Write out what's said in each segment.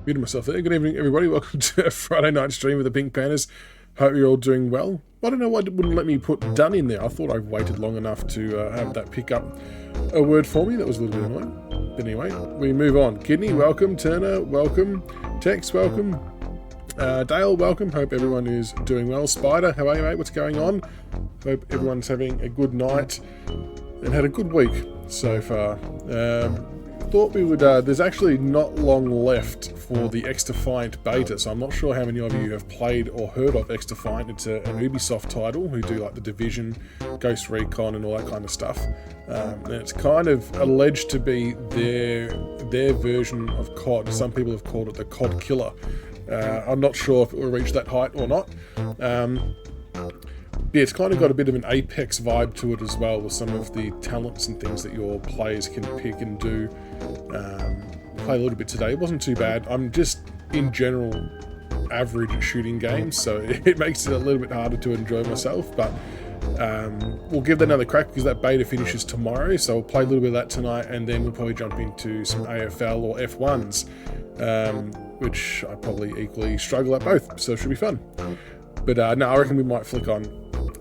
Muted myself there. Good evening, everybody. Welcome to a Friday night stream with the Pink Pandas. Hope you're all doing well. I don't know why it wouldn't let me put done in there. I thought I've waited long enough to have that pick up a word for me. That was a little bit annoying. But anyway, we move on. Kidney, welcome. Turner, welcome. Tex, welcome. Dale, welcome. Hope everyone is doing well. Spider, how are you, mate? What's going on? Hope everyone's having a good night and had a good week so far. Thought we would, there's actually not long left for the X-Defiant beta, so I'm not sure how many of you have played or heard of X-Defiant. It's an Ubisoft title who do like the Division, Ghost Recon and all that kind of stuff. And it's kind of alleged to be their version of COD. Some people have called it the COD killer. I'm not sure if it will reach that height or not. Yeah, it's kind of got a bit of an Apex vibe to it as well, with some of the talents and things that your players can pick and do. Play a little bit today. It wasn't too bad. I'm just, in general, average at shooting games, so it makes it a little bit harder to enjoy myself, but we'll give that another crack because that beta finishes tomorrow, so we'll play a little bit of that tonight, and then we'll probably jump into some AFL or F1s, which I probably equally struggle at both, so it should be fun. But no, I reckon we might flick on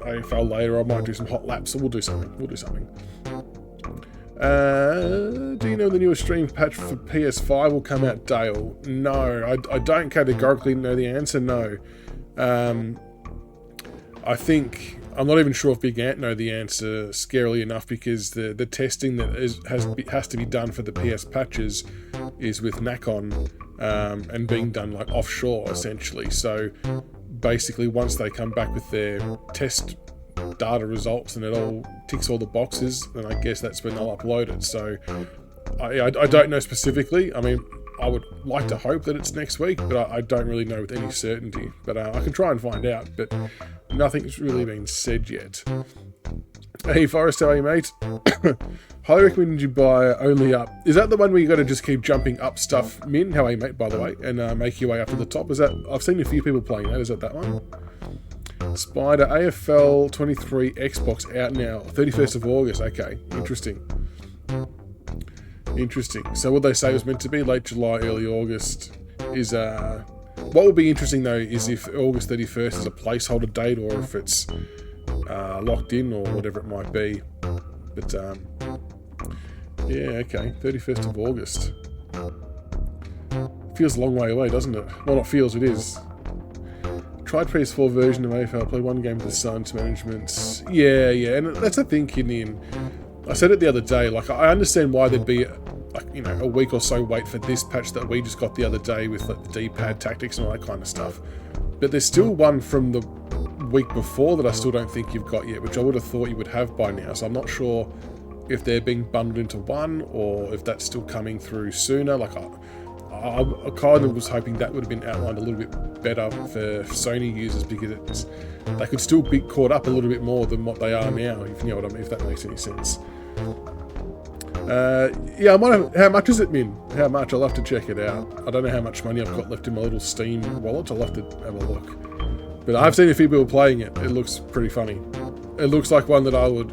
AFL later. I might do some hot laps, so we'll do something. Do you know the newest stream patch for PS5 will come out, Dale? No, I don't categorically know the answer, no. I think, I'm not even sure if Big Ant know the answer, scarily enough, because the testing that has to be done for the PS patches is with Nakon, and being done like offshore, essentially. So basically, once they come back with their test data results and it all ticks all the boxes, then I guess that's when they'll upload it. So I don't know specifically. I mean, I would like to hope that it's next week, but I don't really know with any certainty. But I can try and find out, but nothing's really been said yet. Hey Forrest, how are you, mate? Highly recommend you buy Only Up. Is that the one where you got to just keep jumping up stuff, Min? How are you, mate, by the way? And make your way up to the top. Is that? I've seen a few people playing that. Is that one? Spider AFL 23 Xbox out now. 31st of August. Okay, interesting. Interesting. So what they say was meant to be late July, early August is... what would be interesting, though, is if August 31st is a placeholder date or if it's locked in or whatever it might be. But, yeah, okay. 31st of August. Feels a long way away, doesn't it? Well, not feels, it is. Tried PS4 version of AFL, play one game with the Suns management. Yeah, and that's the thing, Kidney, and I said it the other day, like, I understand why there'd be, like, you know, a week or so wait for this patch that we just got the other day with, like, the D-pad tactics and all that kind of stuff. But there's still one from the week before that I still don't think you've got yet, which I would have thought you would have by now, so I'm not sure if they're being bundled into one or if that's still coming through sooner. Like, I kind of was hoping that would have been outlined a little bit better for Sony users, because they could still be caught up a little bit more than what they are now, if you know what I mean, if that makes any sense. Yeah, I might have, how much is it, Min? How much? I'll have to check it out. I don't know how much money I've got left in my little Steam wallet. I'll have to have a look. But I've seen a few people playing it. It looks pretty funny. It looks like one that I would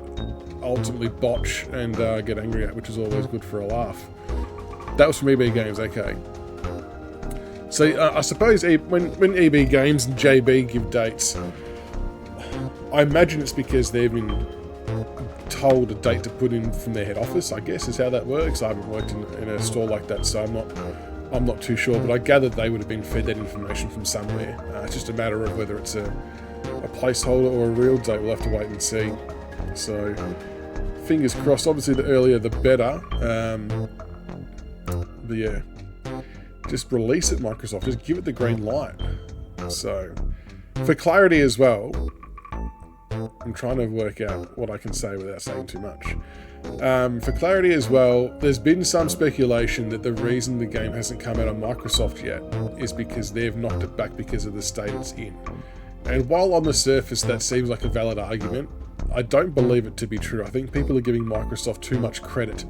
ultimately botch and get angry at, which is always good for a laugh. That was from EB Games, okay. So I suppose when EB Games and JB give dates, I imagine it's because they've been told a date to put in from their head office, I guess is how that works. I haven't worked in a store like that, so I'm not too sure, but I gathered they would have been fed that information from somewhere. It's just a matter of whether it's a placeholder or a real date. We'll have to wait and see. So fingers crossed. Obviously the earlier the better. But yeah, just release it, Microsoft. Just give it the green light. So for clarity as well, I'm trying to work out what I can say without saying too much. For clarity as well, there's been some speculation that the reason the game hasn't come out on Microsoft yet is because they've knocked it back because of the state it's in. And while on the surface that seems like a valid argument, I don't believe it to be true. I think people are giving Microsoft too much credit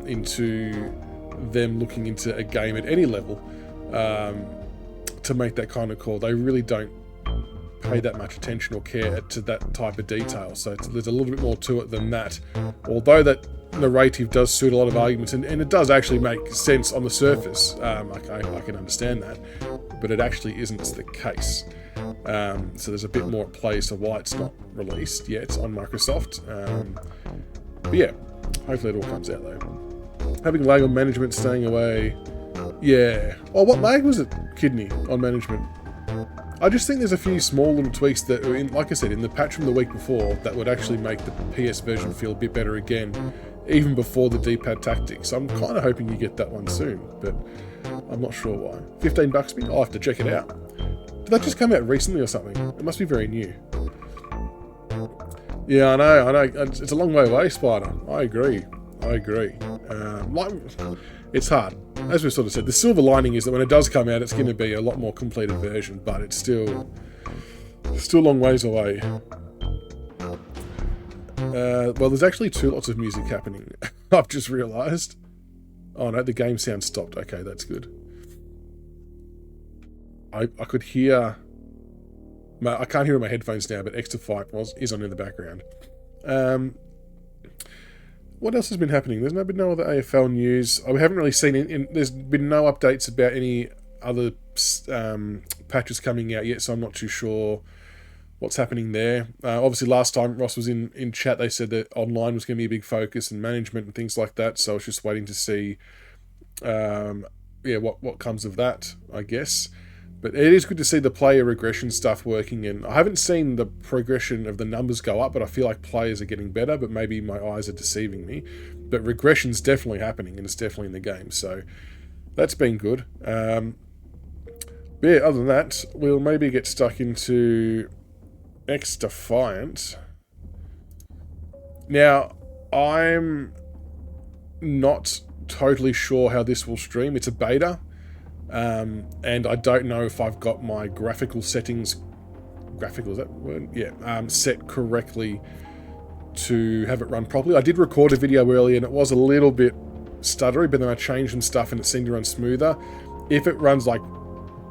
into them looking into a game at any level to make that kind of call. They really don't pay that much attention or care to that type of detail. So there's a little bit more to it than that. Although that narrative does suit a lot of arguments, and it does actually make sense on the surface. I can understand that, but it actually isn't the case. So there's a bit more at play as to why it's not released yet on Microsoft. But yeah, hopefully it all comes out though. Having lag on management, staying away. Yeah. Oh, what lag was it, Kidney, on management? I just think there's a few small little tweaks that are in, like I said, in the patch from the week before that would actually make the PS version feel a bit better again, even before the D-pad tactics. I'm kind of hoping you get that one soon, but I'm not sure why. $15 me? I'll have to check it out. Did that just come out recently or something? It must be very new. Yeah, I know. It's a long way away, Spider. I agree. It's hard. As we sort of said, the silver lining is that when it does come out, it's going to be a lot more completed version, but it's still a long ways away. Well, there's actually two lots of music happening. I've just realised. Oh no, the game sound stopped. Okay, that's good. I could hear... I can't hear in my headphones now, but Extra Fight is on in the background. What else has been happening? There's been no other AFL news. We haven't really seen... there's been no updates about any other patches coming out yet, so I'm not too sure what's happening there. Obviously, last time Ross was in chat, they said that online was going to be a big focus and management and things like that, so I was just waiting to see what comes of that, I guess. But it is good to see the player regression stuff working, and I haven't seen the progression of the numbers go up, but I feel like players are getting better, but maybe my eyes are deceiving me. But regression's definitely happening, and it's definitely in the game, so that's been good. But yeah, other than that, we'll maybe get stuck into X-Defiant. Now, I'm not totally sure how this will stream. It's a beta, and I don't know if I've got my graphical settings, graphical, is that word? Yeah, set correctly to have it run properly. I did record a video earlier and it was a little bit stuttery, but then I changed some stuff and it seemed to run smoother. If it runs like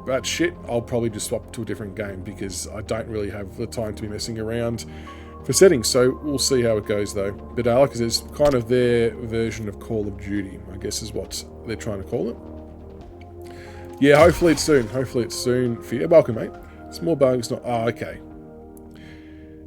that shit, I'll probably just swap to a different game because I don't really have the time to be messing around for settings. So we'll see how it goes though. But like I said, it's kind of their version of Call of Duty, I guess is what they're trying to call it. Yeah, hopefully it's soon. Hopefully it's soon for you. Welcome, mate. Small bugs, not... Oh, okay.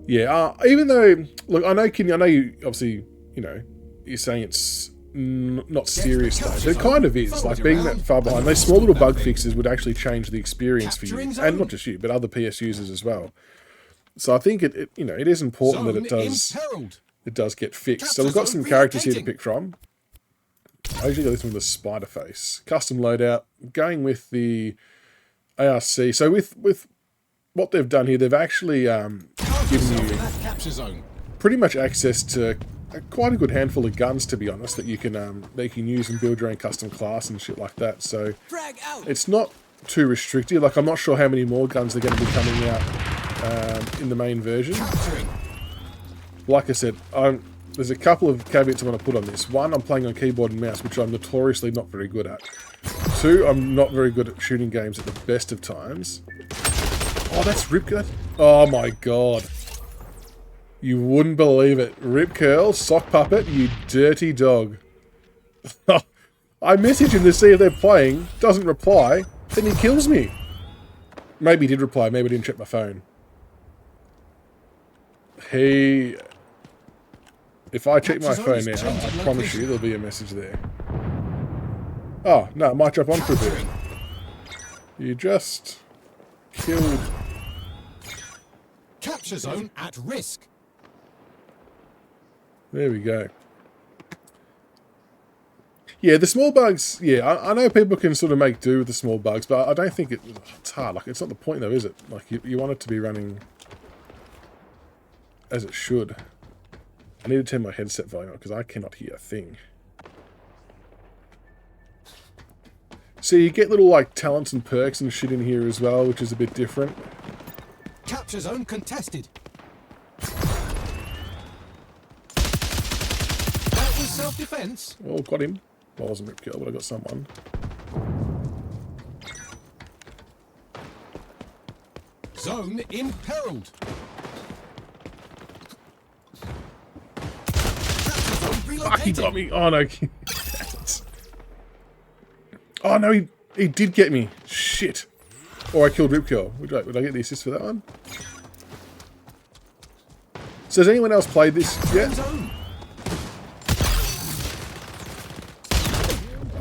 Yeah, even though... Look, I know, Kidney, I know you, obviously, you know, you're saying it's not serious though, but it kind of is. Like, being that far behind, those small little bug fixes would actually change the experience for you. And not just you, but other PS users as well. So I think it you know, it is important that it does get fixed. So we've got some characters here to pick from. I usually got this one with a spider face. Custom loadout. Going with the ARC. So with what they've done here, they've actually given you pretty much access to quite a good handful of guns, to be honest, that you can use and build your own custom class and shit like that. So it's not too restrictive. Like, I'm not sure how many more guns are going to be coming out in the main version. Like I said, there's a couple of caveats I want to put on this. One, I'm playing on keyboard and mouse, which I'm notoriously not very good at. Two, I'm not very good at shooting games at the best of times. Oh, that's Rip Curl. Oh my god. You wouldn't believe it. Rip Curl, sock puppet, you dirty dog. I message him to see if they're playing, doesn't reply, then he kills me. Maybe he did reply, maybe I didn't check my phone. If I check my phone now, I promise you there'll be a message there. Oh, no, it might drop on for a bit. You just killed... Capture zone at risk. There we go. Yeah, the small bugs, yeah, I know people can sort of make do with the small bugs, but I don't think it's hard. Like, it's not the point though, is it? Like, you want it to be running as it should. I need to turn my headset volume up because I cannot hear a thing. So you get little, like, talents and perks and shit in here as well, which is a bit different. Capture zone contested. That was self-defense. Oh, got him. Well, I wasn't Rip Curl, but I got someone. Zone imperiled. Fuck, he got me. Oh, no. Oh, no, he did get me. Shit. Or I killed Rip Curl. Would I get the assist for that one? So has anyone else played this yet?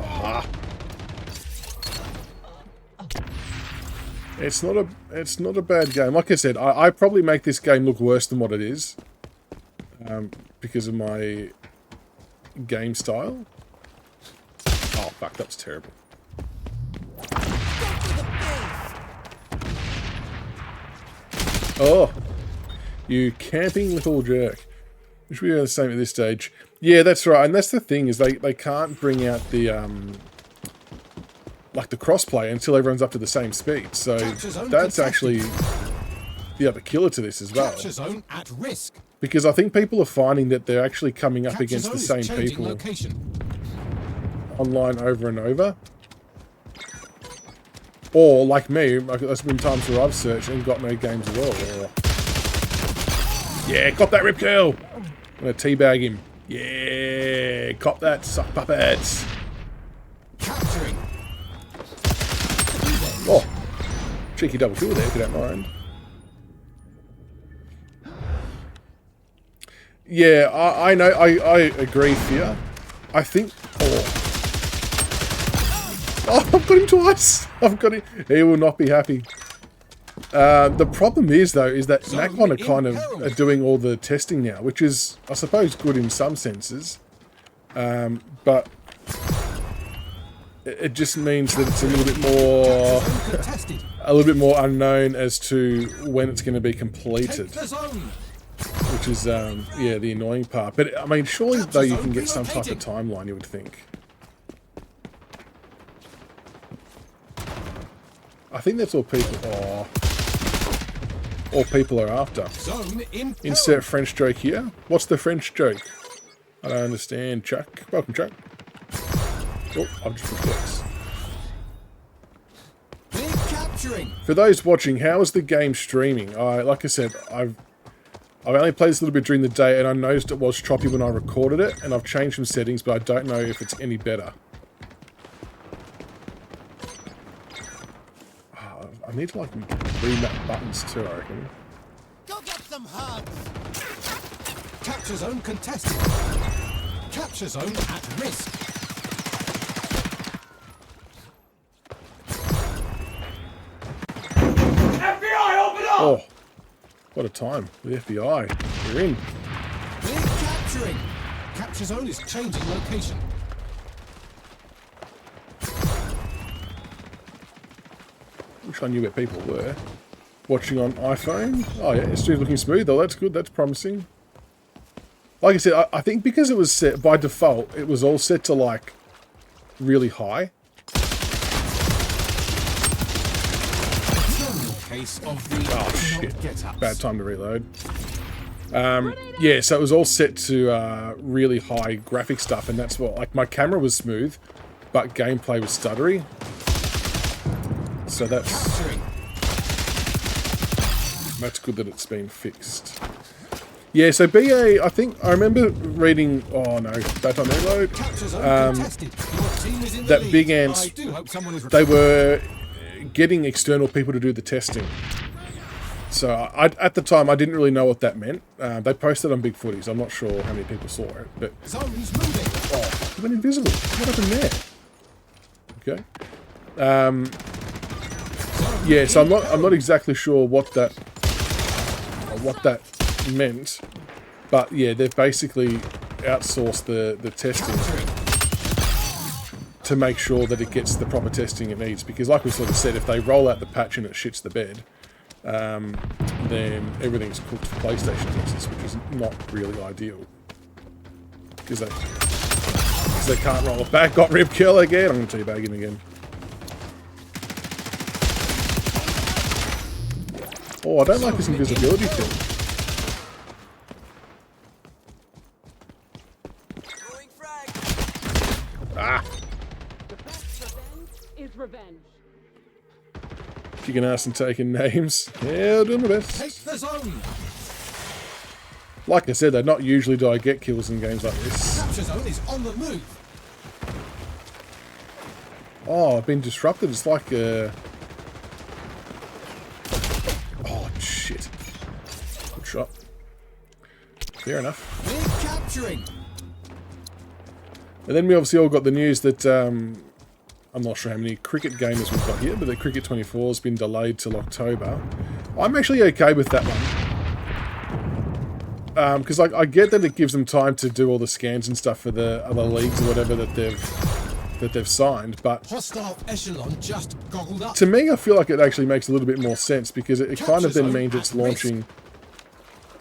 Ah. It's not a bad game. Like I said, I probably make this game look worse than what it is. Because of my game style. Oh fuck, that was terrible. Oh, you camping little jerk. Which we are the same at this stage. Yeah, that's right. And that's the thing, is they can't bring out the like the crossplay until everyone's up to the same speed. So that's actually the other killer to this as well. Capture zone at risk. Because I think people are finding that they're actually coming up against the same people online over and over. Or, like me, there's been times where I've searched and got no games at all. Or... Yeah, cop that Rip Curl! I'm gonna teabag him. Yeah, cop that, suck puppets! Capturing. Oh, cheeky double kill there, if you don't mind. Yeah, I know, I agree, Fear. I think... Oh, I've got him twice! I've got him. He will not be happy. The problem is, though, is that Macmon are kind of doing all the testing now, which is, I suppose, good in some senses. But it just means that it's a little bit more, Contested. a little bit more unknown as to when it's going to be completed, Take the zone. which is yeah, the annoying part. But I mean, surely though you can get some type of timeline, you would think. I think that's all people are after. Zone imperiled. Insert French joke here. What's the French joke? I don't understand, Chuck. Welcome, Chuck. Oh, I've just pushed X. Big capturing. For those watching, how is the game streaming? Like I said, I've only played this a little bit during the day, and I noticed it was choppy when I recorded it, and I've changed some settings, but I don't know if it's any better. I need to like remap buttons too, I reckon. Go get some hugs. Capture zone contested. Capture zone at risk. FBI, open up! Oh, what a time. The FBI. We're in. Big capturing. Capture zone is changing location. Wish I knew where people were. Watching on iPhone. Oh yeah, it's still looking smooth though. That's good. That's promising. Like I said, I think because it was set by default, it was all set to like really high. Case of the Oh shit! get-ups. Bad time to reload. Yeah, so it was all set to really high graphic stuff, and that's what like my camera was smooth, but gameplay was stuttery. So that's good that it's been fixed. Yeah, so BA, I think I remember reading. Oh no, bad time to reload. That Big Ants, they were getting external people to do the testing. So at the time, I didn't really know what that meant. They posted on Big Footies. I'm not sure how many people saw it, but oh, it went invisible. What happened there? Okay. Yeah, so I'm not exactly sure what that meant, but yeah, they've basically outsourced the testing to make sure that it gets the proper testing it needs. Because, like we sort of said, if they roll out the patch and it shits the bed, then everything's cooked for PlayStation users, which is not really ideal. Because they can't roll it back. Got rib kill again. I'm going to teabag him again. Oh, I don't like this invisibility thing. Ah! The best revenge is revenge. Kicking ass and taking names. Yeah, doing my best. Take the zone. Like I said, though, not usually do I get kills in games like this. Capture zone is on the move. Oh, I've been disrupted. It's like a... Oh, shit. Good shot. Fair enough. Big capturing. And then we obviously all got the news that, I'm not sure how many cricket gamers we've got here, but the Cricket 24 has been delayed till October. I'm actually okay with that one. Because I get that it gives them time to do all the scans and stuff for the other leagues or whatever that they've signed, but Hostile echelon just goggled up. to me I feel like it actually makes a little bit more sense, because it kind of then means it's launching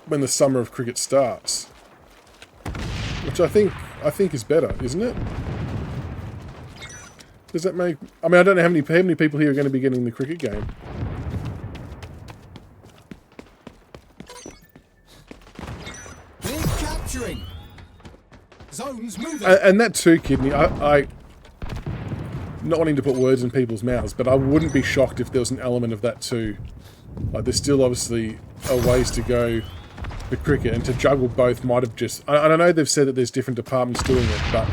when the summer of cricket starts. Which I think is better, isn't it? Does that make... I mean, I don't know how many people here are going to be getting the cricket game. Big capturing. Zones moving. And that too, Kidney, I not wanting to put words in people's mouths, but I wouldn't be shocked if there was an element of that too. Like, there's still obviously a ways to go for cricket, and to juggle both might have just... I know they've said that there's different departments doing it, but...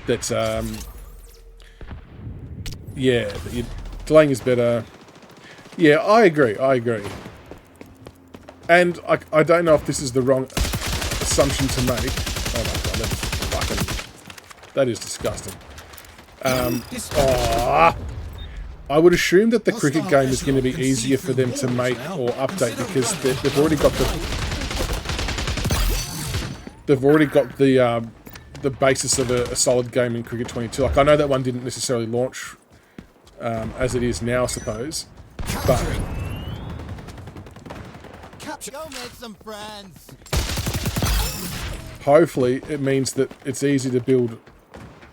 That's, yeah, delaying is better. Yeah, I agree. And I don't know if this is the wrong assumption to make. Oh my god, that is disgusting. I would assume that the cricket game is going to be easier for them to make or update, because they've already got they've already got the basis of a solid game in Cricket 22. Like, I know that one didn't necessarily launch as it is now, I suppose, but Go make some friends. hopefully it means that it's easy to build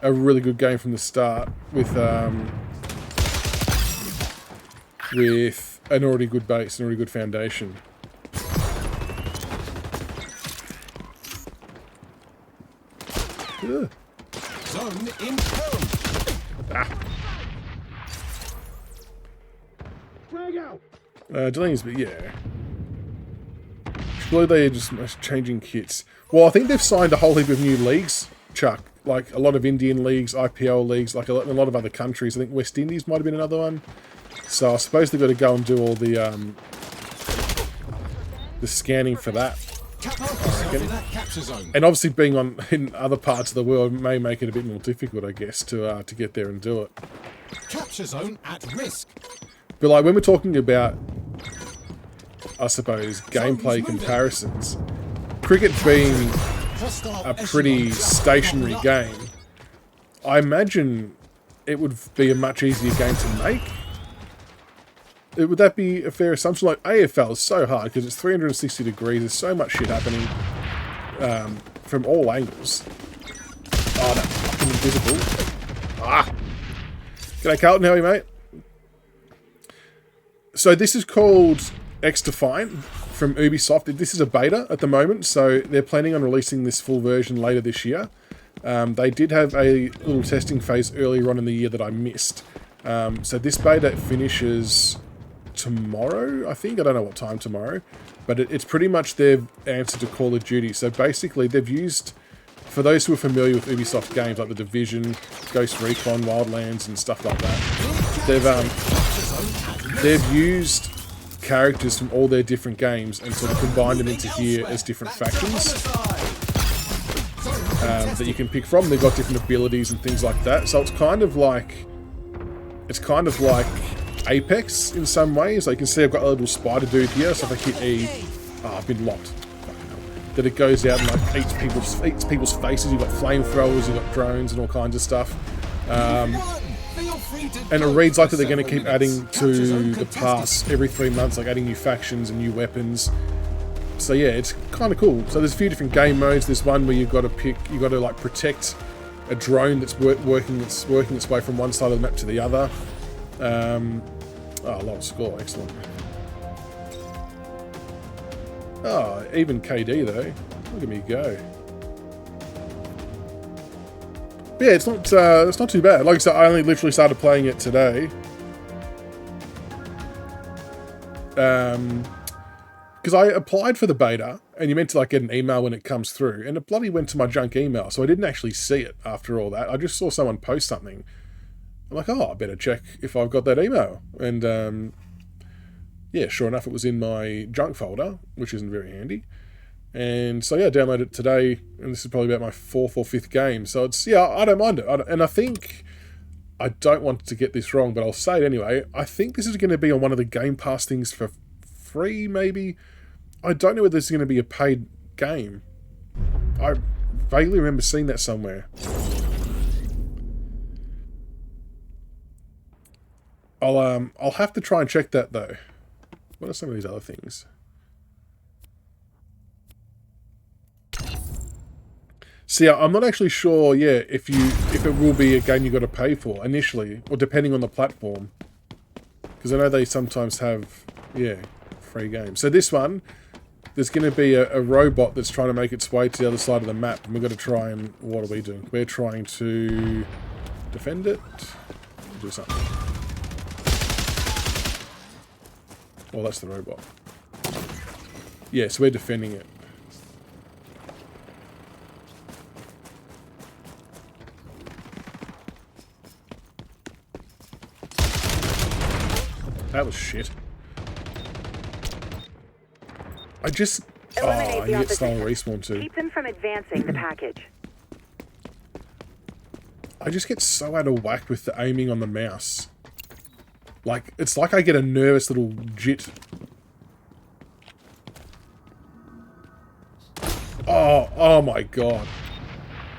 a really good game from the start with an already good base, an already good foundation. Ugh. Zone imposed. Delaney's, but yeah. Surely they're just changing kits. Well, I think they've signed a whole heap of new leagues, Chuck. Like a lot of Indian leagues, IPL leagues, like a lot of other countries. I think West Indies might have been another one. So I suppose they've got to go and do all the scanning for that. And obviously being in other parts of the world may make it a bit more difficult, I guess, to get there and do it. Capture zone at risk. But like when we're talking about, I suppose, gameplay comparisons, cricket being a pretty stationary game, I imagine it would be a much easier game to make. Would that be a fair assumption? Like, AFL is so hard because it's 360 degrees, there's so much shit happening from all angles. Oh, that's fucking invisible. Ah! G'day, Carlton, how are you, mate? So this is called X-Defiant from Ubisoft. This is a beta at the moment, so they're planning on releasing this full version later this year. They did have a little testing phase earlier on in the year that I missed. So this beta finishes tomorrow, I think. I don't know what time tomorrow, but it's pretty much their answer to Call of Duty. So basically they've used, for those who are familiar with Ubisoft games like The Division, Ghost Recon, Wildlands and stuff like that, they've used characters from all their different games and sort of combined them into here as different factions that you can pick from. They've got different abilities and things like that. So it's kind of like Apex in some ways. Like you can see I've got a little spider dude here, so if I hit E, I've been locked. That it goes out and like eats people's faces. You've got flamethrowers, you've got drones and all kinds of stuff. And it reads like that they're going to keep adding to the pass every 3 months, like adding new factions and new weapons. So yeah, it's kind of cool. So there's a few different game modes. There's one where you've got to like protect a drone that's working its way from one side of the map to the other. Oh, a lot of score, excellent. Oh, even KD though. Look at me go. But yeah, it's not too bad. Like I said, I only literally started playing it today. Because I applied for the beta, and you meant to like get an email when it comes through, and it bloody went to my junk email, so I didn't actually see it after all that. I just saw someone post something. I'm like, oh, I better check if I've got that email. And yeah, sure enough, it was in my junk folder, which isn't very handy. And so yeah, I downloaded it today, and this is probably about my 4th or 5th game. So it's, yeah, I don't mind it. And I think, I don't want to get this wrong, but I'll say it anyway. I think this is going to be on one of the Game Pass things for free, maybe. I don't know whether this is going to be a paid game. I vaguely remember seeing that somewhere. I'll have to try and check that though. What are some of these other things? See, I'm not actually sure, yeah, if it will be a game you got to pay for initially, or depending on the platform. Because I know they sometimes have, yeah, free games. So this one, there's going to be a robot that's trying to make its way to the other side of the map, and we've got to try and, what are we doing? We're trying to defend it, do something. Oh, that's the robot. Yeah, so we're defending it. That was shit. I just... Eliminate the I get stolen opposition. respawn too. Keep them from advancing the package. I just get so out of whack with the aiming on the mouse. Like, it's like I get a nervous little jit. Oh, Oh my god.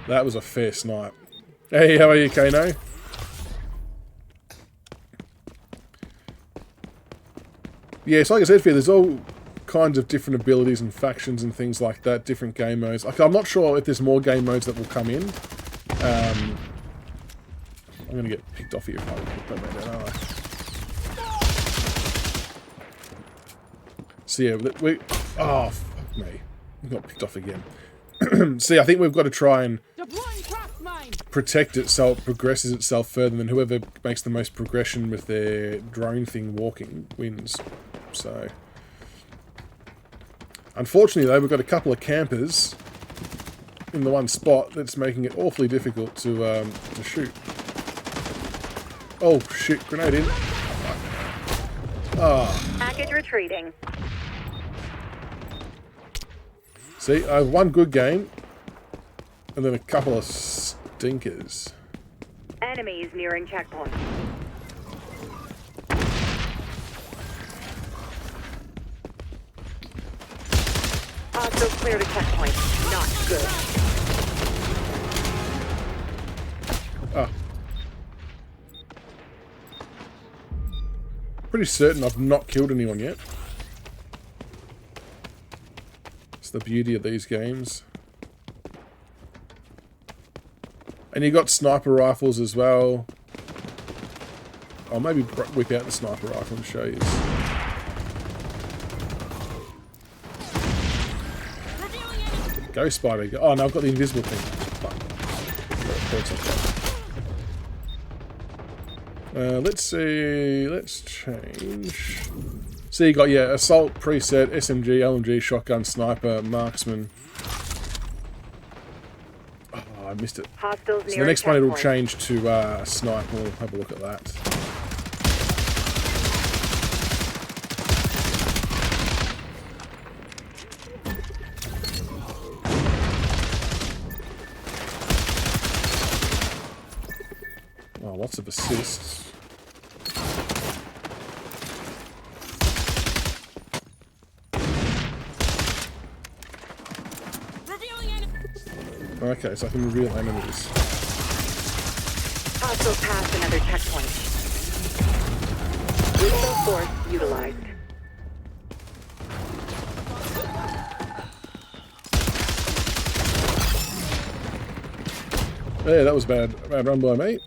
That was a fair snipe. Hey, how are you, Kano? Yeah, so like I said, there's all kinds of different abilities and factions and things like that, different game modes. Like, I'm not sure if there's more game modes that will come in. I'm going to get picked off here if I put that back down, aren't I? So yeah, oh, fuck me. We got picked off again. See, I think we've got to try and protect it so it progresses itself further, than whoever makes the most progression with their drone thing walking wins. So, unfortunately though, we've got a couple of campers in the one spot that's making it awfully difficult to shoot. Oh shit, grenade in. Ah. Package retreating. See, I have one good game, and then a couple of stinkers. Enemies nearing checkpoint. Also clear to checkpoint. Not good. Ah. Pretty certain I've not killed anyone yet. It's the beauty of these games. And you got sniper rifles as well. I'll maybe whip out the sniper rifle and show you. Go, Spider. Go. Oh, no, I've got the invisible thing. Let's see. Let's change. So you got, yeah, assault preset, SMG, LMG, shotgun, sniper, marksman. Oh, I missed it. Hostiles So the next one it'll change to sniper. We'll have a look at that. Oh, lots of assists. Okay, so I can reveal enemies. Hostiles past another checkpoint. Lethal force utilized. Yeah, that was bad. Bad run by me.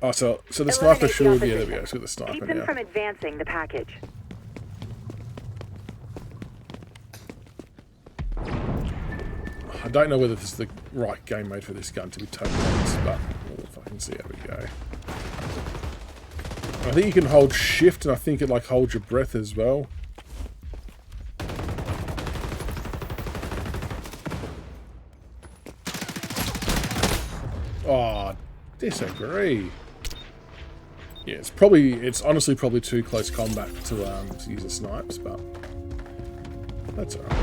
Oh, so the sniper should... Yeah, there we go. Let's get the sniper Keep them now. from advancing the package. I don't know whether this is the right game mode for this gun, to be totally honest, but we'll fucking see how we go. I think you can hold shift, and I think it like holds your breath as well. Oh, disagree. Yeah, it's honestly probably too close combat to use the snipes, but that's alright.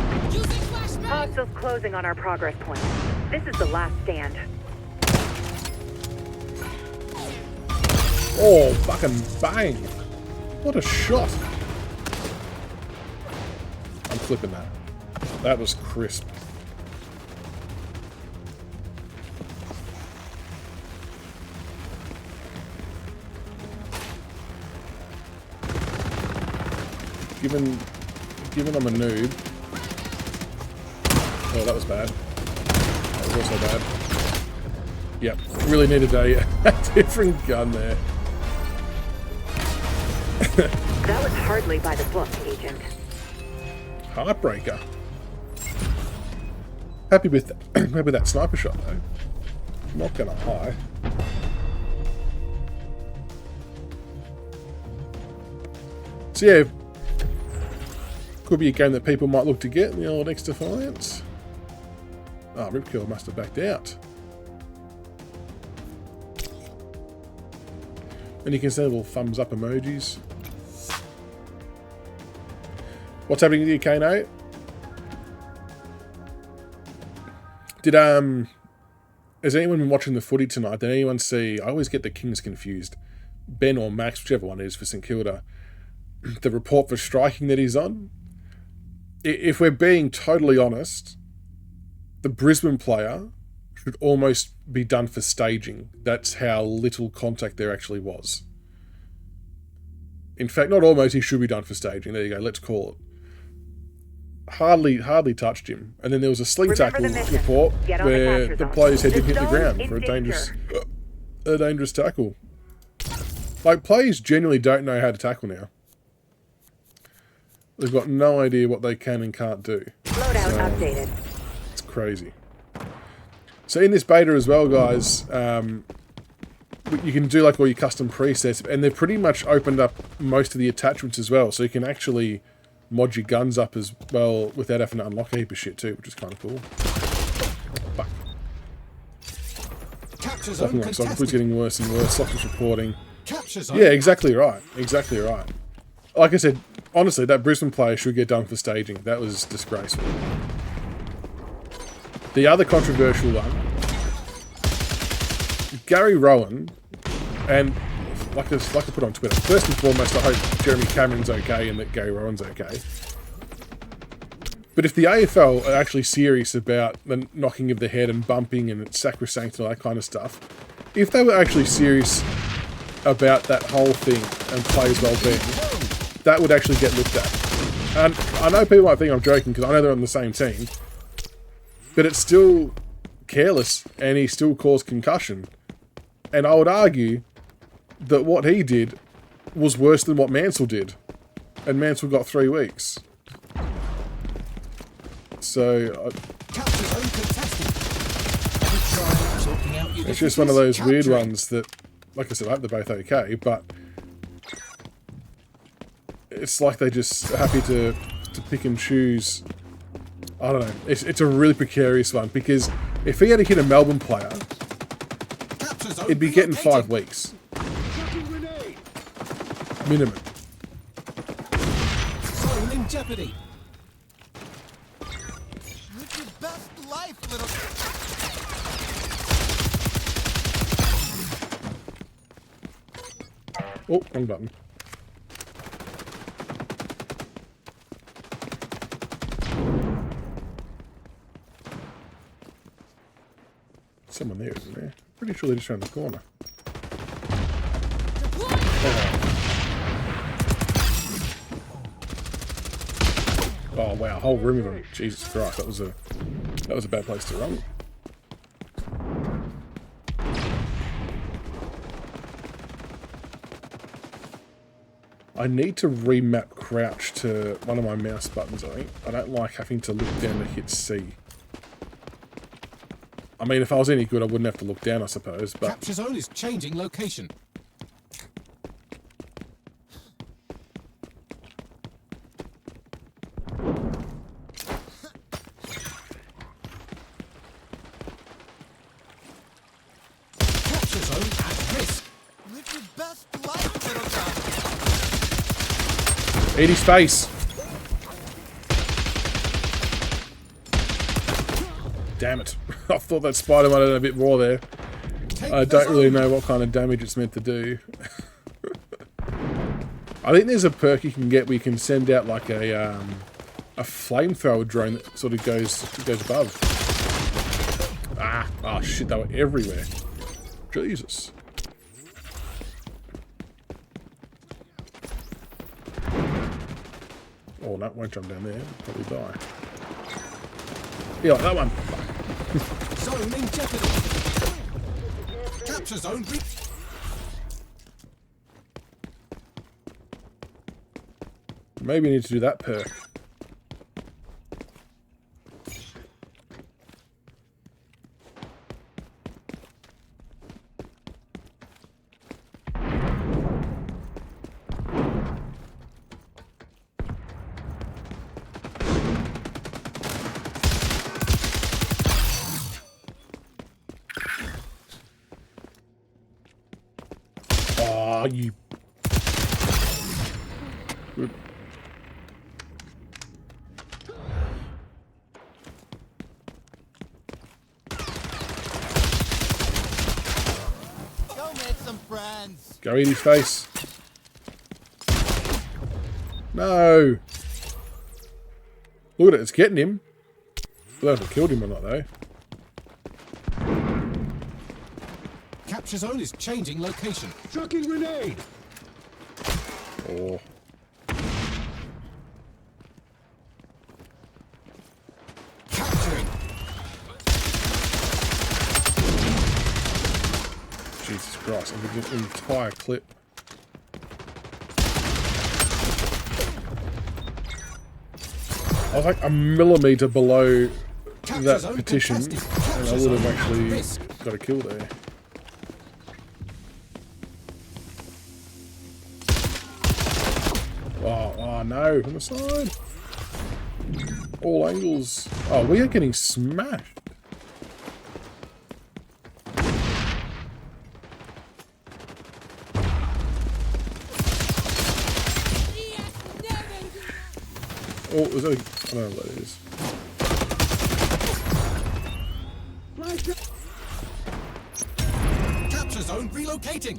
Hostiles closing on our progress point. This is the last stand. Oh, fucking bang! What a shot! I'm flipping that. That was crisp. Given I'm a noob. Oh, that was bad. That was also bad. Yep, really needed a different gun there. That was hardly by the book, Agent. Heartbreaker. Happy with that sniper shot though. Not gonna lie. So yeah, could be a game that people might look to get in the old X Defiance. Ah, oh, Ripkill must have backed out. And you can see little thumbs up emojis. What's happening with you, Kano? Has anyone been watching the footy tonight? Did anyone see, I always get the Kings confused, Ben or Max, whichever one it is for St Kilda, the report for striking that he's on? if we're being totally honest, the Brisbane player should almost be done for staging. That's how little contact there actually was. In fact, not almost, he should be done for staging. There you go, let's call it. Hardly touched him. And then there was a sling tackle report where the player's head didn't hit the ground for a dangerous tackle. Like, players genuinely don't know how to tackle now. They've got no idea what they can and can't do. Loadout updated. It's crazy. So in this beta as well, guys, you can do like all your custom presets, and they've pretty much opened up most of the attachments as well. So you can actually mod your guns up as well without having to unlock a heap of shit too, which is kind of cool. Fuck. It's getting worse and worse. Software's reporting. Yeah, exactly right. Exactly right. Like I said, honestly, that Brisbane player should get done for staging. That was disgraceful. The other controversial one, Gary Rowan, and like I put on Twitter, first and foremost, I hope Jeremy Cameron's okay and that Gary Rowan's okay. But if the AFL are actually serious about the knocking of the head and bumping and it's sacrosanct and all that kind of stuff, if they were actually serious about that whole thing and players' well-being, that would actually get looked at. And I know people might think I'm joking because I know they're on the same team, but it's still careless and he still caused concussion. And I would argue that what he did was worse than what Mansell did. And Mansell got 3 weeks. So it's just one of those weird ones that, like I said, I hope they're both okay, but it's like they just are happy to pick and choose. I don't know. It's a really precarious one, because if he had to hit a Melbourne player, he'd be getting 5 weeks. Minimum. Soul in jeopardy. Live your best life, little... Oh, wrong button. Someone there, isn't there? Pretty sure they're just around the corner. Oh wow, a whole room of them. Jesus Christ, that was a bad place to run. I need to remap crouch to one of my mouse buttons, I think. I don't like having to look down to hit C. I mean, if I was any good, I wouldn't have to look down, I suppose, but... Capture zone is changing location. Capture zone at risk. Live your best life, little guy. Eat his face! Damn it. I thought that spider might have done a bit more there. I don't really know what kind of damage it's meant to do. I think there's a perk you can get where you can send out like a flamethrower drone that sort of goes above. Oh shit, they were everywhere. Jesus. Oh no, won't jump down there. Probably die. Yeah, like that one. Zone in jeopardy. Capture zone. Maybe I need to do that perk. Oh, you... Good. Go make some friends. Go eat his face. No! Look at it, it's getting him. I don't know if it killed him or not, though. Capture zone is changing location. Chucking grenade. Oh. Capturing. Jesus Christ, I'm getting an entire clip. I was like a millimetre below that petition, and I would have actually got a kill there. Oh no, on the side. All angles. Oh, we are getting smashed. Oh, is that I don't know what that is. Capture zone relocating.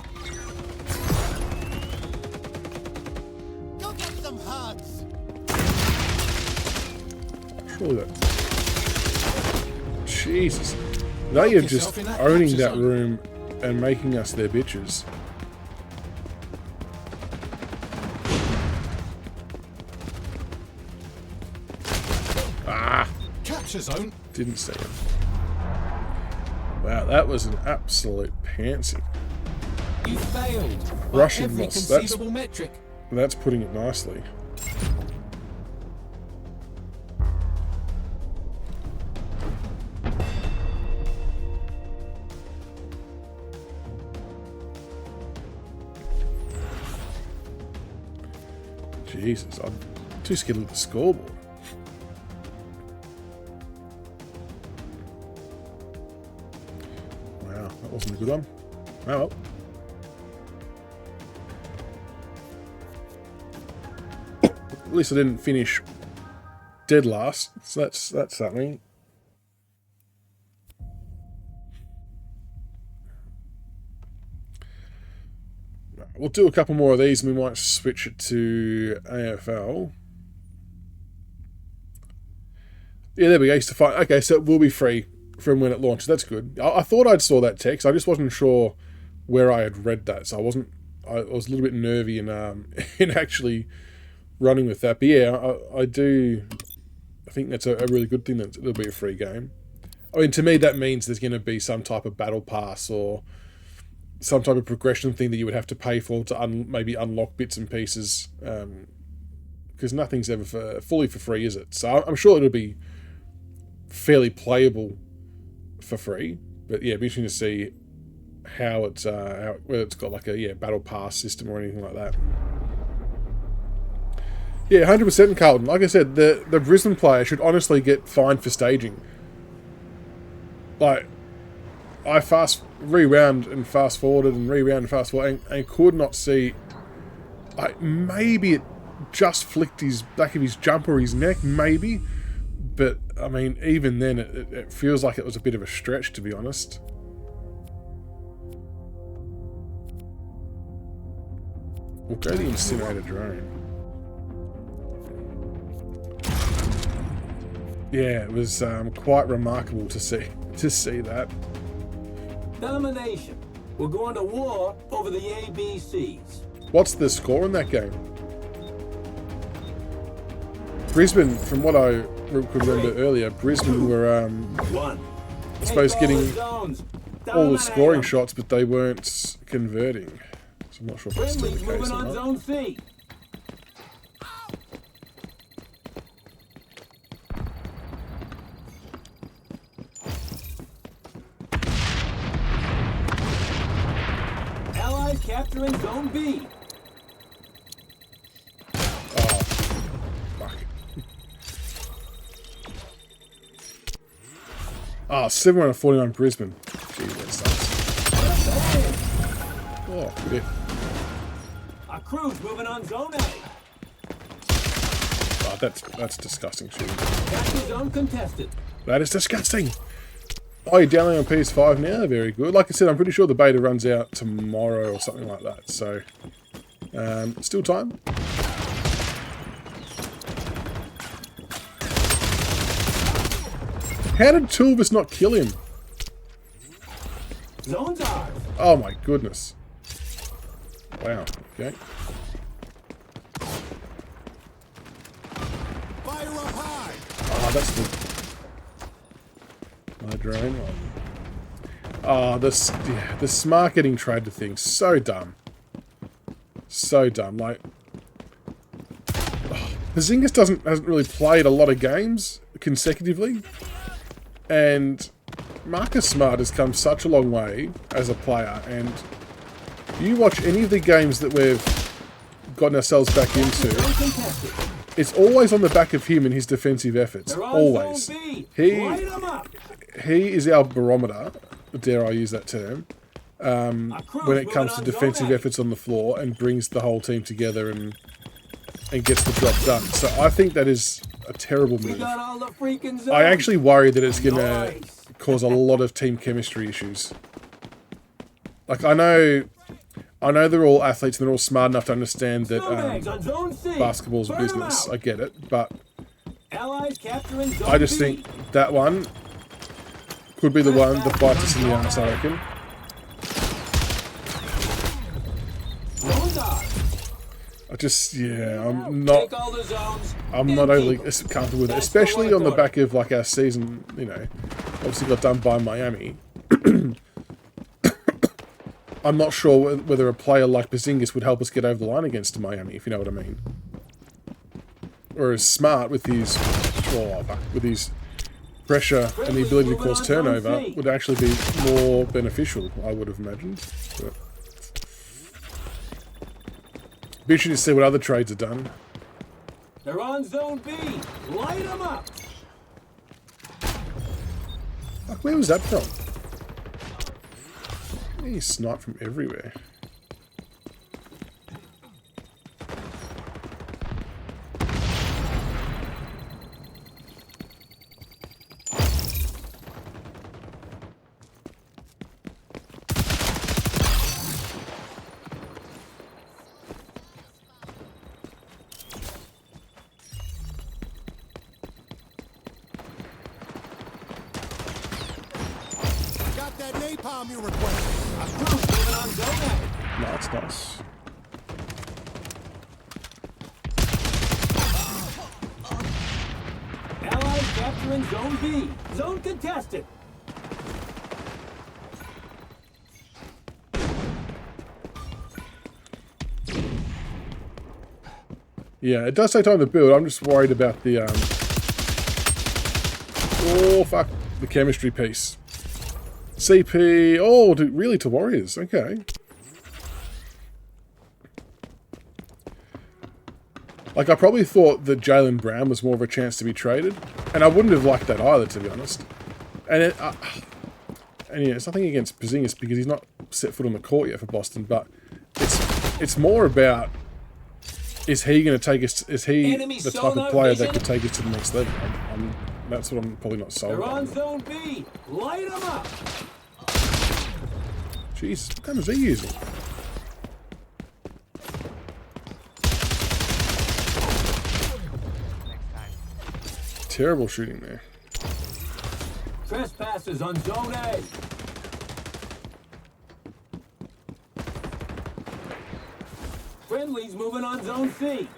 Go get some hugs. Surely that. Jesus. They are just owning that room and making us their bitches. Capture zone. Didn't see him. Wow, that was an absolute pantsy. You failed. Russian every loss. conceivable metric. That's putting it nicely. Jesus, I'm too scared of the scoreboard. Wow, that wasn't a good one. Oh well. At least I didn't finish dead last, so that's something. We'll do a couple more of these and we might switch it to AFL. Yeah, there we go. Okay, so it will be free from when it launches. That's good. I thought I'd saw that text. I just wasn't sure where I had read that, so I was a little bit nervy in in actually running with that. But yeah, I think that's a really good thing that it'll be a free game. I mean, to me, that means there's going to be some type of battle pass or some type of progression thing that you would have to pay for to maybe unlock bits and pieces, because nothing's ever fully for free, is it? So I'm sure it'll be fairly playable for free, but yeah, it'd be interesting to see how it's whether it's got like a battle pass system or anything like that. Yeah, 100% Carlton. Like I said, the Brisbane player should honestly get fined for staging. Like, I rewound and fast forwarded and rewound and fast forwarded and could not see. Maybe it just flicked his back of his jumper or his neck, maybe. But I mean, even then, it feels like it was a bit of a stretch, to be honest. We'll go to the incinerator drone. Yeah, it was quite remarkable to see that. Domination. We're going to war over the ABCs. What's the score in that game? Brisbane, from what I could remember earlier, Brisbane were, I suppose, getting all the scoring shots, but they weren't converting. So I'm not sure if that's still the case or not. Zone C. Allies capturing Zone B. Oh, fuck. 7 out of 49 Brisbane. Jeez, that sucks. Oh, good. Our crew's moving on Zone A. Oh, that's disgusting shooting. Capture zone contested. That is disgusting. Oh, you're downloading on PS5 now? Very good. Like I said, I'm pretty sure the beta runs out tomorrow or something like that. So, still time. How did two of us not kill him? Zone's ours. Oh my goodness. Wow, okay. Fire up high! Oh, that's my drone one. Oh, the smart getting trade to things. So dumb. So dumb. Like, Porzingis hasn't really played a lot of games consecutively, and Marcus Smart has come such a long way as a player. And you watch any of the games that we've gotten ourselves back into, it's always on the back of him and his defensive efforts. Always. He is our barometer, dare I use that term, when it comes to defensive efforts on the floor, and brings the whole team together and gets the job done. So I think that is a terrible move. I actually worry that it's going to cause a lot of team chemistry issues. Like, I know they're all athletes and they're all smart enough to understand that basketball's a business. I get it, but I just think that one could be the one that bites us in the arse, I reckon. I'm not overly comfortable with it, especially on the back of like our season, you know, obviously got done by Miami. I'm not sure whether a player like Porzingis would help us get over the line against Miami, if you know what I mean. Whereas Smart, with his pressure and the ability to cause turnover, would actually be more beneficial, I would have imagined. But be interesting to see what other trades are done. They're on zone B. Light them up. Fuck, where was that from? He's sniped from everywhere. Got that napalm you requested. Nice, nice. Allies capturing zone B. Zone contested. Yeah, it does take time to build. I'm just worried about the oh fuck, the chemistry piece. CP, oh, really to Warriors, okay. Like, I probably thought that Jaylen Brown was more of a chance to be traded, and I wouldn't have liked that either, to be honest. And yeah, it's nothing against Porzingis because he's not set foot on the court yet for Boston, but it's more about, is he going to take us? Is he the type of player that could take us to the next level? That's what I'm probably not sold They're on. on zone B. Light them up. Jeez, what gun is he using? Terrible shooting there. Trespassers on zone A. Friendlies moving on zone C.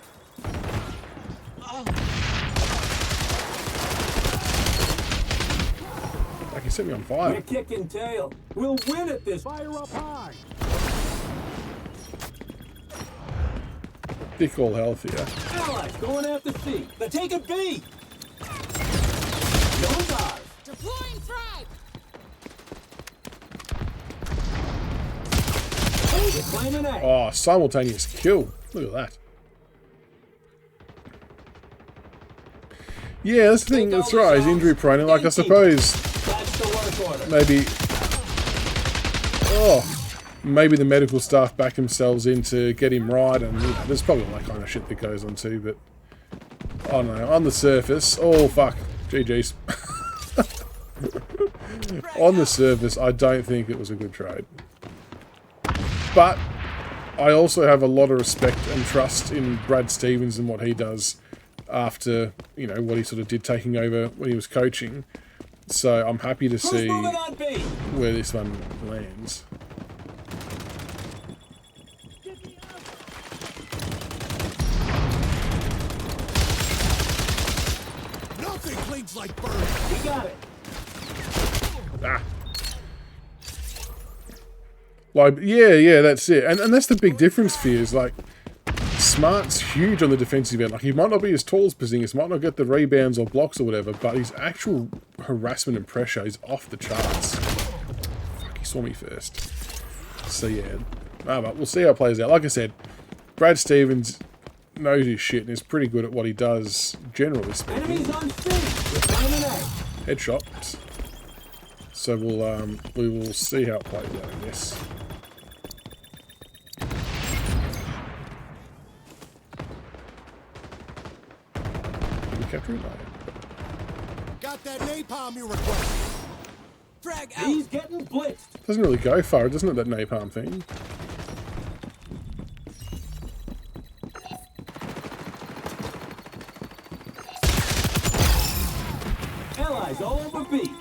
Like, he set me on fire. We're kicking tail. We'll win at this. Fire up high! Dick all health here. Allies going after C. They're taking B. Zone's ours. Deploying frag! They're claiming A. Oh, simultaneous kill. Look at that. Yeah, that's the thing. That's right. He's injury prone. And like, I suppose That's the work order. maybe the medical staff back themselves in to get him right, and you know, there's probably all that kind of shit that goes on too. But I don't know. On the surface, oh fuck, GG's. On the surface, I don't think it was a good trade. But I also have a lot of respect and trust in Brad Stevens and what he does after, you know, what he sort of did taking over when he was coaching. So I'm happy to Who's see moving on B? where this one lands. Nothing cleans like birds. We got it. Ah. Like, yeah, that's it. And that's the big difference, Fears. Like, Smart's huge on the defensive end. Like, he might not be as tall as Porzingis, might not get the rebounds or blocks or whatever, but his actual harassment and pressure is off the charts. Fuck, he saw me first. So, yeah. But we'll see how it plays out. Like I said, Brad Stevens knows his shit and is pretty good at what he does, generally speaking. Enemies on C. We're coming out. Headshot. So we will see how it plays out, I guess. Did we capture it? No. Got that napalm you requested. Frag out. He's getting blitzed. Doesn't really go far, doesn't it, that napalm thing? Allies all over B.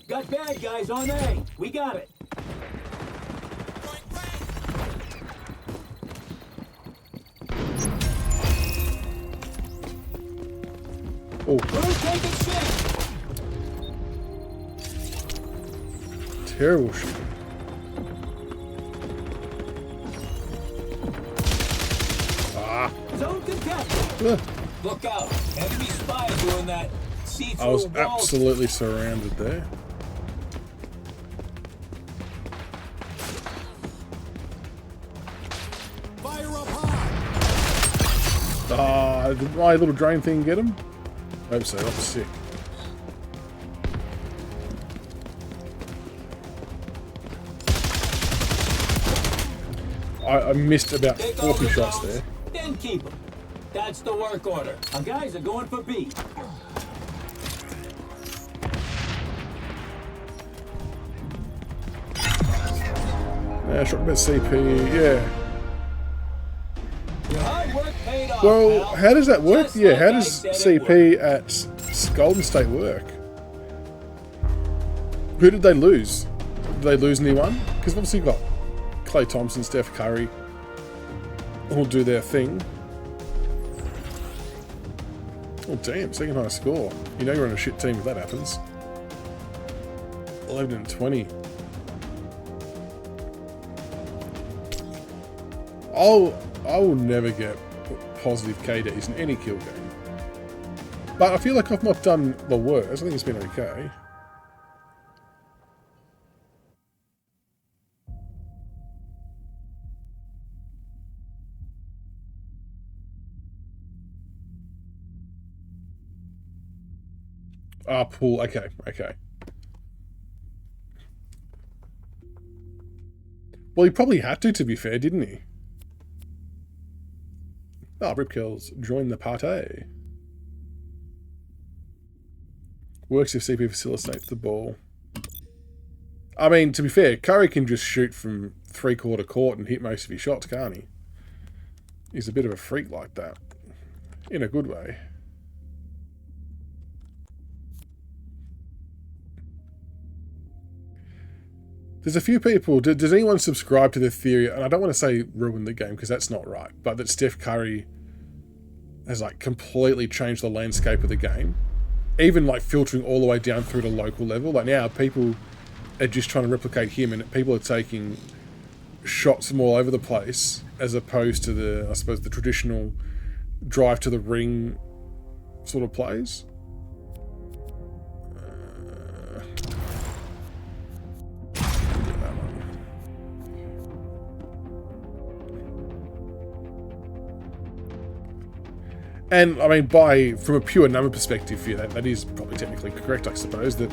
Got bad guys on A. We got it. Oh, Who's taking shit? terrible shit. Zone contested. Ugh. Look out. Enemy spy doing that. See-through I was wall. absolutely surrounded there. Fire up high. Ah, did my little drone thing get him? I hope so, that was sick. I missed about Take 40 over shots zones, there. then keep them. That's the work order. Our guys are going for B. Yeah, shot about CP, yeah. Your hard work paid off, Well, pal. how does that work? Just Yeah, like how I does said it CP would. at Golden State work? Who did they lose? Did they lose anyone? Because obviously you've got Klay Thompson, Steph Curry, all do their thing. Oh damn, second highest score. You know you're on a shit team if that happens. 11 and 20. I will never get positive KDs in any kill game. But I feel like I've not done the worst. I think it's been okay. Ah, pool. Okay, okay. Well, he probably had to be fair, didn't he? Ah, Ripkills, join the party. Works if CP facilitates the ball. I mean, to be fair, Curry can just shoot from three-quarter court and hit most of his shots, can't he? He's a bit of a freak like that. In a good way. There's a few people, does anyone subscribe to the theory, and I don't want to say ruin the game because that's not right, but that Steph Curry has like completely changed the landscape of the game, even like filtering all the way down through to local level. Like now people are just trying to replicate him and people are taking shots from all over the place as opposed to the, I suppose, the traditional drive to the ring sort of plays. And I mean, from a pure number perspective, yeah, that is probably technically correct, I suppose, that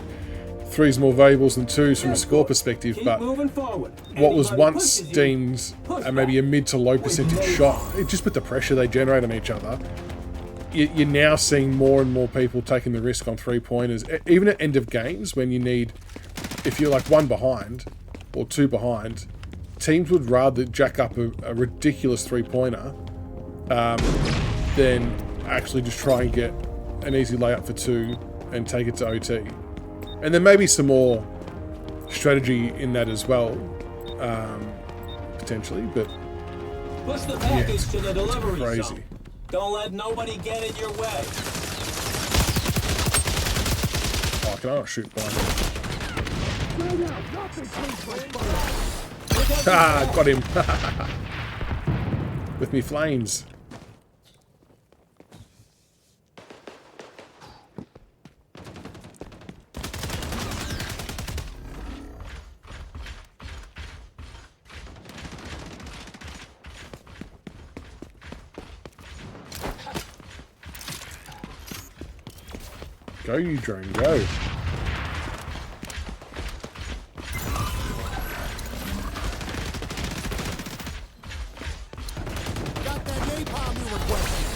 3's more valuable than 2's from a score perspective, Keep but moving forward. what was Anybody once pushes you, deemed push maybe a back. mid to low percentage shot, just with the pressure they generate on each other, you're now seeing more and more people taking the risk on three-pointers, even at end of games when you need, if you're like 1 behind or 2 behind, teams would rather jack up a ridiculous three-pointer then actually just try and get an easy layup for 2 and take it to OT. And then maybe some more strategy in that as well, potentially, but Push the package to the delivery crazy. zone. Don't let nobody get in your way. Oh, can I not shoot blind? Ah, got him. With me flames. Go, you drone, go. Got that napalm you requested.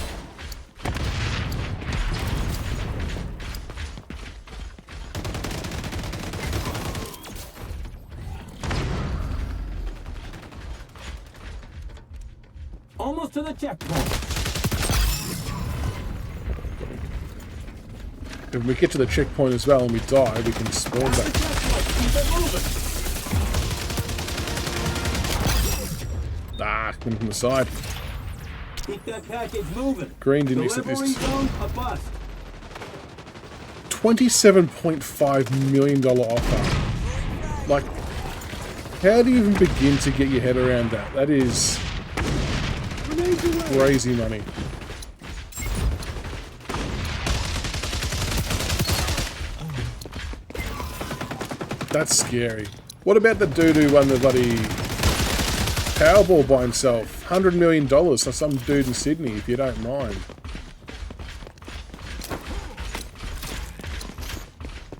Almost to the checkpoint. If we get to the checkpoint as well and we die, we can spawn back. Keep it moving. Ah, coming from the side. Keep that package moving. Green didn't accept Delivery this. zone a bust. $27.5 million offer. Like, how do you even begin to get your head around that? That is crazy money. That's scary. What about the dude who won the bloody Powerball by himself? $100 million for some dude in Sydney, if you don't mind.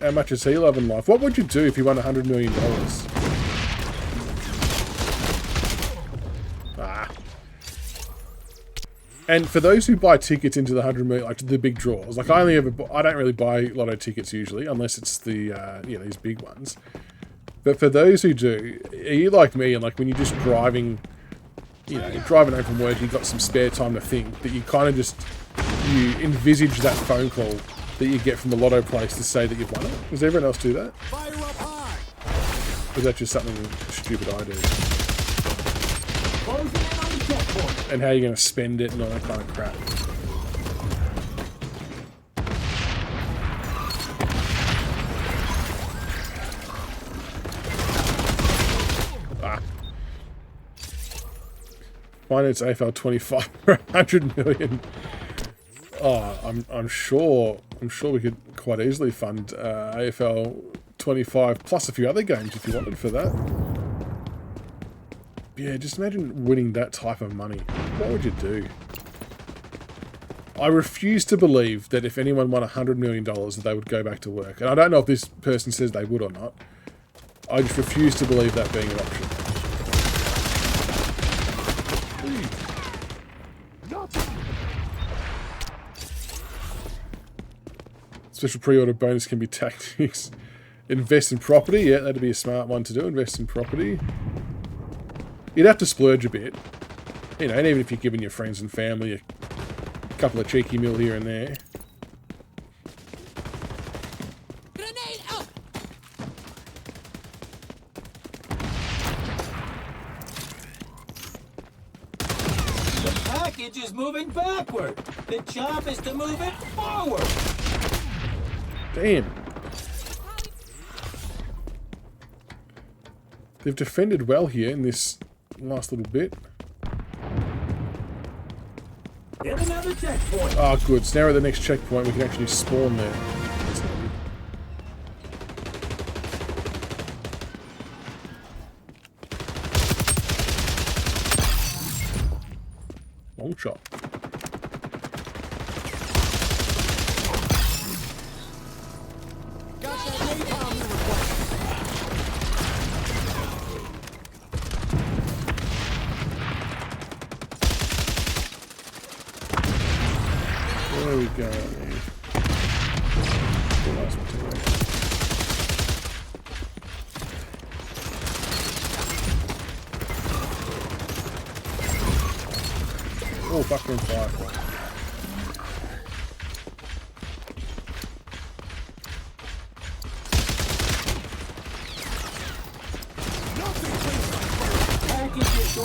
How much is he loving life? What would you do if you won $100 million? Ah. And for those who buy tickets into the 100 million, like the big draws, like I don't really buy lotto tickets usually, unless it's the these big ones. But for those who do, are you like me and like when you're just driving, you're driving home from work, you've got some spare time to think, that you kind of just you envisage that phone call that you get from the lotto place to say that you've won it? Does everyone else do that? Fire up high. Or is that just something stupid I do? Closing in on the checkpoint. And how you're going to spend it and all that kind of crap. Ah. Finance AFL 25 for 100 million. Oh, I'm sure we could quite easily fund AFL 25 plus a few other games if you wanted for that. Yeah, just imagine winning that type of money. What would you do? I refuse to believe that if anyone won $100 million that they would go back to work. And I don't know if this person says they would or not. I just refuse to believe that being an option. Special pre-order bonus can be tactics. Invest in property. Yeah, that'd be a smart one to do. Invest in property. You'd have to splurge a bit. And even if you're giving your friends and family a couple of cheeky mil here and there. Grenade out. The package is moving backward. The job is to move it forward. Damn. They've defended well here in this last little bit. Hit another checkpoint. Ah, good. So now we're at the next checkpoint. We can actually spawn there. That's handy. Long shot. Got that napalm you requested. There we go. Last one to go. Oh, fuck, on fire.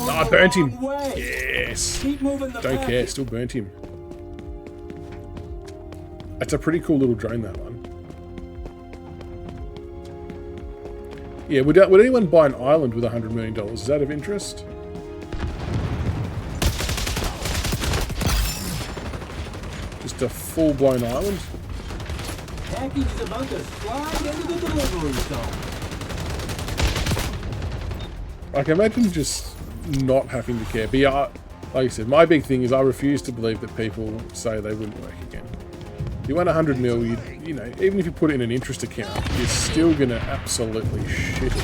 I burnt him. Yes. Keep moving the Don't care, package. still burnt him. That's a pretty cool little drone, that one. Yeah, would anyone buy an island with $100 million? Is that of interest? Just a full-blown island? Package is about to slide into the delivery zone. I can imagine just not having to care. But yeah, like I said, my big thing is I refuse to believe that people say they wouldn't work again. You want 100 mil, you know, even if you put it in an interest account, you're still going to absolutely shit it in.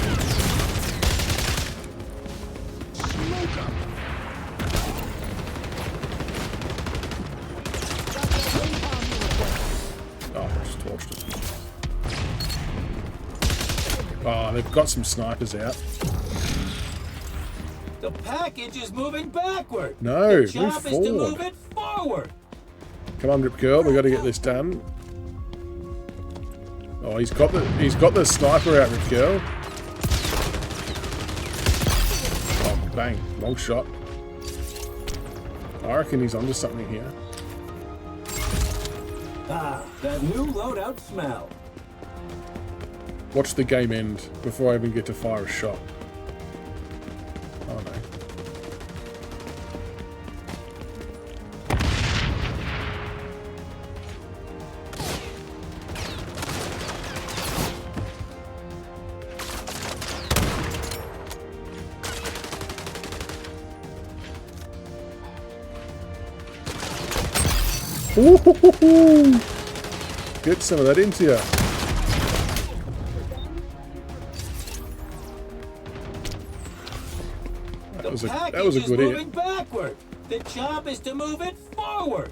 Oh, I just torched it. Oh, they've got some snipers out. The package is moving backward. No, the job move is to forward. move it forward. Come on, Rip Curl, we got to get this done. Oh, he's got the sniper out, Rip Curl. Oh, bang, long shot. I reckon he's onto something here. Ah, that new loadout smell. Watch the game end before I even get to fire a shot. Oh no. Ooh, get some of that into you. That was a good moving hit. backward. The job is to move it forward.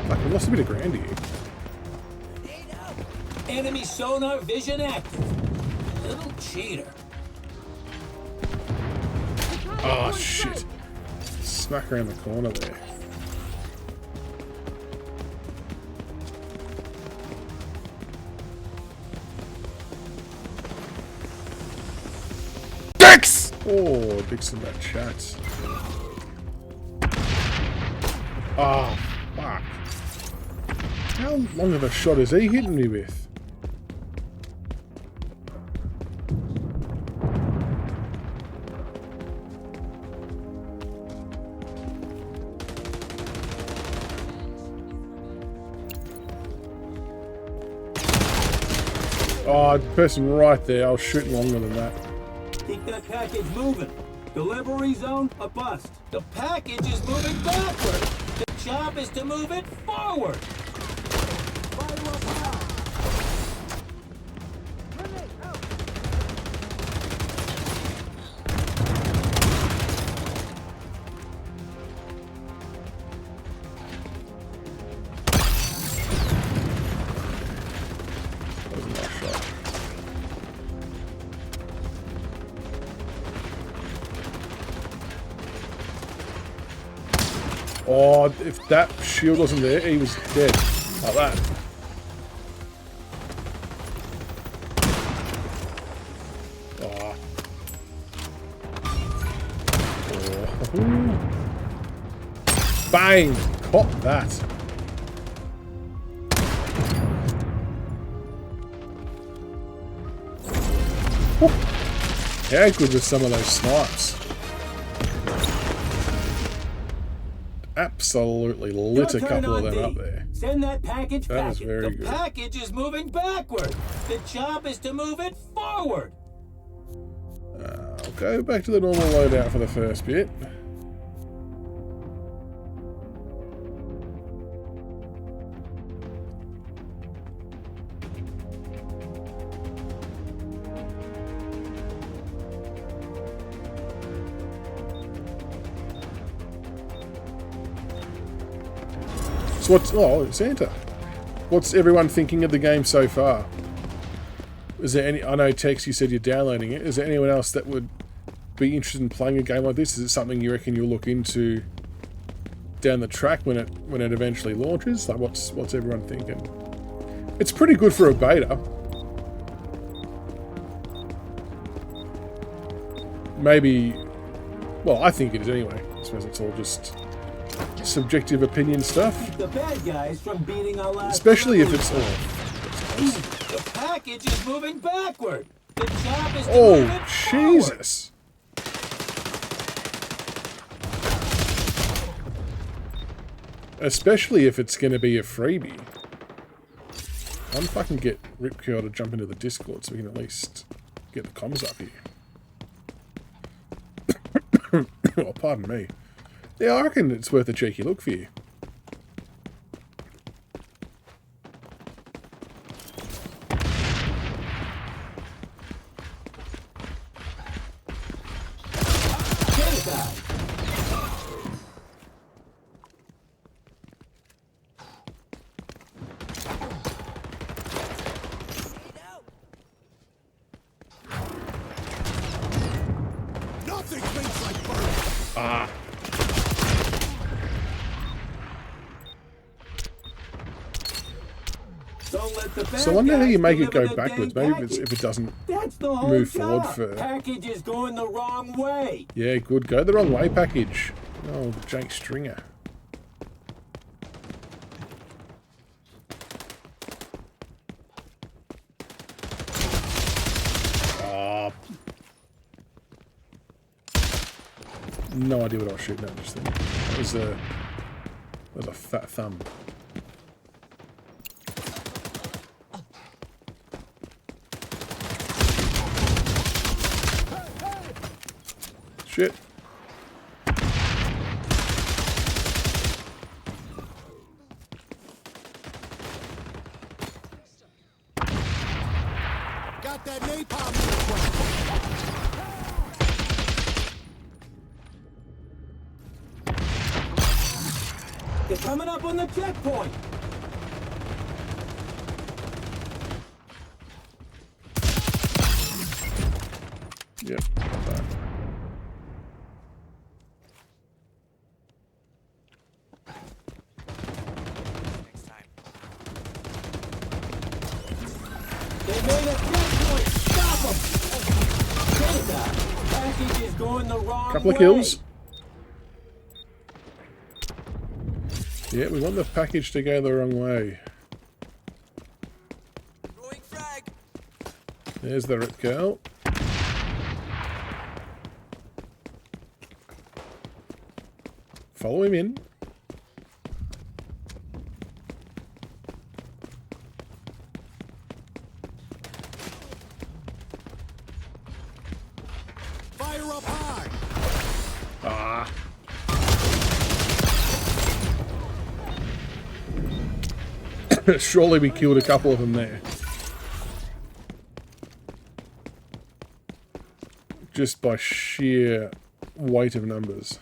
Fuck, I lost a bit of ground here. Enemy sonar vision active. Little cheater. Oh shit. Smack around the corner there. Dix! Oh, Dix in that chat. Oh, fuck. How long of a shot is he hitting me with? Oh, person right there. I was shooting longer than that. Keep that package moving. Delivery zone, a bust. The package is moving backward. The job is to move it forward. Fire up high. That was a nice shot. Oh, if that shield wasn't there, he was dead. Like that. Oh. Oh. Bang! Caught that. Whew. How good were some of those snipes? Absolutely lit a couple of them up there. Send that package That was packing. very The good. package is moving backward. The job is to move it forward. I'll go back to the normal loadout for the first bit. So what's... Oh, Santa. What's everyone thinking of the game so far? Is there any... I know, Tex, you said you're downloading it. Is there anyone else that would be interested in playing a game like this? Is it something you reckon you'll look into down the track when it eventually launches? Like, what's everyone thinking? It's pretty good for a beta. Maybe, well, I think it is anyway. I suppose it's all just subjective opinion stuff. Keep the bad guys from beating our last Especially if it's The package is moving backward. The job is to move oh, it forward. Jesus. Especially if it's going to be a freebie. I'm fucking get Ripcurl to jump into the Discord so we can at least get the comms up here. Oh, pardon me. Yeah, I reckon it's worth a cheeky look for you. Nothing thinks like burning. Don't let the bad So I wonder how guys you make it deliver go the backwards. dang Maybe package. if it doesn't That's the whole move job. forward for... Package is going the wrong way. Yeah, good. Go the wrong way, package. Oh, Jake Stringer. Oh. No idea what I was shooting at just then. That was a fat thumb. Shit. Got that napalm in the front. They're coming up on the checkpoint. Yep. Got that. They made a checkpoint. Stop them. Package is going the wrong Couple of way. kills. Yeah, we want the package to go the wrong way. There's the Rip Girl. Follow him in. Fire up high. Ah. Surely we killed a couple of them there. Just by sheer weight of numbers.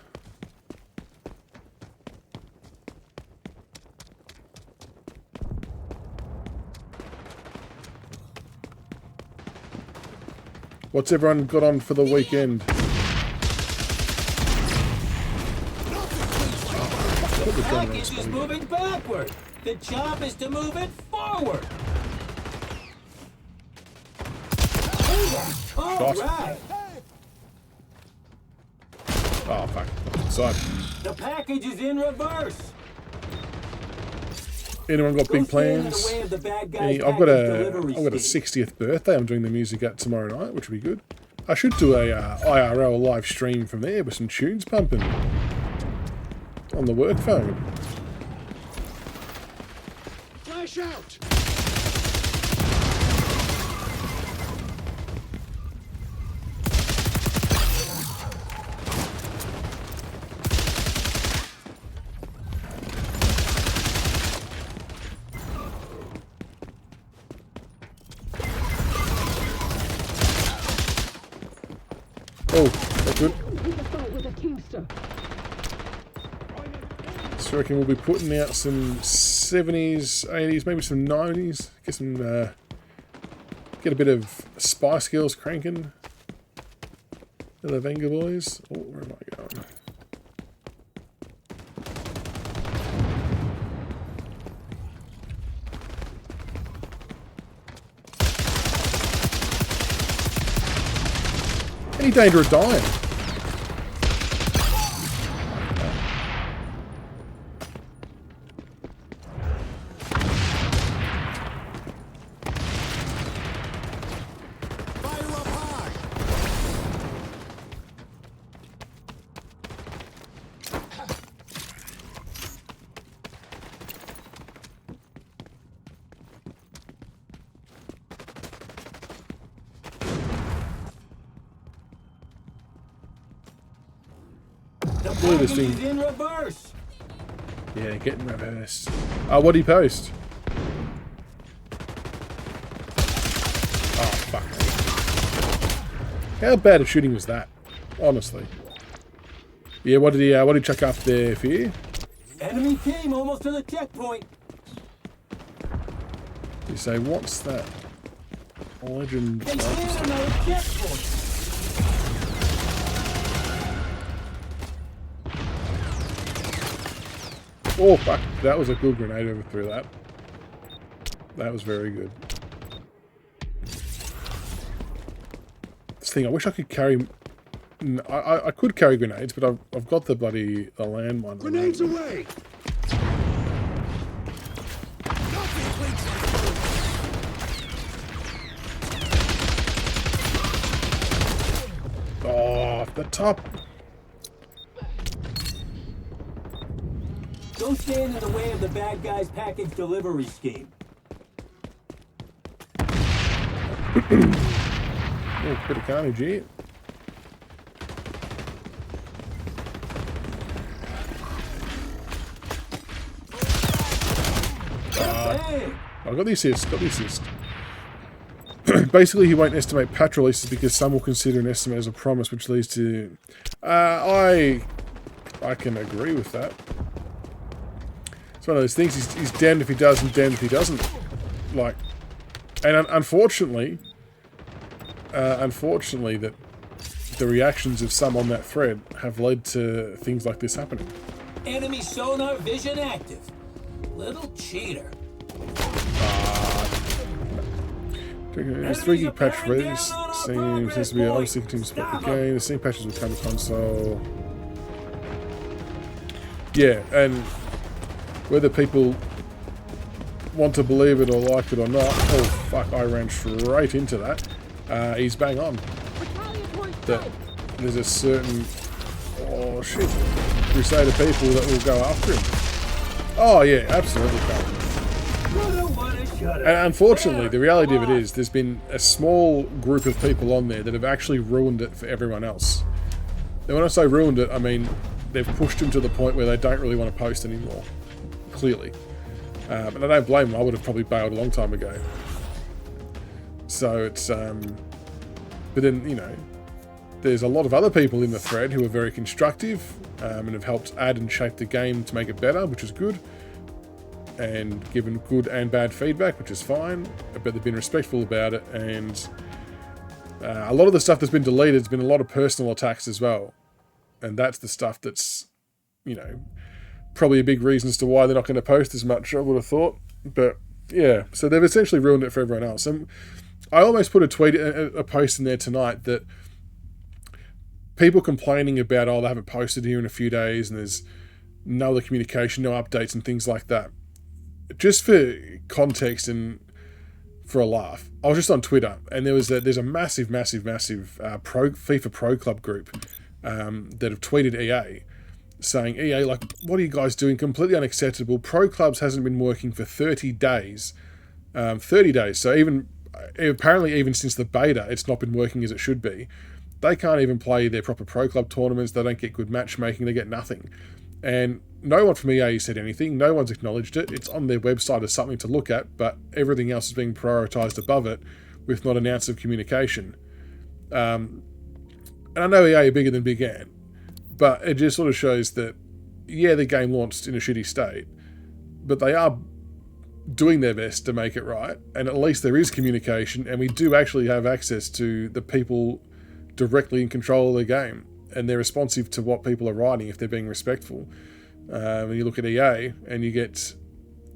What's everyone got on for the weekend? The package is moving backward. The job is to move it forward. All Shot. right. Oh fuck! Side. The package is in reverse. Anyone got Go big stand in the plans? way of the bad guy's I've got package delivery a scheme. 60th birthday. I'm doing the music at tomorrow night, which will be good. I should do a IRL live stream from there with some tunes pumping on the work phone. Flash out. Oh, that's good. Pick a fight with a Teamster. So I reckon we'll be putting out some 70s, 80s, maybe some 90s. Get some, get a bit of Spice Girls cranking. The Venga Boys. Oh, where am I going? any danger of dying. Fire up high! The Look at this package is thing. in reverse. Yeah, getting reversed. What did he post? Oh, fuck. How bad of shooting was that? Honestly. Yeah, what did he chuck up there for you? Enemy team almost to the checkpoint. You say, what's that? Legend. They hit another checkpoint. Oh, fuck. That was a good grenade overthrew that. That was very good. This thing, I wish I could carry... I could carry grenades, but I've got the bloody land one. Grenades away! Nothing cleans like Oh, the top. Don't stand in the way of the bad guy's package delivery scheme. Oh, bit of carnage here. Hey! I got the assist, Basically, he won't estimate patch releases because some will consider an estimate as a promise, which leads to... I can agree with that. It's one of those things, he's damned if he does and damned if he doesn't. Like, and unfortunately, that the reactions of some on that thread have led to things like this happening. Enemy sonar vision active. Little cheater. It's 3 gig patch release. Seems to be obviously continues to support the game. The same patches will come to console. Yeah, and whether people want to believe it or like it or not, oh fuck, I ran straight into that. He's bang on. That there's a certain, oh shit, Crusader people that will go after him. Oh yeah, absolutely. And unfortunately, the reality of it is there's been a small group of people on there that have actually ruined it for everyone else. And when I say ruined it, I mean they've pushed him to the point where they don't really want to post anymore, clearly. And I don't blame them, I would have probably bailed a long time ago. So it's, but then, you know, there's a lot of other people in the thread who are very constructive and have helped add and shape the game to make it better, which is good. And given good and bad feedback, which is fine, but they've been respectful about it. And a lot of the stuff that's been deleted has been a lot of personal attacks as well. And that's the stuff that's, you know, probably a big reason as to why they're not going to post as much, I would have thought. But yeah, so they've essentially ruined it for everyone else. And I almost put a post in there tonight that people complaining about, oh, they haven't posted here in a few days and there's no other communication, no updates and things like that. Just for context and for a laugh, I was just on Twitter and there's a massive FIFA Pro Club group that have tweeted EA saying, EA, like, what are you guys doing? Completely unacceptable. Pro Clubs hasn't been working for 30 days. 30 days. So apparently even since the beta, it's not been working as it should be. They can't even play their proper Pro Club tournaments. They don't get good matchmaking. They get nothing. And no one from EA said anything. No one's acknowledged it. It's on their website as something to look at, but everything else is being prioritised above it with not an ounce of communication. And I know EA are bigger than Big Ant, but it just sort of shows that, yeah, the game launched in a shitty state, but they are doing their best to make it right, and at least there is communication, and we do actually have access to the people directly in control of the game, and they're responsive to what people are writing if they're being respectful. When you look at EA, and you get,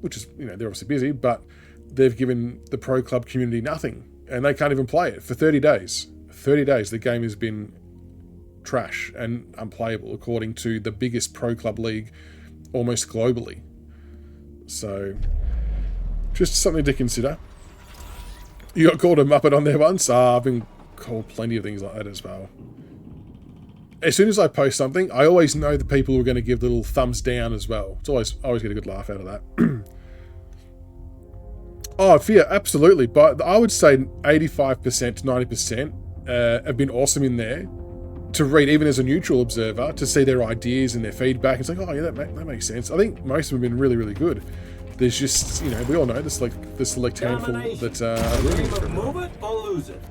which is, you know, they're obviously busy, but they've given the Pro Club community nothing, and they can't even play it for 30 days. 30 days, the game has been trash and unplayable, according to the biggest pro club league almost globally. So, just something to consider. You got called a Muppet on there once? I've been called plenty of things like that as well. As soon as I post something, I always know the people who are going to give little thumbs down as well. It's always get a good laugh out of that. Oh, yeah, absolutely. But I would say 85% to 90% have been awesome in there to read, even as a neutral observer, to see their ideas and their feedback. It's like, oh, yeah, that makes sense. I think most of them have been really, really good. There's just, you know, we all know this, like the select handful that are rooting for it. Move it or lose it.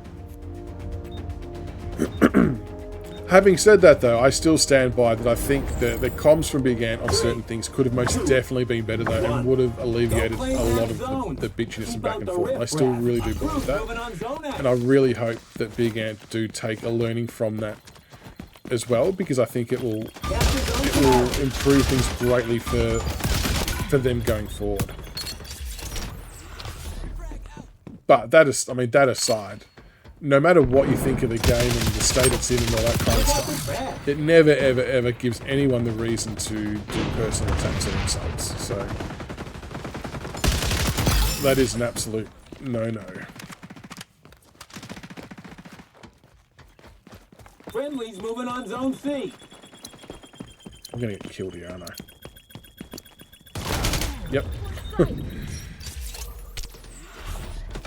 Having said that, though, I still stand by that. I think the comms from Big Ant on certain things could have most definitely been better, though, and would have alleviated a lot of the bitchiness and back and forth. I still really do believe that. And I really hope that Big Ant do take a learning from that as well, because I think it will improve things greatly for them going forward. But that aside, no matter what you think of the game and the state it's in and all that kind of stuff, it never, ever, ever gives anyone the reason to do personal attacks or insults. So that is an absolute no-no. Friendly's moving on zone C. I'm gonna get killed here, aren't I? Yep.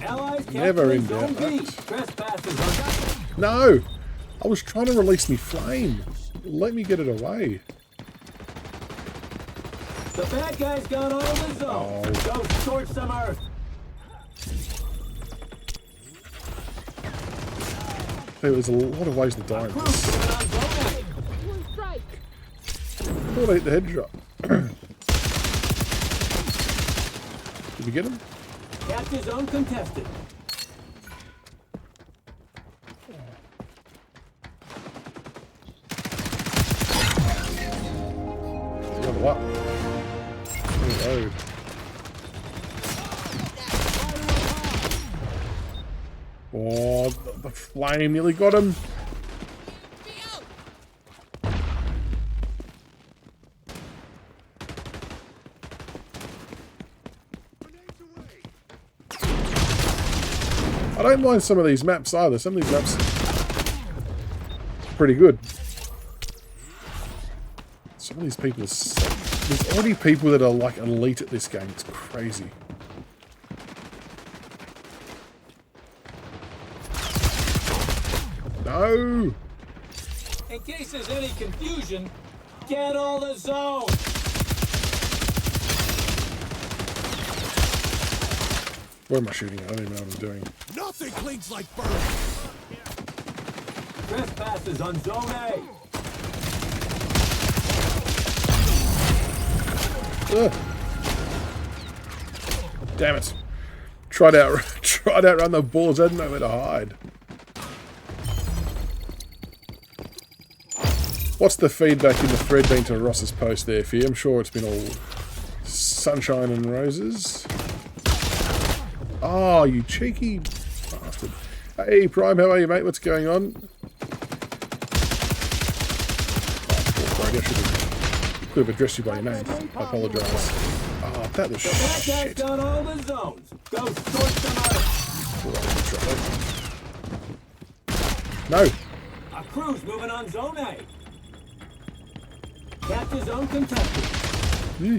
Allies Never in zone doubt. B. Trespassers on. No! I was trying to release me flame. Let me get it away. The bad guy's got all the zone. Oh. Go scorch some earth. There's a lot of ways to die in Crew this. moving on zone A. One strike. Oh, I hit the head drop. Did we get him? Capture zone contested. Level up. Reload. Oh, the flame nearly got him. I don't mind some of these maps either. Some of these maps are pretty good. Some of these people are there's already people that are like elite at this game. It's crazy. No! In case there's any confusion, get all the zone. Where am I shooting at? I don't even know what I'm doing. Nothing clings like burn. Trespassers on zone A. Ugh. Damn it. Tried to outrun the balls. I didn't know where to hide. What's the feedback in the thread been to Ross's post there, Fee? I'm sure it's been all sunshine and roses. Oh, you cheeky bastard. Hey, Prime, how are you, mate? What's going on? Oh, I could have addressed you by your name. I apologise. Oh, that was The bad guy's shit. got all the zones. Go sort them out. No. A crew's moving on zone A. Capture zone contested. Hmm.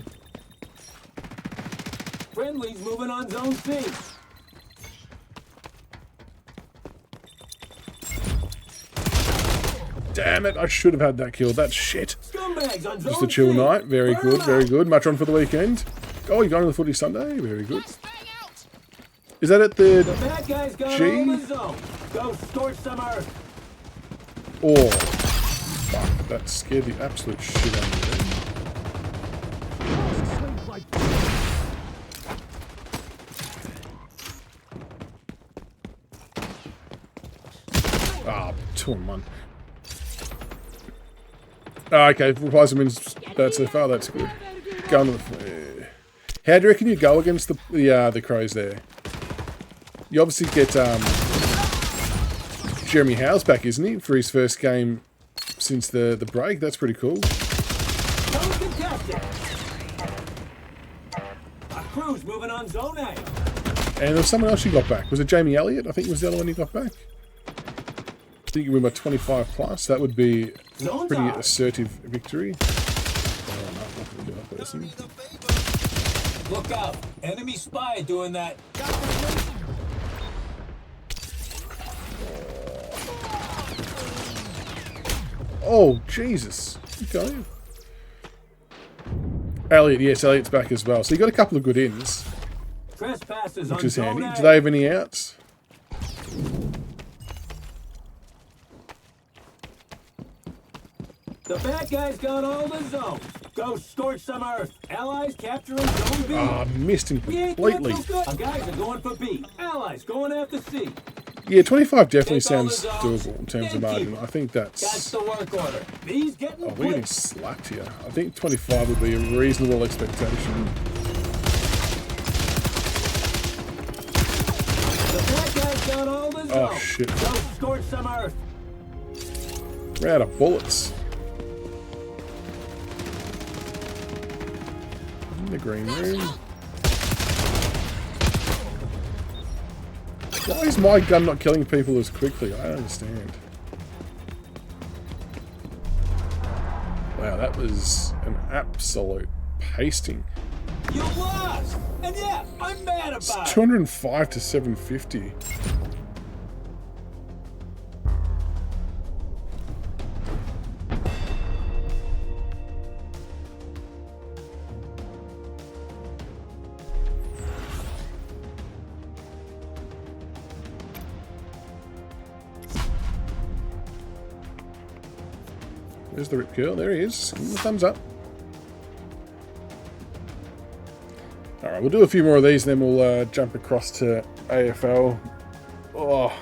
Friendly's moving on zone C. Damn it, I should have had that kill. That's shit. Scumbags on zone Just a chill C. night. Very Burn good, them very out. good. Much on for the weekend. Oh, you're going to the footy Sunday? Very good. Is that at The the... bad guy's got G? all the zones. Go scorch some earth. Oh, fuck. That scared the absolute shit out of me. Ah, 2-on-1. Okay, replies have been bad so far. That's good. Going to the... How do you reckon you go against the Crows there? You obviously get Jeremy Howe's back, isn't he, for his first game since the break. That's pretty cool. Zone contested. Our crew's moving on zone A. And there was someone else you got back. Was it Jamie Elliott? I think was the other one you got back. I think you win by 25 plus. That would be a pretty assertive victory. Oh, no, not gonna do that person. Look out! Enemy spy doing that. Oh, Jesus. Okay. Elliott, yes, Elliott's back as well. So you got a couple of good ins, Trespassers which on is zone handy. A. Do they have any outs? The bad guys got all the zones. Go scorch some earth. Allies capturing zone B. Ah, missed him We ain't doing completely. so good. Our guys are going for B. Allies going after C. Yeah, 25 definitely Take all the sounds zones, doable in terms of then margin. keep I think That's that's... the work order. B's getting Oh, we're getting blitzed. slacked here. I think 25 would be a reasonable expectation. The bad guys got all the zones. Oh, shit. Go scorch some earth. We're out of bullets. In the green room. Why is my gun not killing people as quickly? I don't understand. Wow, that was an absolute pasting. You lost. And yeah, I'm mad It's about it. 205 to 750. There's the Rip Curl. There he is. Give him the thumbs up. Alright, we'll do a few more of these and then we'll jump across to AFL. Oh.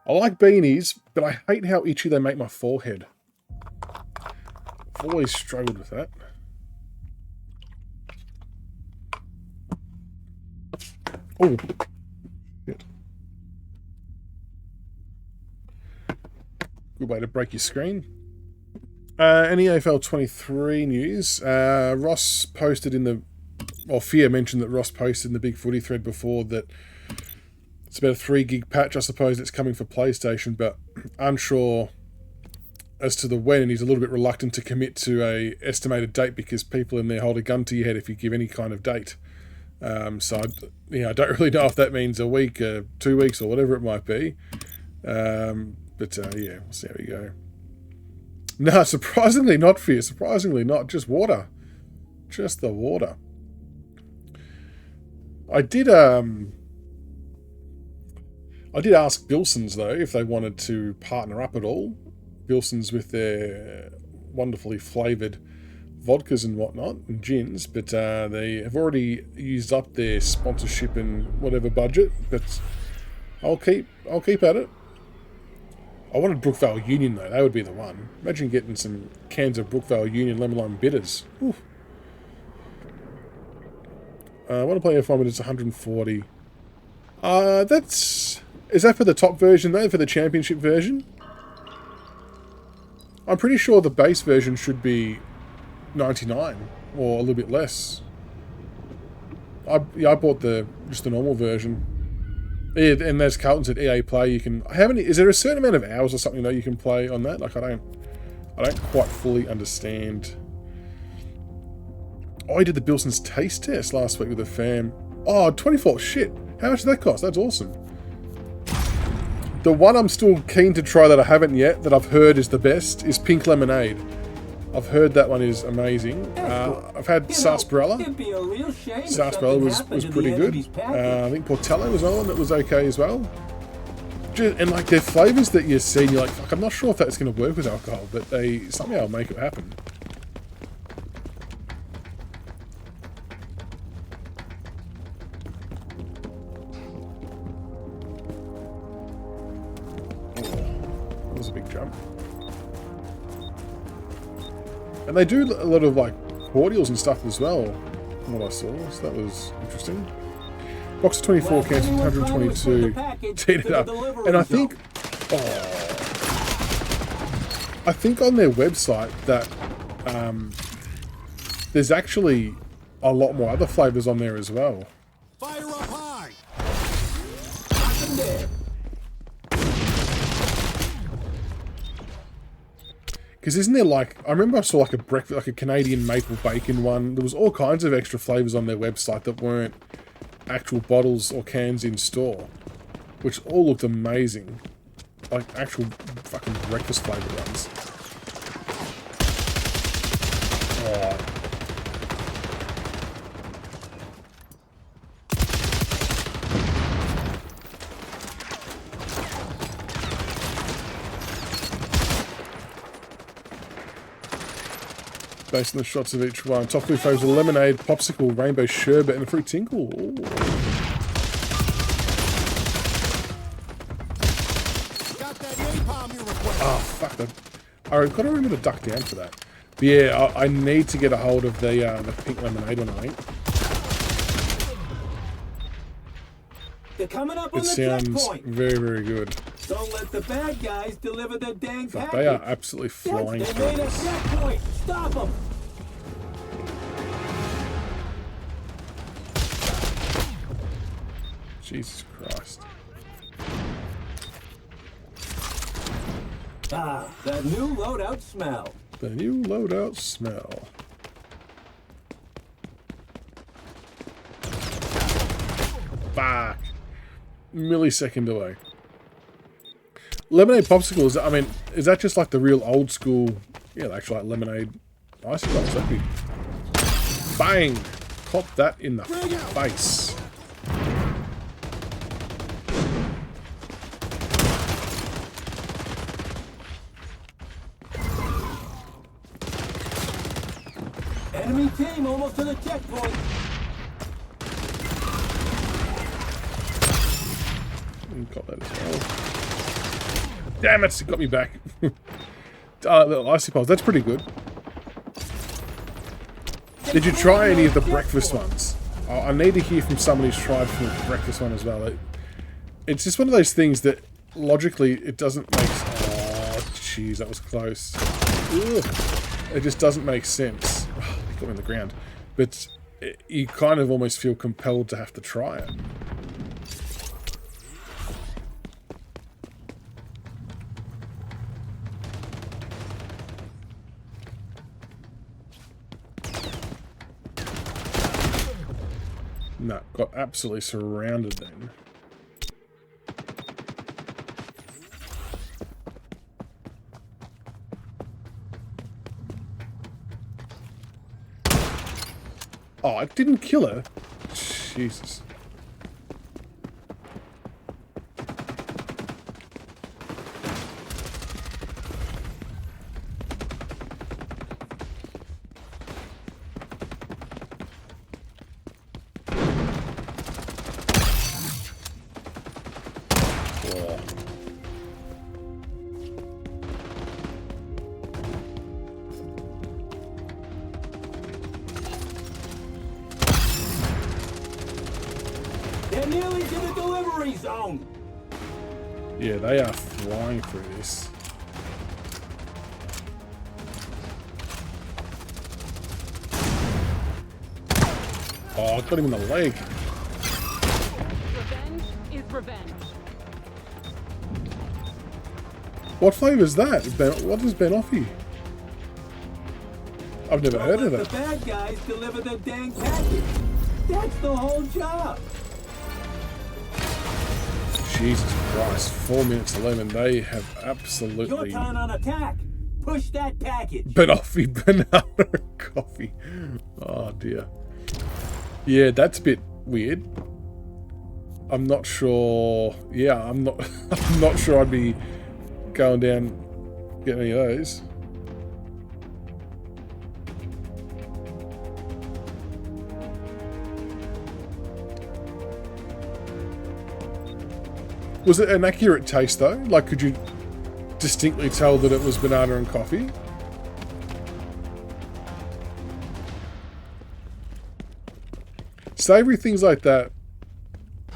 I like beanies, but I hate how itchy they make my forehead. I've always struggled with that. Oh. Shit. Good way to break your screen. Any AFL 23 news. Ross posted in the... Well, Fear mentioned that Ross posted in the Big Footy thread before that it's about a 3 gig patch. I suppose it's coming for PlayStation, but unsure as to the when, and he's a little bit reluctant to commit to a estimated date because people in there hold a gun to your head if you give any kind of date. So I don't really know if that means a week, 2 weeks, or whatever it might be. But yeah, we'll see how we go. No, surprisingly not Fear. Surprisingly not. Just water. Just the water. I did ask Bilsons, though, if they wanted to partner up at all. Bilsons with their wonderfully flavoured vodkas and whatnot, and gins, but they have already used up their sponsorship and whatever budget, but I'll keep at it. I wanted Brookvale Union, though. That would be the one. Imagine getting some cans of Brookvale Union lemon lime bitters. Oof. I want to play F1, but it's 140. Is that for the top version, though? For the championship version? I'm pretty sure the base version should be 99 or a little bit less. I bought just the normal version. Yeah, and as Carlton said, EA Play, you can... Is there a certain amount of hours or something that you can play on that? Like, I don't quite fully understand. Oh, I did the Bilson's taste test last week with a fam. Oh, 24. Shit. How much did that cost? That's awesome. The one I'm still keen to try that I haven't yet, that I've heard is the best, is Pink Lemonade. I've heard that one is amazing. I've had Sarsaparilla. Sarsaparilla was pretty good. I think Portello was one that was okay as well. And like their flavours that you see, and you're like, fuck, I'm not sure if that's going to work with alcohol, but they somehow make it happen. That was a big jump. And they do a lot of like cordials and stuff as well, from what I saw, so that was interesting. Box of 24 cans, 122, teed it up. And I think, I think on their website that there's actually a lot more other flavors on there as well. Fire up high! Knock them dead. Because isn't there like, I remember I saw like a breakfast, like a Canadian maple bacon one. There was all kinds of extra flavors on their website that weren't actual bottles or cans in store, which all looked amazing. Like actual fucking breakfast flavor ones. Oh. Based on the shots of each one. Top 2 flavors are lemonade, popsicle, rainbow sherbet, and a fruit tinkle. Ooh. Got that napalm you requested. Oh, fuck that. I've got to remember to duck down for that. But yeah, I need to get a hold of the pink lemonade one, I think. They're coming up on It the sounds checkpoint. very, very good. Don't let the bad guys deliver the dang Fuck, package. they are absolutely flying They through made a this. checkpoint. Stop them. Jesus Christ. Ah, that new loadout smell. The new loadout smell. Fuck. Millisecond away. Lemonade popsicles, I mean, is that just like the real old school, yeah, actually like lemonade ice cream? That'd be... Bang! Cop that in the face. Enemy team almost to the checkpoint. Got that as well. Damn it, it got me back. Little icy poles, that's pretty good. Did you try any of the breakfast ones? Oh, I need to hear from someone who's tried from the breakfast one as well. It's just one of those things that logically it doesn't make... Oh, jeez, that was close. Ugh. It just doesn't make sense. Oh, it got me on the ground. But you kind of almost feel compelled to have to try it. No, got absolutely surrounded then. Oh, it didn't kill her. Jesus. Oh. They're nearly to the delivery zone. Yeah, they are flying through this. Oh, I got him in the leg. Revenge is revenge. What flavour is that? What is Banoffee? I've never heard of Let that. the bad guys deliver the dang package. That's the whole job. Jesus Christ, 4 minutes 11. They have Your absolutely turn on attack. Push that package. Banoffee banana coffee. Oh dear. Yeah, that's a bit weird. I'm not sure. Yeah, I'm not. I'm not sure I'd be going down getting any of those. Was it an accurate taste though? Like, could you distinctly tell that it was banana and coffee? Savoury things like that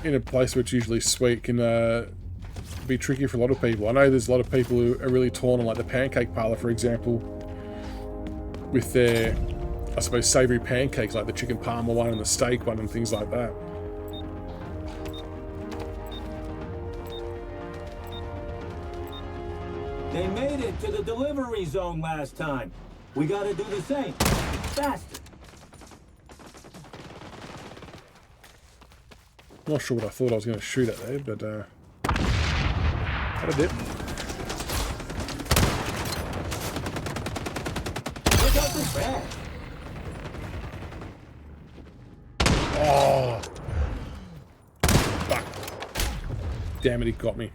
in a place where it's usually sweet can be tricky for a lot of people. I know there's a lot of people who are really torn on, like the Pancake Parlour, for example, with their, I suppose, savoury pancakes, like the chicken parma one and the steak one and things like that. They made it to the delivery zone last time. We gotta do the same. Faster. Not sure what I thought I was going to shoot at there, but had a dip. Look out the back. Oh! Fuck. Damn it, he got me.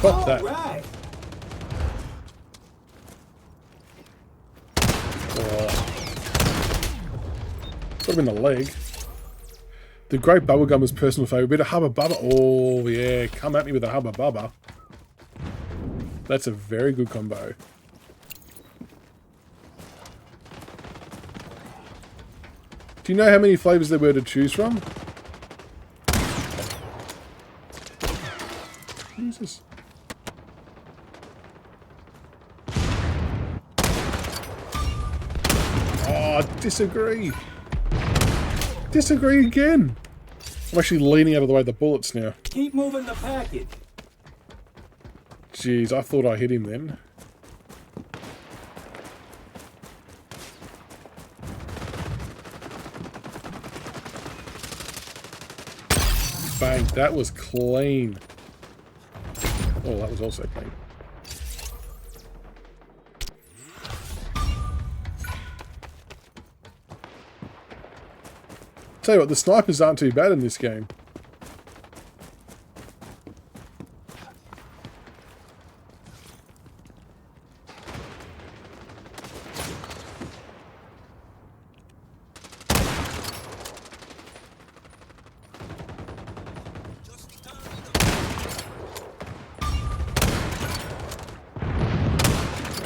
Got that. Right. Oh. Could have been the leg. The grape bubblegum is personal favourite. Bit of Hubba Bubba. Oh, yeah. Come at me with a Hubba Bubba. That's a very good combo. Do you know how many flavours there were to choose from? Jesus. Oh, disagree. Disagree again. I'm actually leaning out of the way of the bullets now. Keep moving the package. Jeez, I thought I hit him then. Bang, that was clean. Oh, that was also clean. Tell you what, the snipers aren't too bad in this game.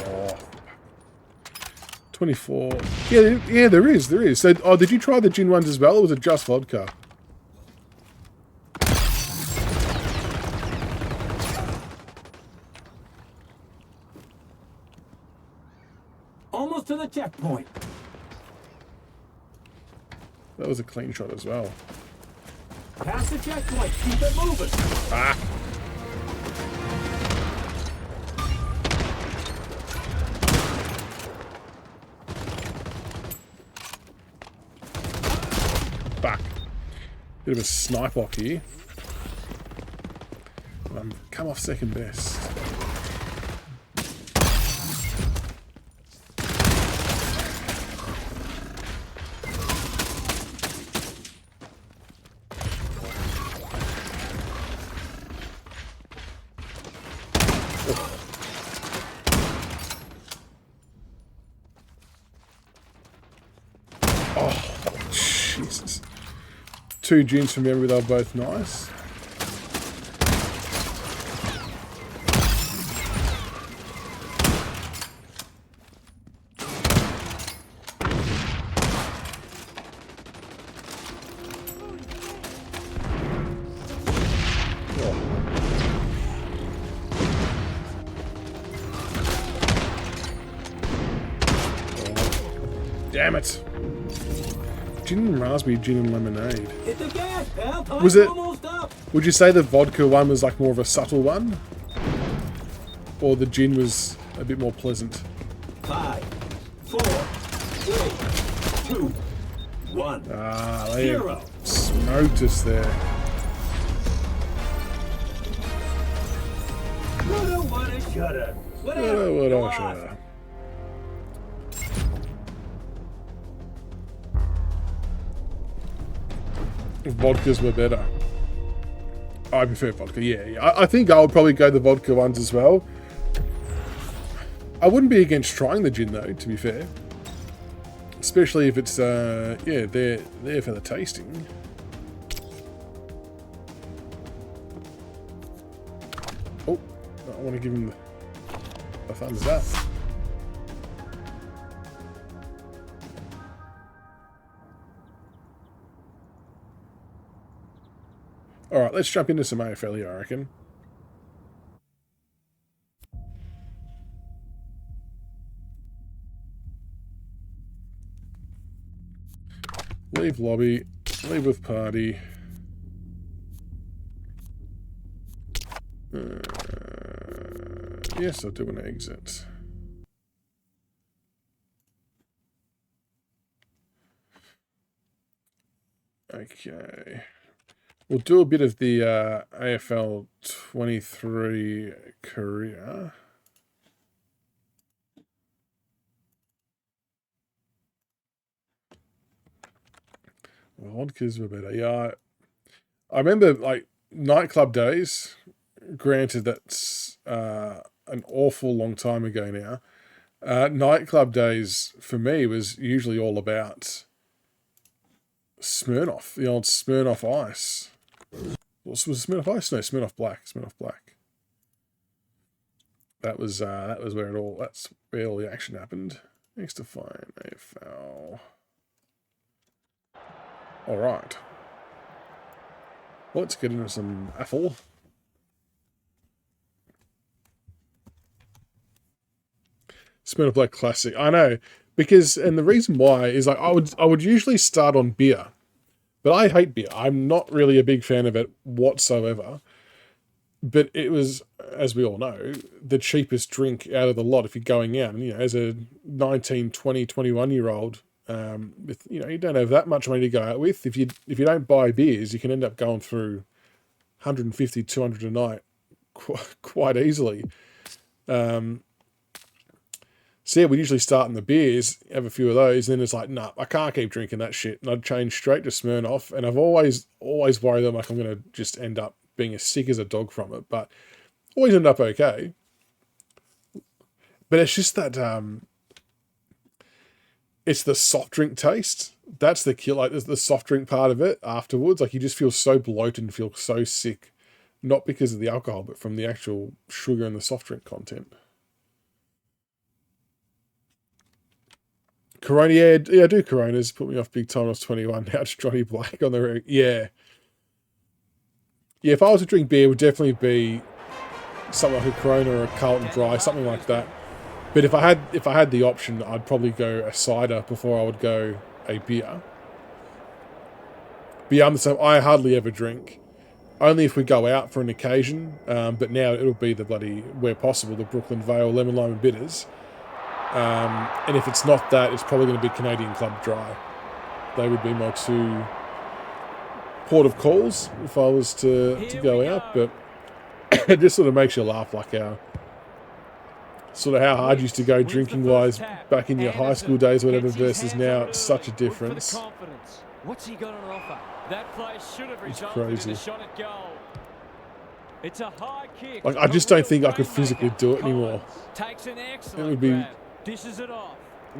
Oh. 24. Yeah, there is. So, oh, did you try the gin ones as well, or was it just vodka? Almost to the checkpoint. That was a clean shot as well. Past the checkpoint. Keep it moving. Ah! Fuck. Bit of a snipe lock here. Come off second best. Oh, Jesus. 2 gins from memory, they were both nice. Damn it. Gin and raspberry, gin and lemonade. Hit the gas, pal. Time's Was it- almost up. Would you say the vodka one was like more of a subtle one? Or the gin was a bit more pleasant? 5, 4, 3, 2, 1. Ah, they 0. smoked us there. Woulda, woulda, shoulda. Whatever. What Go else? on. Vodkas were better. I prefer vodka, yeah. I think I would probably go the vodka ones as well. I wouldn't be against trying the gin though, to be fair. Especially if it's, yeah, they're there for the tasting. I want to give him the fun as that. Alright, let's jump into some AFL here, I reckon. Leave lobby, leave with party. Yes, I'll do an exit. Okay. We'll do a bit of the AFL 23 career. Vodkas were better. Yeah, I remember like nightclub days. Granted, that's an awful long time ago now. Nightclub days for me was usually all about Smirnoff, the old Smirnoff Ice. Was it Smirnoff Ice? No, Smirnoff Black. Smirnoff Black. That was where it all. That's where all the action happened. Next to fine AFL. All right. Let's get into some AFL. Smirnoff Black Classic. I know, because, and the reason why is like I would usually start on beer, but I hate beer. I'm not really a big fan of it whatsoever. But it was, as we all know, the cheapest drink out of the lot if you're going out. And, you know, as a 19, 20, 21-year-old, with, you know, you don't have that much money to go out with. If you don't buy beers, you can end up going through 150, 200 a night quite easily. So yeah, we usually start in the beers, have a few of those, and then it's like, nah, I can't keep drinking that shit. And I'd change straight to Smirnoff, and I've always worried that like I'm going to just end up being as sick as a dog from it, but always end up okay. But it's just that, it's the soft drink taste. That's the kill. Like, there's the soft drink part of it afterwards. Like, you just feel so bloated and feel so sick. Not because of the alcohol, but from the actual sugar and the soft drink content. Corona, yeah, I do Coronas. Put me off big time. I was 21. Now it's Johnny Black on the rig. Yeah. Yeah, if I was to drink beer, it would definitely be something like a Corona or a Carlton Dry, something like that. But if I had the option, I'd probably go a cider before I would go a beer. But yeah, I'm the same. I hardly ever drink. Only if we go out for an occasion. But now it'll be the bloody, where possible, the Brooklyn Vale Lemon Lime and Bitters. And if it's not that, it's probably going to be Canadian Club Dry. They would be my two port of calls if I was to go out. But it just sort of makes you laugh, like how hard you used to go drinking wise back in your high school days, whatever, versus now. It's such a difference. What's he got on offer? That play should have resulted in a shot at goal. It's a high kick. Like, I just don't think I could physically do it anymore. Takes an excellent it would be grab. Dishes it off.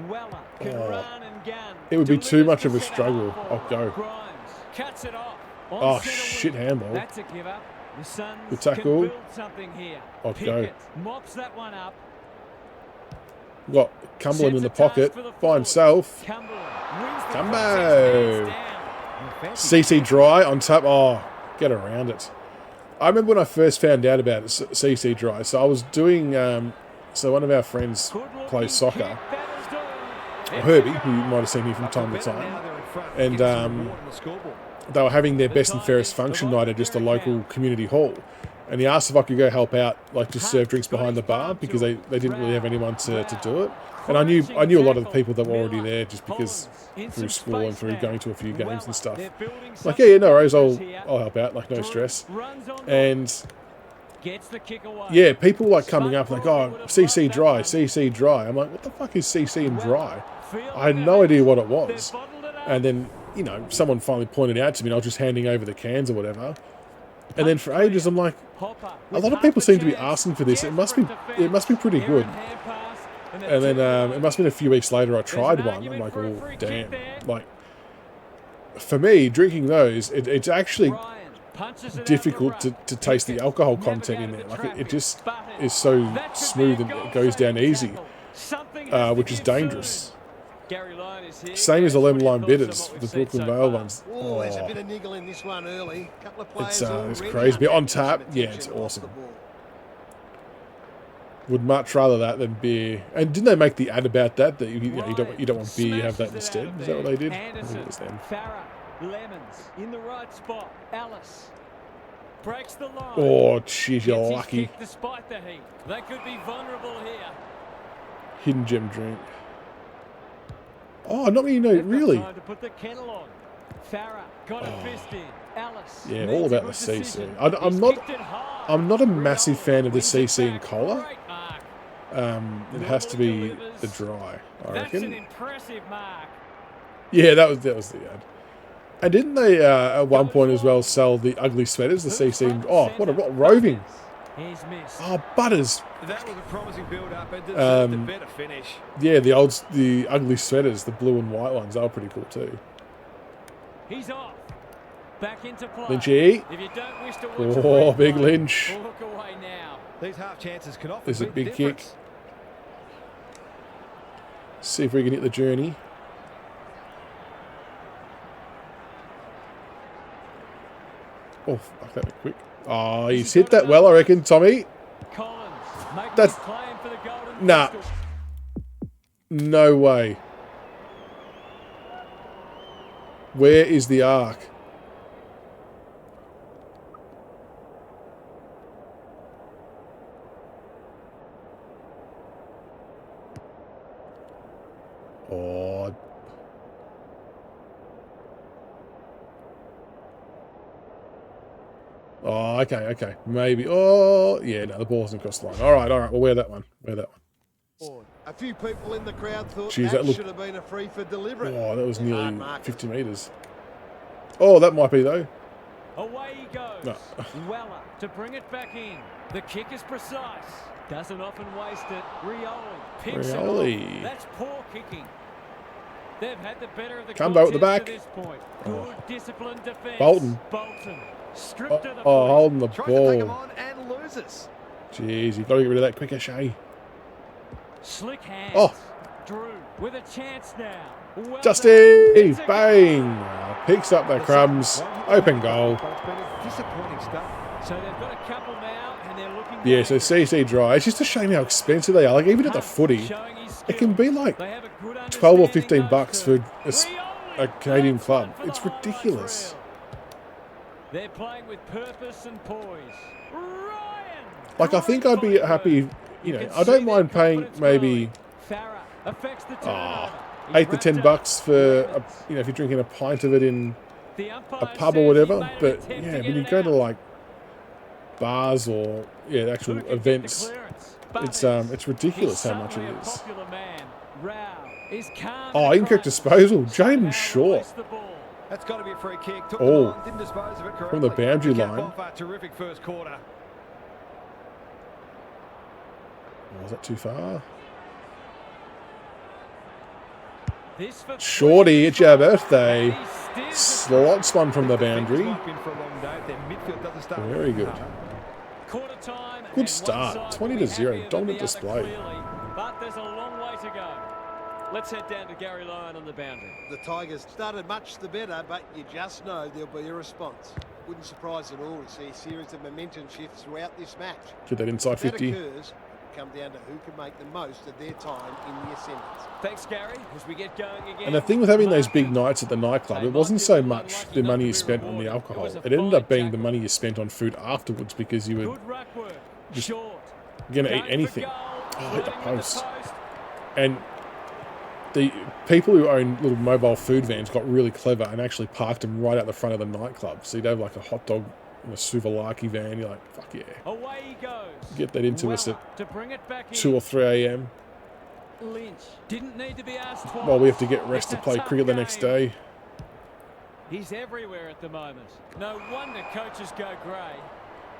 Weller can run and gun. It would be too much of a struggle. I'll go. Grimes cuts it off. Oh shit, handball. That's a give up. The Suns the tackle. can build something here. I'll go. Mops that one up. Got Cumberland in the pocket by himself. Cumbo. CC Dry on top. Oh, get around it. I remember when I first found out about it, CC Dry. So I was doing, so one of our friends plays soccer, Herbie, who you might have seen here from time to time, and they were having their best and fairest function night at just a local community hall. And he asked if I could go help out, like just serve drinks behind the bar, because they didn't really have anyone to do it. And I knew a lot of the people that were already there just because through school and through going to a few games and stuff. Like, yeah, no worries, I'll help out, like no stress. And yeah, people like coming up like, oh, CC Dry. I'm like, what the fuck is CC and Dry? I had no idea what it was. And then, you know, someone finally pointed out to me and I was just handing over the cans or whatever. And then for ages, I'm like, a lot of people seem to be asking for this. It must be pretty good. And then it must have been a few weeks later I tried one. I'm like, oh, damn. Like, for me, drinking those, it's actually difficult to taste the alcohol content in there. Like it just is so smooth and it goes down easy, which is dangerous. Same as the lemon lime bitters, the Brooklyn Vale ones. Oh, there's a bit of niggle in this one early. Couple of players It's crazy. But on tap, yeah, it's awesome. Would much rather that than beer. And didn't they make the ad about that? That you don't want beer, you have that instead. Is that what they did? Anderson, Farah, Lemons in the right spot. Alice breaks the line. Oh, jeez, you're lucky. Despite the heat, they could be vulnerable here. Hidden gem drink. Oh, not me, no, really. Time to put the kettle on. Farah got a fist in. Alice. Yeah, all about the CC. I'm not a massive fan of the CC in cola. It has to be the dry, I reckon. That's an impressive mark. Yeah, that was the ad. And didn't they at one point as well sell the ugly sweaters, the CC? Oh, what roving! He's missed. Oh, Butters. That was a promising build-up and deserved a better finish. Yeah, the ugly sweaters, the blue and white ones, they were pretty cool too. He's off. Back into play. Lynchy. If you don't wish to watch Oh, big Lynch. look away now. These half chances can often There's a be big kick. See if we can hit the journey. Oh, fuck, that was quick. Oh, he's hit that well, I reckon, Tommy. Collins, That's claim for the golden nah. pistol. No way. Where is the arc? Oh. Oh, okay. Maybe. Oh, yeah, no, the ball hasn't crossed the line. All right. We'll wear that one. A few people in the crowd thought Jeez, that that should have been a free for delivery. Oh, that was nearly Hard 50 metres. Oh, that might be, though. Away he goes. No. Weller to bring it back in. The kick is precise. Doesn't often waste it. Rioli picks it Rioli. off. That's poor kicking. They've had the better of the Combo at the back. to this point. Good disciplined defense. Bolton. Stripped to the Oh, holding the Tries to take him ball. on and loses. Jeez, you've got to get rid of that quicker, Shay. Slick hands. Oh. Drew with a chance now. Well Justy! done. It's a Bang! Picks up the crumbs. Open goal. But it's been a disappointing start. So they've got a couple now, and they're looking. Yeah, so CC dry. It's just a shame how expensive they are. Like, even at the footy, Showing his skill. it can be like They have a good 12 or understanding, 15 those bucks two. for a Canadian club. For the It's highlights ridiculous. reel. They're playing with purpose and poise. Ryan! Like, I think I'd be happy, you know, I don't mind paying maybe Farah affects the turnover. 8 to 10 bucks for, you know, if you're drinking a pint of it in a pub or whatever. But, yeah, when you go to, like, bars or, yeah, actual events, it's ridiculous how much it is. Oh, incorrect disposal. Jaden Shaw. That's got to be a free kick. Took Oh. the ball, didn't dispose of it correctly. From the boundary Kept line. off a terrific first quarter. Oh, is that too far? Shorty, it's your birthday. Slots one from the boundary. Might have been for a long day if their midfield doesn't start Very good. Good start. 20 to 0. Dominant display. But there's a long way to go. Let's head down to Gary Lyon on the boundary. The Tigers started much the better, but you just know there'll be a response. Wouldn't surprise at all to see a series of momentum shifts throughout this match. Get that inside If that 50. occurs, it'll come down to who can make the most of their time in the ascendants. Thanks, Gary. As we get going again. And the thing with having those big nights at the nightclub, it wasn't so much the money you spent on the alcohol. It ended up being the money you spent on food afterwards because you were Good ruck work. just Short. going to eat anything. Oh, hit the post. And the people who own little mobile food vans got really clever and actually parked them right out the front of the nightclub. So you'd have like a hot dog in a souvlaki van. You're like, fuck yeah. Away he goes. Get that into us Weller at to bring it back 2 in. or 3 a.m. Lynch didn't need to be asked twice. while we have to get rest to It's a play tough cricket the next game. day. He's everywhere at the moment. No wonder coaches go grey.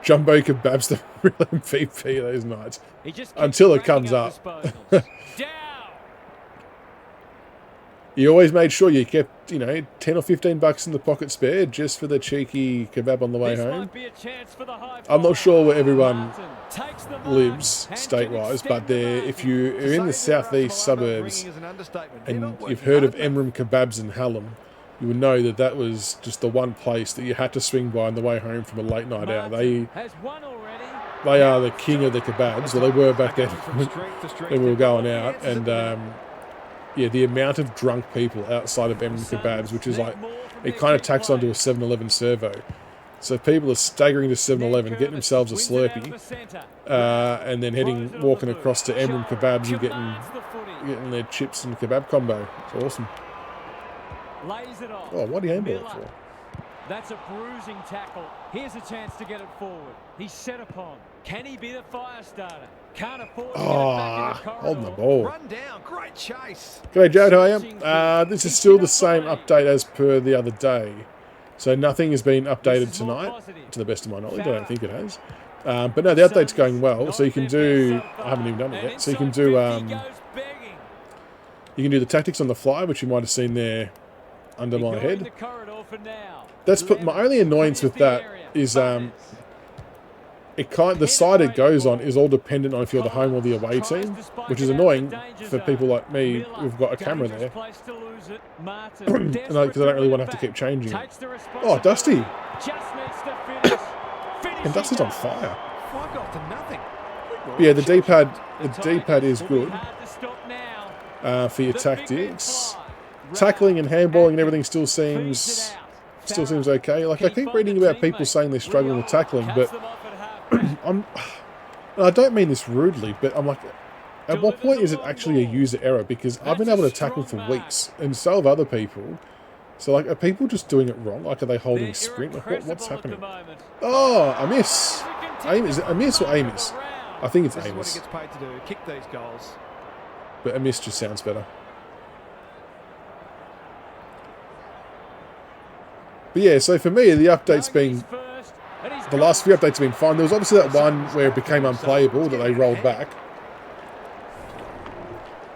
Jumbo Kebab's the real MVP those nights. He just keeps Until it racking comes up. disposals. Down. You always made sure you kept, 10 or 15 bucks in the pocket spare just for the cheeky kebab on the way home. I'm not sure where everyone lives state-wise, but if you're in the southeast suburbs and you've heard of Emram Kebabs in Hallam, you would know that that was just the one place that you had to swing by on the way home from a late night out. They are the king of the kebabs, or they were back then when we were going out, and yeah, the amount of drunk people outside of Emram Kebabs, which is like, it kind of tacks onto a 7-Eleven servo. So people are staggering to 7-Eleven, getting themselves a Slurpee, and then walking across to Emram Kebabs and getting their chips and kebab combo. It's awesome. Oh, what do you handball it for? That's a bruising tackle. Here's a chance to get it forward. He's set upon. Can he be the fire starter? Can't afford to get it back in the corridor. Holding the ball. Run down, great chase. G'day, Jared, how are you? This is still the same update as per the other day. So nothing has been updated tonight, to the best of my knowledge. I don't think it has. But no, the update's going well. So you can do... I haven't even done it yet. So you can do the tactics on the fly, which you might have seen there under my head. That's my only annoyance with that is the side it goes on is all dependent on if you're the home or the away team, which is annoying for people like me who've got a camera there. Because I don't really want to have to keep changing it. Oh, Dusty! And Dusty's on fire. But yeah, the D-pad is good for your tactics. Tackling and handballing and everything still seems okay. Like, I keep reading about people saying they're struggling with tackling, but I don't mean this rudely, but I'm like, at what point is it actually a user error? Because I've been able to tackle for weeks, and so have other people. So, like, are people just doing it wrong? Like, are they holding sprint? Like, what's happening? Oh, a miss. Is it a miss or Amos? I think it's Amos. But a miss just sounds better. But yeah, so for me, the last few updates have been fine. There was obviously that one where it became unplayable that they rolled back.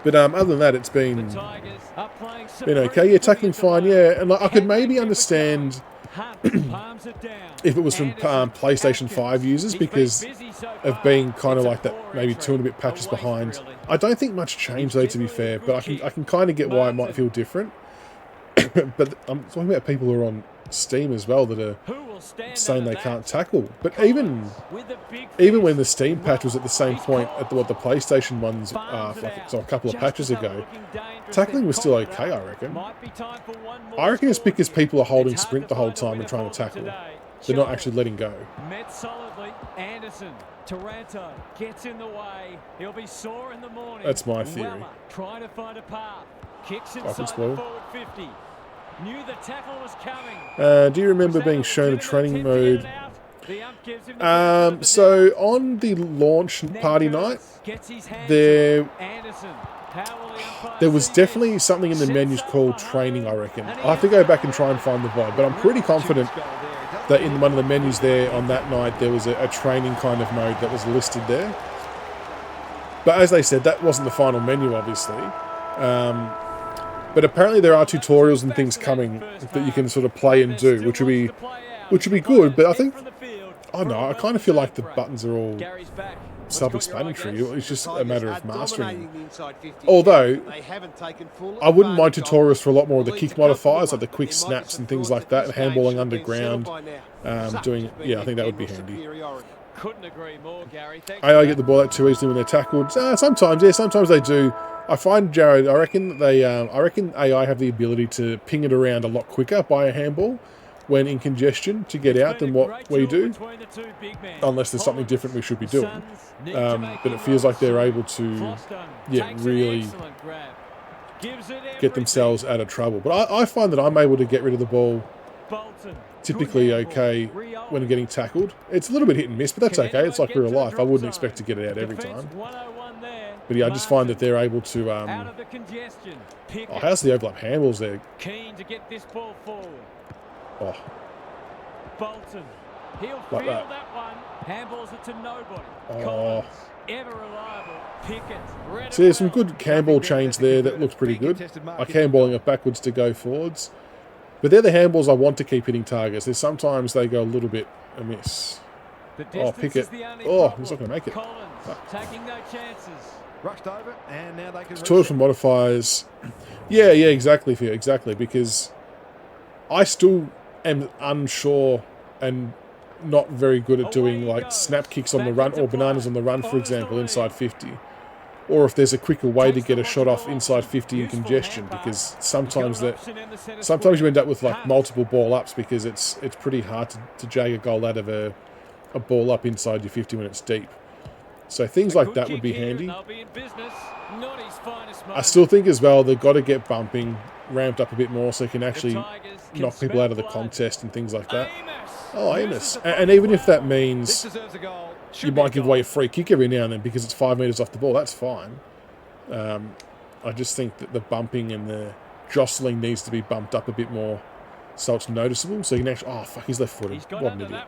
But other than that, it's been okay. Yeah, tackling fine, yeah. And like, I could maybe understand if it was from PlayStation 5 users because of being kind of like that, maybe 2 and a bit patches behind. I don't think much changed though, to be fair, but I can kind of get why it might feel different. But I'm talking about people who are on Steam as well that are saying they can't tackle. But even when the Steam patch was at the same point at what the PlayStation ones a couple of patches ago, tackling was still okay, I reckon. I reckon it's because people are holding sprint the whole time and trying to tackle. They're not actually letting go. Met solidly. Anderson. Taranto gets in the way. He'll be sore in the morning. That's my theory. Trying to find a path. Kicks inside the forward 50. Knew the tackle was coming. Do you remember being shown a training mode? So on the launch party night, there was definitely something in the menus called training, I reckon. I'll have to go back and try and find the VOD, but I'm pretty confident that in one of the menus there on that night, there was a training kind of mode that was listed there. But as they said, that wasn't the final menu, obviously. But apparently there are tutorials and things coming that you can sort of play and do, which would be good. But I think, I don't know, I kind of feel like the buttons are all self-explanatory. It's just a matter of mastering them. Although, I wouldn't mind tutorials for a lot more of the kick modifiers, like the quick snaps and things like that, and handballing underground. I think that would be handy. Couldn't agree more, Gary. AI get the ball out too easily when they're tackled. Sometimes they do. I find, Jared, I reckon AI have the ability to ping it around a lot quicker by a handball when in congestion to get out than what we do, unless there's something different we should be doing. But it feels like they're able to, really get themselves out of trouble. But I find that I'm able to get rid of the ball typically okay when getting tackled. It's a little bit hit and miss, but that's okay. It's like real life. I wouldn't expect to get it out every time. But yeah, I just find that they're able to... how's the overlap handballs there? Keen to get this ball forward. Oh. Bolton. He'll like feel that. that one. Handballs it to nobody. Oh. Ever reliable. Pickett. So there's some good handball chains there that looks pretty good. Like handballing it backwards to go forwards. But they're the handballs I want to keep hitting targets. There's sometimes they go a little bit amiss. Oh, Pickett. Oh, he's not going to make it. Taking no chances. Rushed over, and now they can. Tutorials for modifiers. Yeah, exactly, Theo, exactly. Because I still am unsure and not very good at doing like snap kicks on the run or bananas on the run, for example, inside 50. Or if there's a quicker way to get a shot off inside 50 in congestion, because sometimes you end up with like multiple ball ups because it's pretty hard to jag a goal out of a ball up inside your 50 when it's deep. So things like that would be handy. I still think as well they've got to get bumping ramped up a bit more so you can actually knock people out of the contest and things like that. Oh, Amos. And even if that means you might give away a free kick every now and then because it's 5 metres off the ball, that's fine. I just think that the bumping and the jostling needs to be bumped up a bit more so it's noticeable. So you can actually... Oh, fuck, he's left-footed. What an idiot.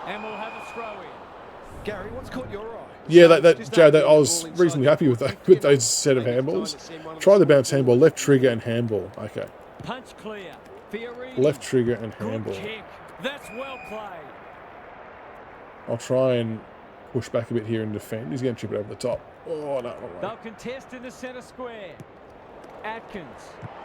And we'll have a throw in. Gary, what's caught your eye? Yeah, Jared, I was reasonably happy with those set of handballs. Try the bounce handball, left trigger and handball. Okay. Punch clear. Left trigger and handball. That's well played. I'll try and push back a bit here and defend. He's going to chip it over the top. Oh, no. They'll contest in the centre square. Atkins.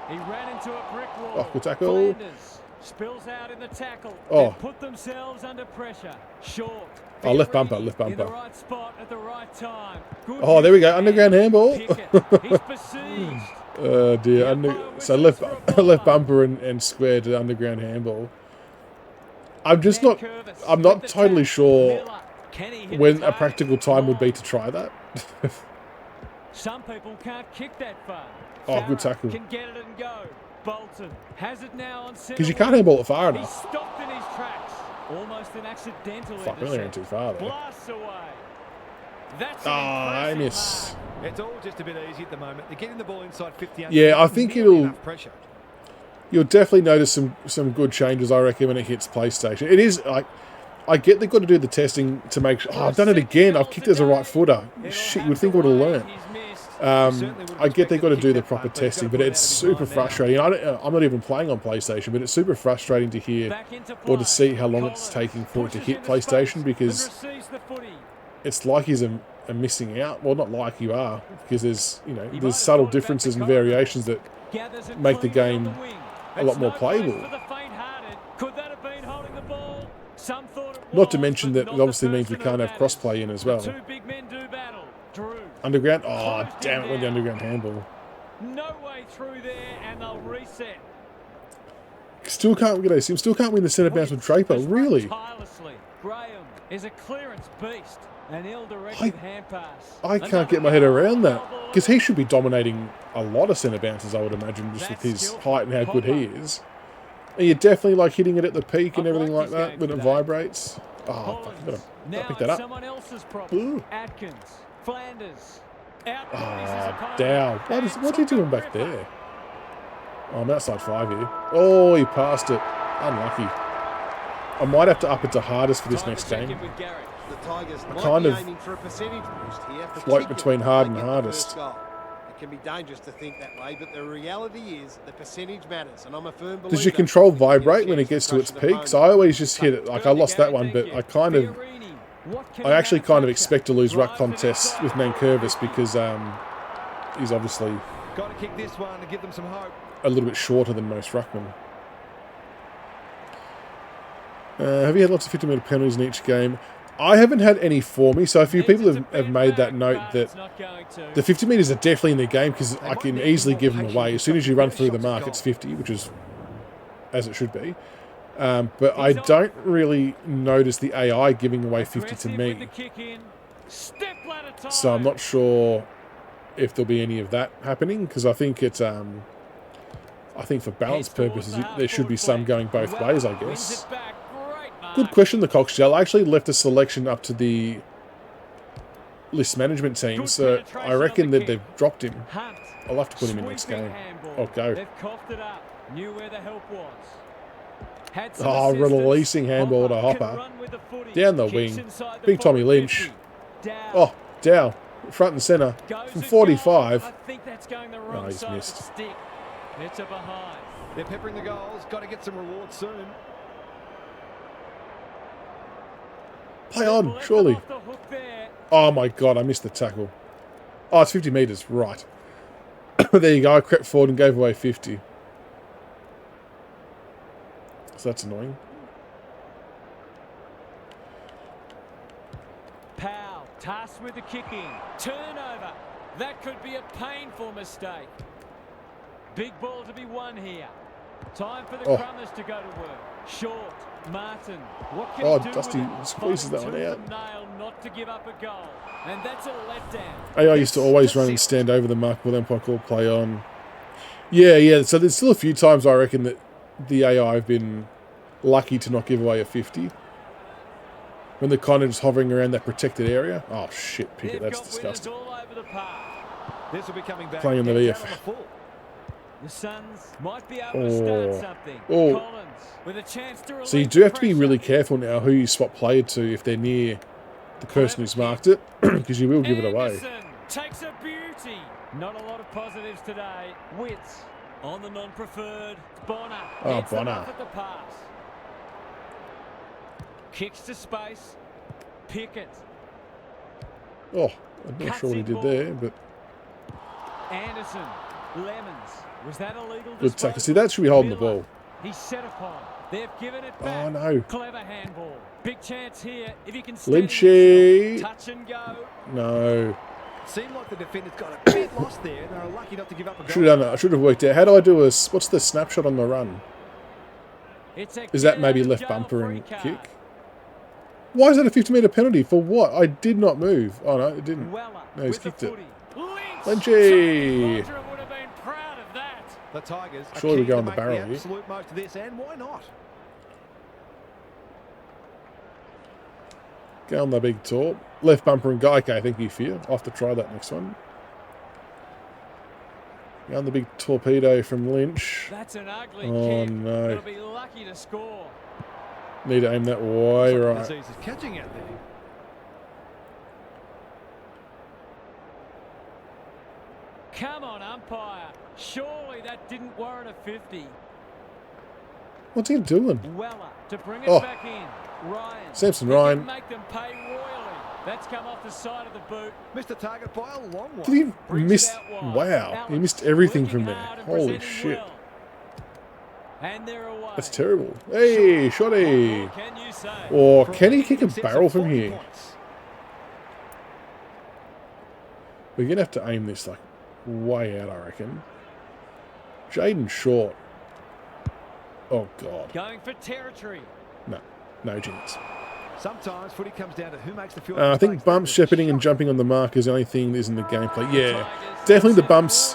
He ran into a brick wall. Oh, good tackle. Flanders spills out in the tackle. Oh. They put themselves under pressure. Short. Oh, left bumper. In the right spot at the right time. Good. Oh, there we go. Underground handball. He's besieged. Oh, dear. So left bumper and square to underground handball. I'm not totally sure when a practical time would be to try that. Some people can't kick that far. Oh, good tackle. Can get it and go. Bolton has it now on centre. Because you can't handball it far He enough. stopped in his tracks. Almost an accidental Fuck, really ran too far there. Blasts away. That's I miss. It's all just a bit easy at the moment. They're getting the ball inside 50. Yeah, I think you'll definitely notice some good changes, I reckon, when it hits PlayStation. It is like, I get they've got to do the testing to make sure. Oh, I've done it again. I've kicked as a right footer. Shit, you would think I would have learned. I get they've got to do the proper testing, but it's super frustrating. I'm not even playing on PlayStation, but it's super frustrating to hear or to see how long it's taking for it to hit PlayStation, because it's like he's a missing out. Well, not like you are, because there's subtle differences and variations that make the game a lot more playable. Not to mention that it obviously means we can't have crossplay in as well. Underground? Oh, damn it, went the underground handball. No way through there, and they'll reset. Still can't win the centre bounce with Draper, really? Graham is a clearance beast. An ill-directed hand pass. I can't get my head around that, because he should be dominating a lot of centre bounces, I would imagine, just with his height and how good he is. And you're definitely like hitting it at the peak and everything like that when it vibrates. Oh, fuck, I've got to pick that up. Someone else's problem. Atkins, Flanders. Oh, Dow. What's he doing back there? Oh, I'm outside 5 here. Oh, he passed it. Unlucky. I might have to up it to hardest for this next game. The Tigers I kind of aiming for a percentage boost here, float between hard and hardest. It can be dangerous to think that way, but the reality is the percentage matters, and I'm a firm believer. Does your control vibrate when it gets to its peak? So I always just hit it. Like, I lost that one, but I actually kind of expect to lose ruck contests with Nankervis because he's obviously got to kick this one to give them some hope. A little bit shorter than most ruckmen. Have you had lots of 50-metre penalties in each game? I haven't had any for me, so a few people have made that note that the 50 metres are definitely in the game because I can easily give them away. As soon as you run through the mark, it's 50, which is as it should be. But I don't really notice the AI giving away 50 to me. So I'm not sure if there'll be any of that happening, because I think it's... I think for balance purposes, there should be some going both ways, I guess. Good question, the Coxgel. I actually left a selection up to the list management team, so I reckon that they've dropped him. I'll have to put him in next game. Oh, go. Oh, releasing handball to Hopper. Down the wing. Big Tommy Lynch. Dow. Oh, Dow, front and centre Goes from it 45. goal. I think that's going the wrong he's side missed. of the stick. It's a behind. They're peppering the goals. Got to get some reward soon. Play on, Let them surely. off the hook there. Oh my god, I missed the tackle. Oh, it's 50 metres, right. There you go, I crept forward and gave away 50. So that's annoying. Powell, tasked with the kicking. Turnover. That could be a painful mistake. Big ball to be won here. Time for the Crummers to go to work. Short. Martin. What can he do Dusty with it? squeezes that Fighting one tooth out. and nail not to give up a goal. And that's a letdown. AI used to always run and stand over the mark with umpire call play on. Yeah, so there's still a few times I reckon that the AI have been lucky to not give away a 50. When they're kind of just hovering around that protected area. Oh shit, Pickett, They've that's got disgusting. winners all over the park. This will be coming back. Playing on the Hands VF. out on the full. The Suns might be able to start something. Oh. Collins with a chance to So you relieve do the have to be pressure. really careful now who you swap player to if they're near the person who's marked it, because you will give it away. Anderson takes a beauty. Not a lot of positives today. Wits on the non-preferred. Bonner Oh, gets them Bonner. off at the pass. Kicks to space. Pickett. Oh, I'm not sure what he did there, but Anderson. Lemons. Was that a legal good tackle. disposal? See, that should be holding the Miller. ball. He's set upon. They've given it Oh, back. no. Clever handball. Big chance here. If he can stand Lynchy. himself. Touch and go. No. Seemed like the defenders got a bit lost there. They were lucky not to give up a Should goal. have done it. I should have worked out. How do I do what's the snapshot on the run? It's a Is that get maybe out of left jail bumper free and card. kick? Why is that a 50-metre penalty? For what? I did not move. Oh, no, it didn't. Weller No, he's with the kicked it. footy. Lynch. Lynchy. Roger would have been proud of that. The Tigers are Surely we keen go to on the make barrel the here. absolute most of this, and why not? Go on the big top. Left bumper and go. Okay, thank you, Fear. I'll have to try that next one. Go on the big torpedo from Lynch. That's an ugly Oh, kick. no. It'll be lucky to score. Need to aim that way The right. disease is catching out there. Come on, umpire. Surely that didn't warrant a 50. What's he doing? Weller to bring it Oh. back in. Ryan. Samson He Ryan. can make them pay royally. That's come off the side of the boot. Missed the target by a long one. Did he Brings miss? it out wide. Wow, he Alex missed everything working from there. hard and Holy presenting shit. well. And they're away. That's terrible. Hey, shotty. What can you say? Or For can he leading kick a sets of barrel from 40 here? points. We're going to have to aim this like way out, I reckon. Jaden Short. Oh, God. Going for territory. No chance. Sometimes footy comes down to who makes the field. I think bumps, shepherding, and jumping on the mark is the only thing that isn't the gameplay. Yeah, definitely the bumps.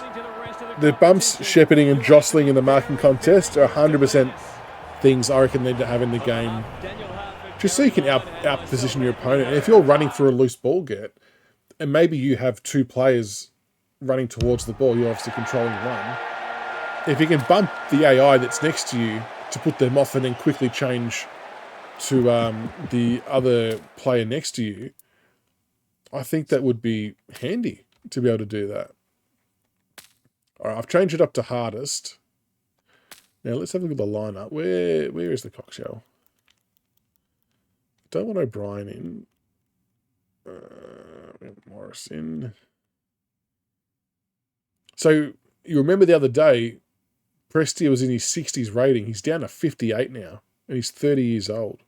The bumps, shepherding, and jostling in the marking contest are 100% things I reckon they need to have in the game. Just so you can out position your opponent. And if you're running for a loose ball get, and maybe you have two players running towards the ball, you're obviously controlling one. If you can bump the AI that's next to you to put them off and then quickly change to the other player next to you, I think that would be handy to be able to do that. All right, I've changed it up to hardest. Now let's have a look at the lineup. Where is the cockshell? Don't want O'Brien in. We have Morris in. So you remember the other day, Prestia was in his 60s rating. He's down to 58 now, and he's 30 years old.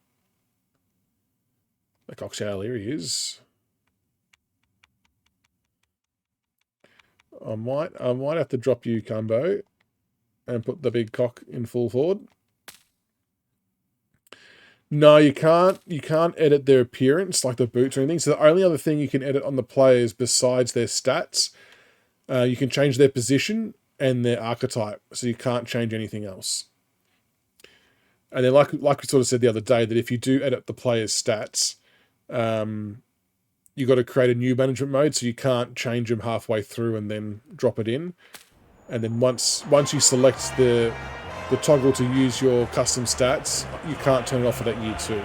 The cockshell, here he is. I might have to drop you, Cumbo, and put the big cock in full forward. No, you can't. You can't edit their appearance, like the boots or anything. So the only other thing you can edit on the players besides their stats, you can change their position and their archetype. So you can't change anything else. And then, like we sort of said the other day, that if you do edit the players' stats, you got to create a new management mode, so you can't change them halfway through and then drop it in. And then once you select the toggle to use your custom stats, you can't turn it off for that year 2.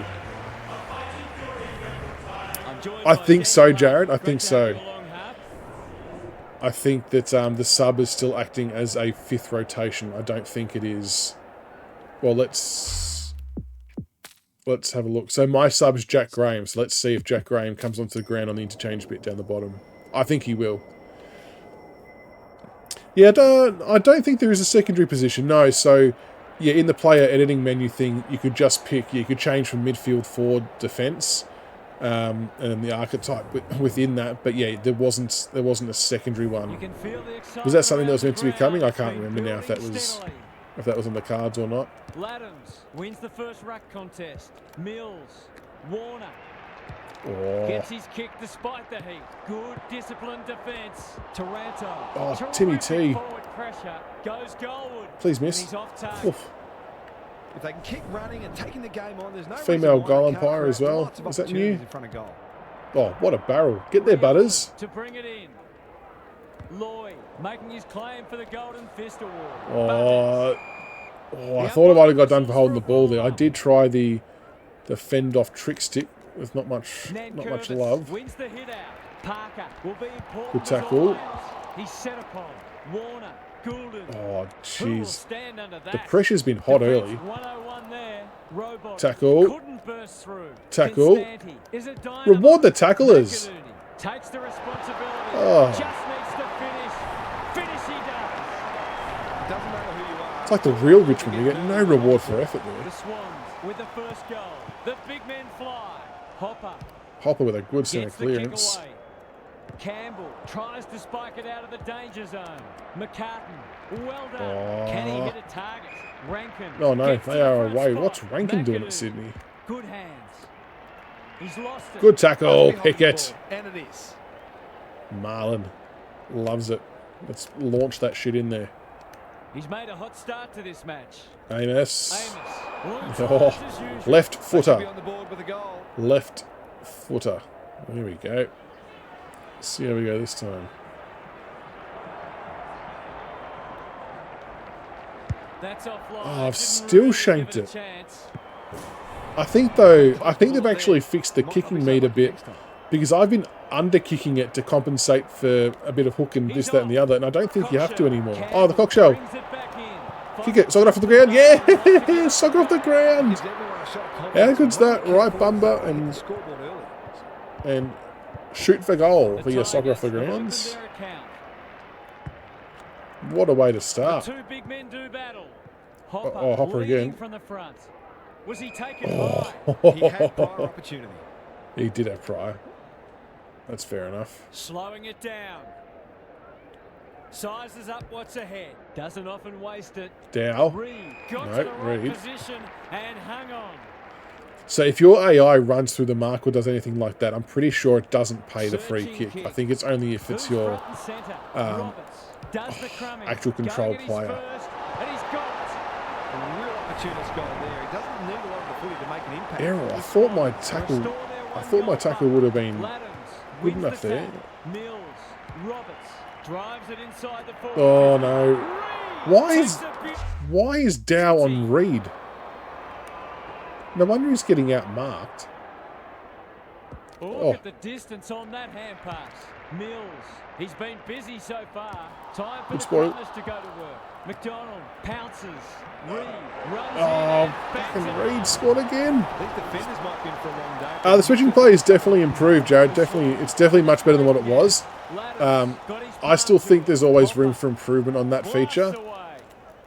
Enjoyed I by think so, anyone. Jared. I think Great to have so. you along, Hap. I think that the sub is still acting as a 5th rotation. I don't think it is. Well, let's have a look. So my sub's Jack Graham. So let's see if Jack Graham comes onto the ground on the interchange bit down the bottom. I think he will. Yeah, I don't think there is a secondary position. No, so yeah, in the player editing menu thing, you could just pick. You could change from midfield, forward, defence, and the archetype within that. But yeah, there wasn't a secondary You one. can feel the excitement Was that something that around was meant the to be coming? I ground. can't Been remember now if that building was steadily. on the cards or not. Laddams wins the first rack contest. Mills, Warner Oh, gets his kick despite the heat. Good disciplined defence. Taranto. Oh, Timmy T. Forward pressure goes goalward. please And miss. he's off target. Oof. If they can keep running and taking the game on, there's no Female reason why goal they can't umpire create as well. lots of Is that opportunities new? in front of goal. Oh, what a barrel! Get there, Butters. To bring it in. Lloyd making his claim for the Golden Fist Award. Oh, I thought I might have got done for holding the ball there. I did try the fend off trick stick with not much love. Wins the hit out. Parker will be important. Good as tackle. always. He's set upon. Warner, Goulden. Oh, Who will jeez. stand under that? The pressure's been hot Defense early. 101 there. Robot Tackle. couldn't burst through. Tackle. Constanti is a dynamo. Reward the tacklers. McAlooney takes the responsibility. Oh. Just needs to finish. Finish he does. It doesn't matter who you are. It's like the real Richmond. You get no reward for effort The there. Swans with the first goal. The big men fly. Hopper Hopper with a good centre gets the kick clearance. away. Campbell tries to spike it out of the danger zone. McCartan, well done. Can he hit a target? Rankin. Oh no, gets to they the are front away. spot. What's Rankin doing at McAlooney. Sydney? Good hands. He's lost it. Good tackle, Behind the Pickett. ball, and it is. Marlon loves it. Let's launch that shit in there. He's made a hot start to this match. Amos. Amos. Oh, As usual. left They should be footer. on the board with a goal. Left footer. There we go. See how we go this time. That's offline. Oh, I've Didn't still really shanked give it. a chance. I think they've actually fixed the kicking meat a bit, because I've been under kicking it to compensate for a bit of hook and this, that, and the other, and I don't think you have to anymore. Oh, the cock shell. Brings it back in. Kick it. Sock it off the ground. Yeah, sock it off the ground. Gives everyone a shot of How confidence. good's that? Right bumper Hit the and scoreboard early. shoot for goal The for your soccer off the Tigers have opened grounds. their account. What a way to The start. two big men do battle. Hopper leading again. from the front. Was he taken by? He had prior opportunity. He did have prior. That's fair enough. Slowing it down. Sizes up what's ahead. Doesn't often waste it. Dow. Reed got No, to the right Reed. position and hung on. So if your AI runs through the mark or does anything like that, I'm pretty sure it doesn't pay the free Searching kick. kick. I think it's only if it's Who's your front and centre? Roberts does the crumbing. actual control Going at his player. first, and he's got it. A real opportunist goal there. He doesn't need a lot of the footy to make an impact. Errol, I thought my tackle. Restore their I one thought my goal tackle run. would have been Laddams good wins enough the there. tackle. Mills, Roberts drives it inside the forward. Oh no! Reed Why takes is a big- why is Dow on Reed? No wonder he's getting outmarked. Look Oh. at the distance on that hand pass. Mills, he's been busy so far. Time for Good the spoil. Crummers to go to work. McDonald pounces. Reed runs Oh, in and bangs fucking it. Reed scored again. These defenders might be in for a long day. The switching play is definitely improved, Jared. It's definitely much better than what it was. Laddams got his I still pass think in. there's always room Hopper for improvement on that blasts feature, away.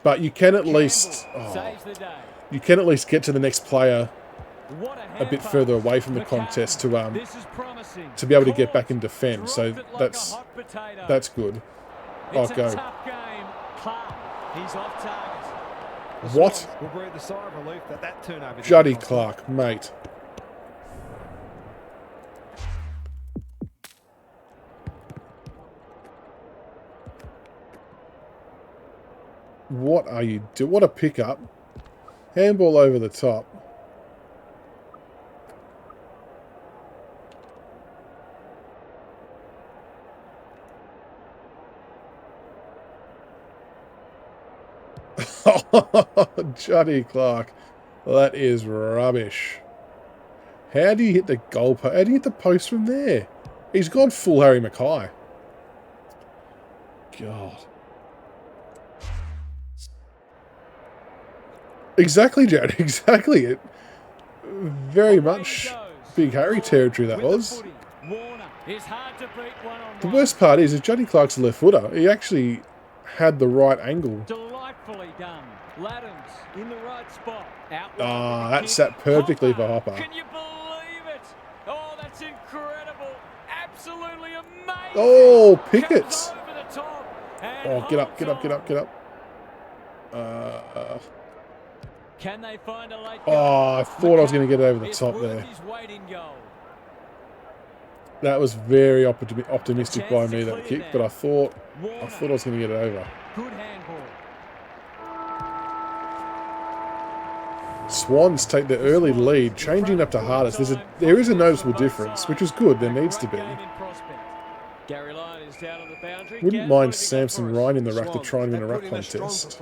but you can at least Campbell saves the day. you can at least get to the next player What a hand bit pass. further away from the McCartan, contest this is promising. to be able to get back Caught, and defend. So dropped it like a that's hot potato. that's good. Oh, It's a go. tough game. Clark, he's off target. The What? Swans will breathe a sigh of relief that turnover. Juddy didn't cost them. Clark, mate. What are you doing? What a pickup. Handball over the top. Juddy Clark. That is rubbish. How do you hit the goal post? How do you hit the post from there? He's gone full Harry Mackay. God. Exactly, Jared. Exactly. It very much Big Harry territory that was. The worst part is that Johnny Clark's a left footer. He actually had the right angle. Delightfully done. Laddams in the right spot. Ah, that sat perfectly for Hopper. Can you believe it? Oh, that's incredible. Absolutely amazing. Oh, Pickett's. Oh, get up. Can they find a late Oh, I thought I was going to get over the top there. That was very optimistic by me, that kick, but I thought I was going to get it over. Good handball. Swans take the early lead, changing up to hardest. There is a noticeable difference, which is good. There needs to be. Wouldn't mind Samson Ryan in the ruck to try and win a ruck contest.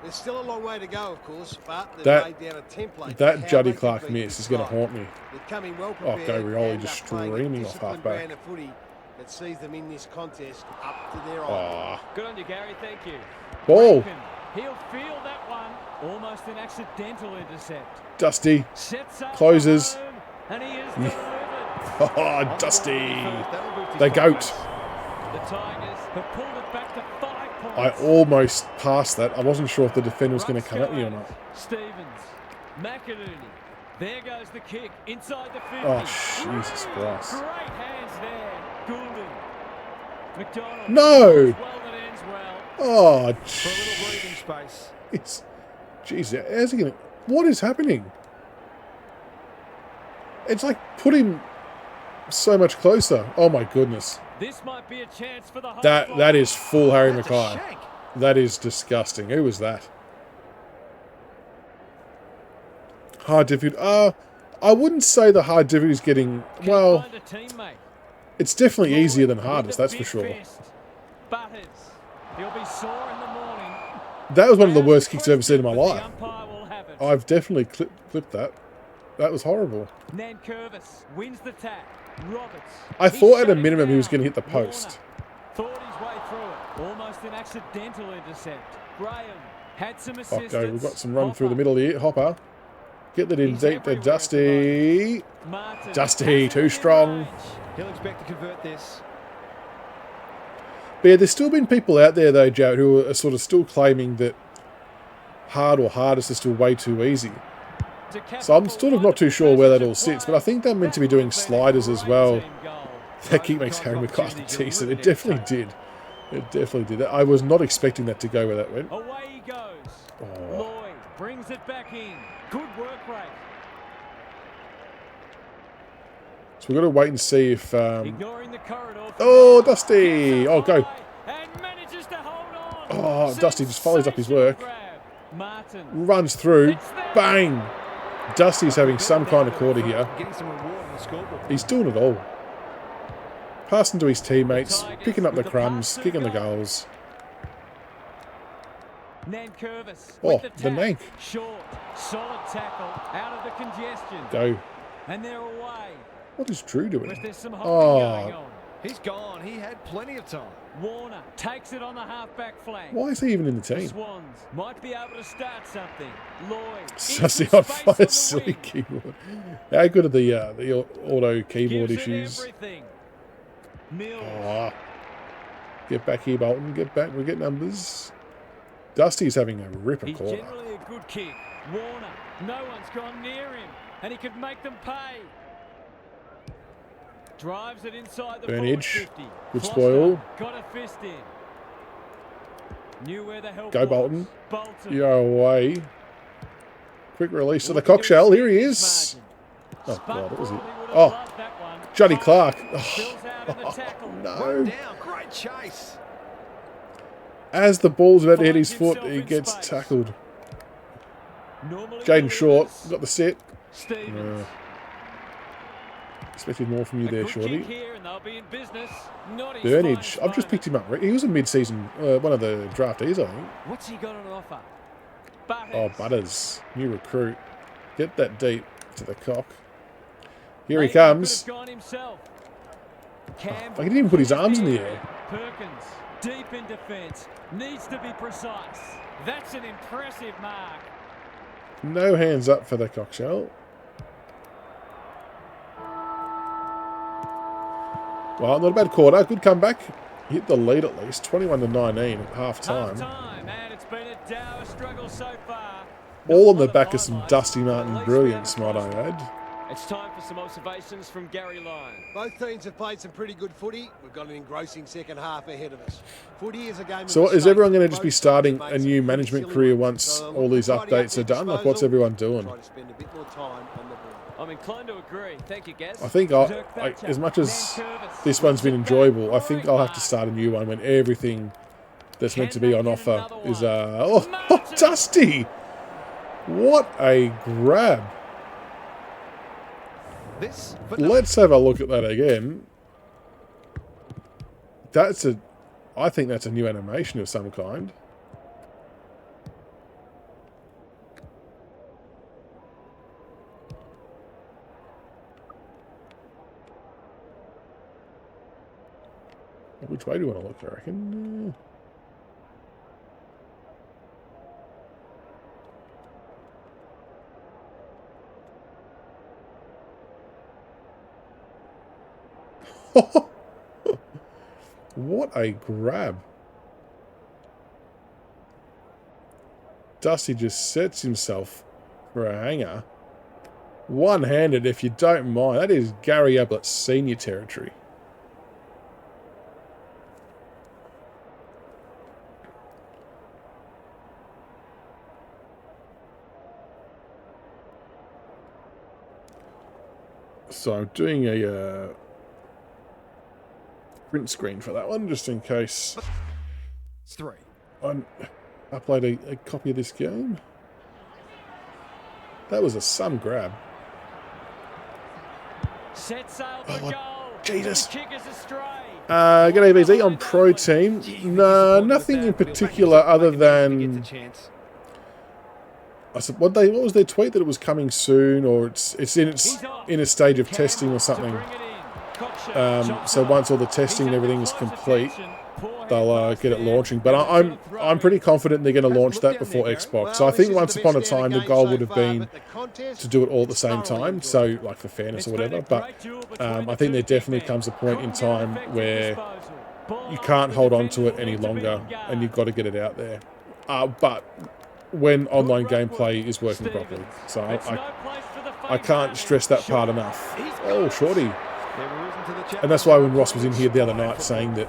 There's still a long way to go, of course, but That Juddy Clark miss is going to haunt me. Oh, go Rioli just streaming off halfback. That sees them in this contest up to their Oh. Good on you, Gary. Thank you. Ball. He'll feel that one. Almost an accidental intercept. Dusty. Closes. And he is delivered. Oh, Dusty. The goat. The Tigers have pulled it back to 5 points. I almost passed that. I wasn't sure if the defender was going to come at me or not. Stevens. McInerney. There goes the kick. Inside the 50. Oh, Jesus Christ. Great hands there. Goulden. McDonald. No. Well, that ends well. Oh, For a little breathing space. Jeez, how's he going to... What is happening? It's like put him so much closer. Oh, my goodness. This might be a chance for the That is full Harry Mackay. That is disgusting. Who was that? Hard difficulty. I wouldn't say the hard difficulty is getting... Well, it's definitely easier than hardest, that's for sure. Butters. He'll be sore in the morning. That was one of the worst kicks I've ever seen in my life. I've definitely clipped that. That was horrible. Nankervis wins the tap. Roberts. I thought at a minimum he was going to hit the post. Thought his way through it. Almost an accidental intercept. Graham had some assistance. Okay, we've got some run through the middle here. Hopper. Get that in deep to Dusty. Dusty, too strong. He'll expect to convert this. But yeah, there's still been people out there, though, Jared, who are sort of still claiming that hard or hardest is still way too easy. So I'm sort of not too sure where that all sits, but I think they're meant to be doing sliders as well. That kick makes Harry Mackay decent. It definitely did. It definitely did. I was not expecting that to go where that went. Away he goes. Oh. Lloyd brings it back in. Good work rate. So we've got to wait and see if... Ignoring the corridor. Oh, Dusty! Oh, go. And manages to hold on. Oh, Dusty just follows up his work. Martin Runs through. Bang! Dusty's having some kind of quarter here. He's doing it all. Passing to his teammates, picking up the crumbs, kicking the goals. Oh, the Nank. Short, solid tackle, out of the congestion. Go. And they're away. What is Drew doing? There's some holding going on. He's gone. He had plenty of time. Warner takes it on the half-back flank. Why is he even in the team? Swans might be able to start something. Lloyd. Sussy on fire, silly keyboard. How good are the auto keyboard issues? Oh. Get back here, Bolton. Get back. We'll get numbers. Dusty's having a ripper He's quarter. generally a good kick. Warner. No one's gone near him. And he could make them pay. Drives it inside the Burnage. 50. Good spoil. Got a fist in. Knew where the help Go, was. Bolton. Bolton. You're away. Quick release to the cockshell. Here he is. Oh, God. What was it? Oh, Johnny Clark. Oh, no. Down. Great chase. As the ball's about to hit his foot, he gets tackled. Jaden Short got the set. Expected more from you there, Shorty. Burnage. I've just picked him up. He was a mid-season, one of the draftees, I think. What's he got on offer? Oh, Butters. New recruit. Get that deep to the cock. Here he Maybe could have comes. gone himself. He didn't even put his arms in the air. Perkins, deep in defence, needs to be precise. That's an impressive mark. No hands up for the Cockshell. Well, not a bad quarter. Good comeback. Hit the lead at least. 21-19 at half-time. Half-time, and it's been a dour struggle so far. All on the back of some Dusty Martin brilliance, might I add. It's time for some observations from Gary Lyon. Both teams have played some pretty good footy. We've got an engrossing second half ahead of us. Footy is a game. So is everyone going to just be starting a new management career once all these updates are done? Like, what's everyone doing? Try to spend a bit more time on the ball. I'm inclined to agree. Thank you, Gaz. I think as much as this one's been enjoyable, I think I'll have to start a new one when everything that's meant to be on offer is... Dusty! What a grab. Let's have a look at that again. I think that's a new animation of some kind. Which way do you want to look, I reckon? What a grab. Dusty just sets himself for a hanger. One-handed, if you don't mind. That is Gary Ablett senior territory. So I'm doing a print screen for that one, just in case I upload a copy of this game. That was some grab. Set sail for goal. Jesus. The kick is astray. G'day BZ, on Pro Team. No, nothing in particular other than... What was their tweet, that it was coming soon, or it's in a stage of testing or something. So once all the testing and everything is complete, they'll get it launching. But I'm pretty confident they're going to launch that before Xbox. So I think once upon a time the goal would have been to do it all at the same time, so like for fairness or whatever. But I think there definitely comes a point in time where you can't hold on to it any longer, and you've got to get it out there. But when online gameplay is working properly. So I can't stress that part enough. Oh, shorty. And that's why when Ross was in here the other night saying that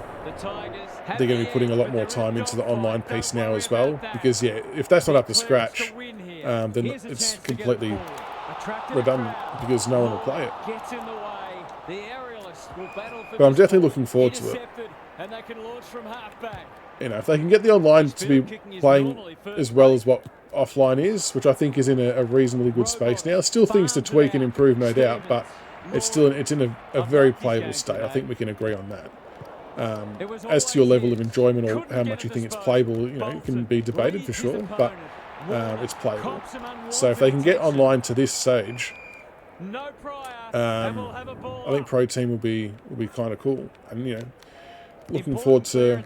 they're going to be putting a lot more time into the online piece now as well. Because, yeah, if that's not up to scratch, then it's completely redundant because no one will play it. But I'm definitely looking forward to it. You know, if they can get the online to be playing as well as what offline is, which I think is in a reasonably good space now. Still things to tweak and improve, no doubt, but it's in a very playable state. I think we can agree on that. As to your level of enjoyment or how much you think it's playable, you know, it can be debated for sure, but it's playable. So if they can get online to this stage, I think Pro Team will be kind of cool, and you know, looking forward to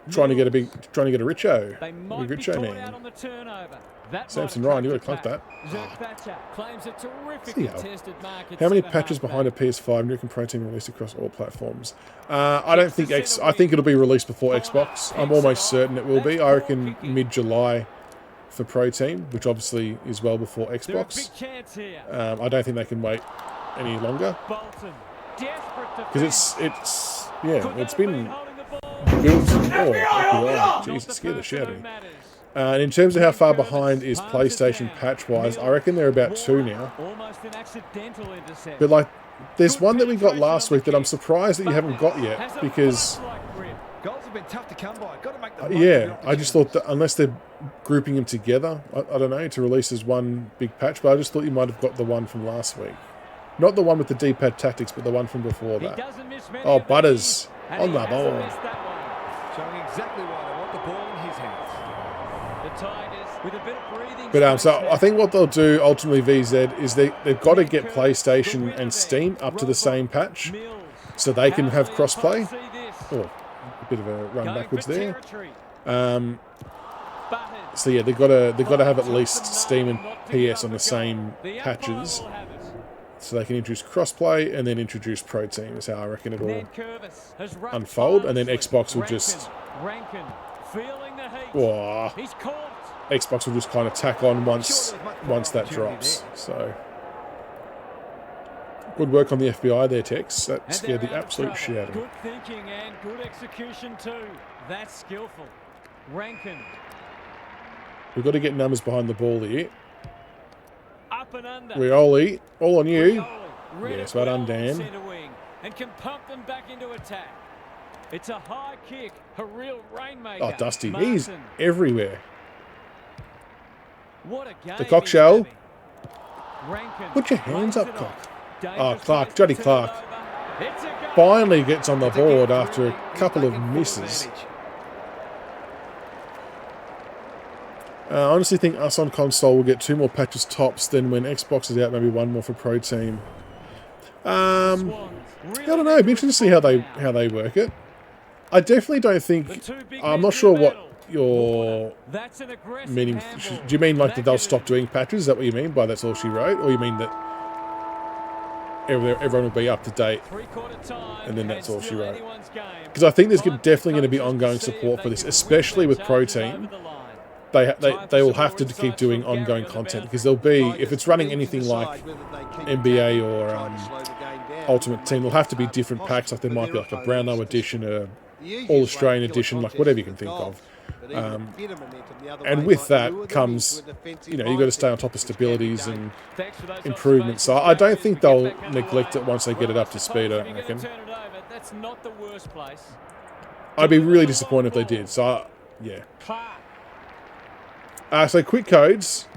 trying to get a Richo, man. Samson Ryan, you got to clunk that. How many patches behind a PS5 do you reckon Pro Team released across all platforms? I don't think I think it'll be released before Xbox. I'm almost certain it will be. I reckon mid-July for Pro Team, which obviously is well before Xbox. I don't think they can wait any longer because it's been built. Oh, jeez, it scared the shit out of me. And in terms of how far behind is PlayStation patch-wise, I reckon they're about 2 now. But like, there's one that we got last week that I'm surprised that you haven't got yet, because goals have been tough to come by. Got to make the yeah, I just thought that unless they're grouping them together, I don't know, to release as one big patch, but I just thought you might have got the one from last week. Not the one with the D-pad tactics, but the one from before that. Oh, Butters on the ball. Showing exactly why they want the ball in his hands. The Tigers With a bit of breathing But so space I think what they'll do ultimately, VZ, is they've got to get PlayStation and Steam up to the same patch Mills. so they can have How's the crossplay. umpire see this? Oh, a bit of a run Going backwards for there. territory. Um, Battered. so yeah, they've got to have at least Steam and PS on the same The umpire patches, will have it. so they can introduce crossplay and then introduce Pro Team. Is how I reckon it all Ned Curvis has run unfold, and then tirelessly. Xbox will just, Rankin feeling the heat. whoa, He's caught. Xbox will just kind of tack on once that drops. So good work on the FBI there, Tex. That And scared they're the out of absolute trouble. shit out of me. Good thinking and good execution too. That's skillful. Rankin We've got to get numbers behind the ball here. up and under. Rioli, all on you. Rioli read Yes, it well done, well on Dan. centre wing and can pump them back into attack. It's a high kick, a real rainmaker. Oh, Dusty, Martin. he's everywhere. What a game The cock he's shell. having. Rankin Put your hands lays up, it cock. off. Oh, Dangerous Clark, place Jody to turn Clark. it over. It's a goal. Finally gets on the board after a couple of misses. I honestly think us on console will get 2 more patches tops than when Xbox is out, maybe 1 more for Pro Team. I don't know. It'd be interesting to see how they work it. I definitely don't think. I'm not sure what your That's an aggressive meaning. handball. Do you mean like that they'll That stop doing patches? Is that what you mean by that's all she wrote, or you mean that everyone will be up to date? Three-quarter time, And then that's all she still wrote. anyone's game. Because I think there's Time definitely going to be coaches ongoing see if support they for this, can especially win with Pro charges Team. over the line. They will have to keep doing ongoing content because there'll be, if it's running anything like NBA or Ultimate Team, there'll have to be different packs. Like there might be like a Brownlow edition, a All Australian edition, like whatever you can think of. And with that comes, you know, you've got to stay on top of stabilities and Thanks for those improvements. So observations. I don't think they'll Get back underway. neglect it once they get it up to speed, I don't Well, reckon. turn it over. That's not the worst place. I'd be really disappointed if they did. So, yeah. Clark So quick codes.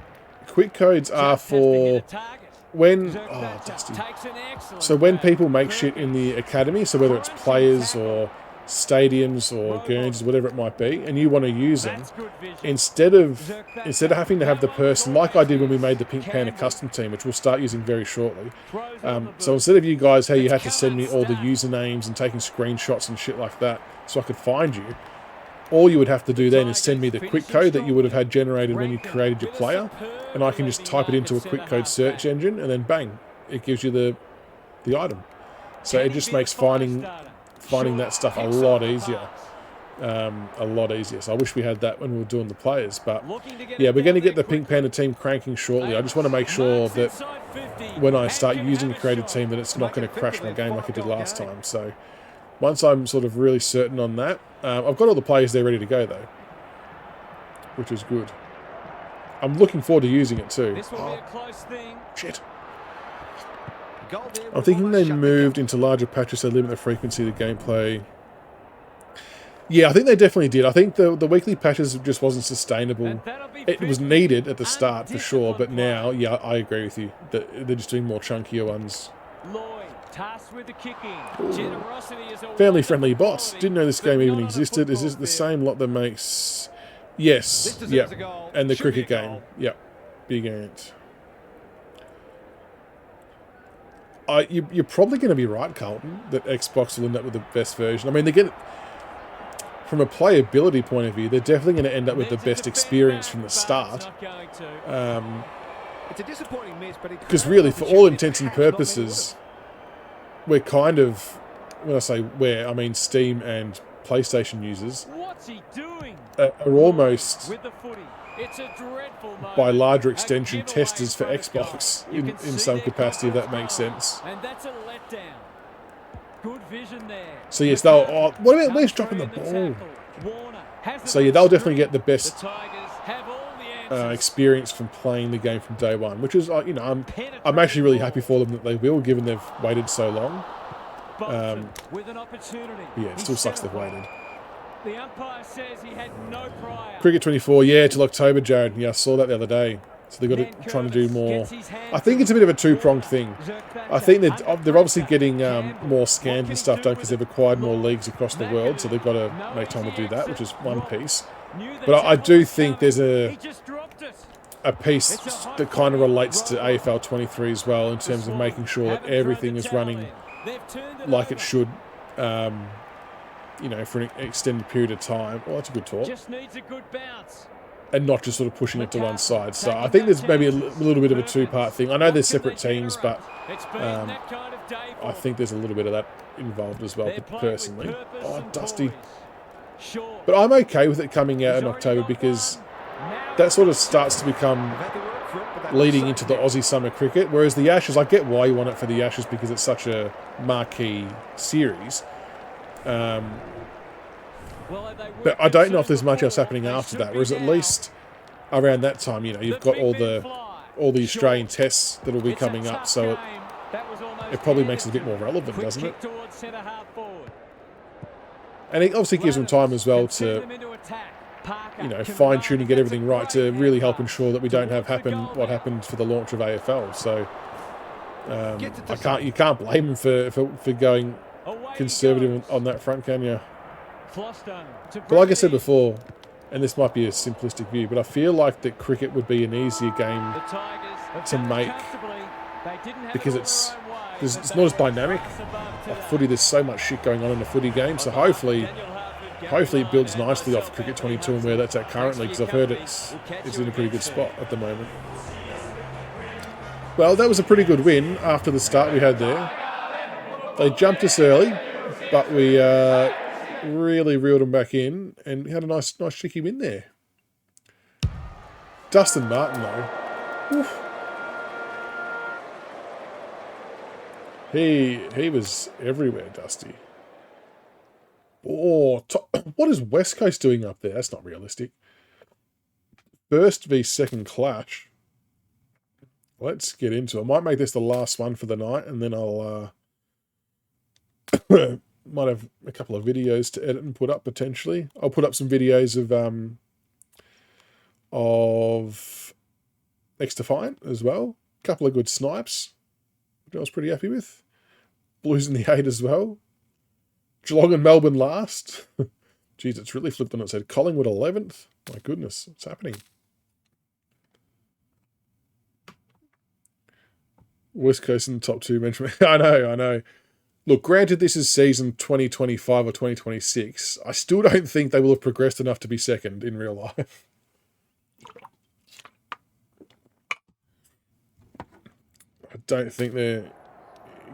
Quick codes are just has to hit for a target. when... Zerk Oh, Thatcher Dusty. takes an excellent So when grab. people make shit in the academy, so whether it's players or stadiums or Guernsey, whatever it might be, and you want to use them, That's good vision. instead of having to have the person, like I did when we made the Pink Panther custom team, which we'll start using very shortly. Throws on the So boot. instead of you guys, hey, you had to send me all the usernames and taking screenshots and shit like that so I could find you, all you would have to do then is send me the quick code that you would have had generated when you created your player, and I can just type it into a quick code search engine, and then bang, it gives you the item. So it just makes finding that stuff a lot easier. So I wish we had that when we were doing the players. But yeah, we're going to get the Pink Panther team cranking shortly. I just want to make sure that when I start using a created team that it's not going to crash my game like it did last time. So once I'm sort of really certain on that, I've got all the players there ready to go though, which is good. I'm looking forward to using it too. This will be a close thing. Shit. Goal there I'm will thinking almost they shut the moved into larger patches to limit the frequency of the gameplay. Yeah, I think they definitely did. I think the weekly patches just wasn't sustainable. And that'll be It was needed at the start for sure, but now, yeah, I agree with you. That they're just doing more chunkier ones. Lloyd tasked with the kicking. Generosity is a Family-friendly wonderful boss. quality, Didn't know this but game even not on a existed. Is football this the field. same lot that makes... Yes, This deserves yep. a goal. And the Should be a cricket goal. game. Yep. Big ant. You're probably going to be right, Carlton, that Xbox will end up with the best version. I mean, they get... From a playability point of view, they're definitely going to end up with the There's a best defender experience from the back, but start. it's not going to. It's a disappointing miss, but Because really, for all intents and purposes, we're kind of... When I say we're, I mean Steam and PlayStation users What's he doing? are almost... With the footy. It's a dreadful moment. by larger A extension, giveaway testers for from a Xbox goal. You in can see some their capacity, if that confidence makes grow. sense. And that's a letdown. Good vision there. So yes, they'll... Oh, what about where's dropping the ball? So yeah, they'll definitely get the best The Tigers have all the answers. experience from playing the game from day one, which is, you know, I'm actually really happy for them that they will, given they've waited so long. Bolton with an opportunity. But yeah, it still sucks they've waited. The umpire says he had no prior. Cricket 24, yeah, till October, Jared. Yeah, I saw that the other day. So they've got to trying to do more. I think it's a bit of a two-pronged thing. I think they're obviously getting more scans and stuff done because they've acquired more leagues across the world, so they've got to make time to do that, which is one piece. But I do think there's a a piece that kind of relates to AFL 23 as well, in terms of making sure that everything is running like it should, you know, for an extended period of time. Well, that's a good talk. Just needs a good bounce. And not just sort of pushing it to one side. So I think there's maybe a little bit of a two-part thing. I know there's separate teams, but I think there's a little bit of that involved as well, personally. Oh, Dusty. But I'm okay with it coming out in October, because that sort of starts to become leading into the Aussie summer cricket, whereas the Ashes, I get why you want it for the Ashes, because it's such a marquee series. But I don't know if there's much else happening after that, whereas at least around that time, you know, you've got all the Australian tests that will be coming up, so it probably makes it a bit more relevant, doesn't it? And it obviously gives them time as well to, you know, fine-tune and get everything right, to really help ensure that we don't have what happened for the launch of AFL. So you can't blame them for going conservative on that front, can you? But like I said before, and this might be a simplistic view, but I feel like that cricket would be an easier game to make, because it's not as dynamic. Like footy, there's so much shit going on in the footy game, so hopefully it builds nicely off Cricket 22 and where that's at currently, because I've heard it's in a pretty good spot at the moment. Well, that was a pretty good win after the start we had there. They jumped us early, but we really reeled them back in, and we had a nice cheeky win there. Dustin Martin, though. Oof. He was everywhere, Dusty. Oh, what is West Coast doing up there? That's not realistic. First v second clash. Let's get into it. I might make this the last one for the night, and then I'll might have a couple of videos to edit and put up potentially. I'll put up some videos of Next Defiant as well. A couple of good snipes, which I was pretty happy with. Blues in the 8 as well. Geelong and Melbourne last. Jeez, it's really flipped on its head. Collingwood 11th. My goodness, what's happening? West Coast in the top 2 mentioned. I know. Look, granted this is season 2025 or 2026, I still don't think they will have progressed enough to be second in real life. I don't think they're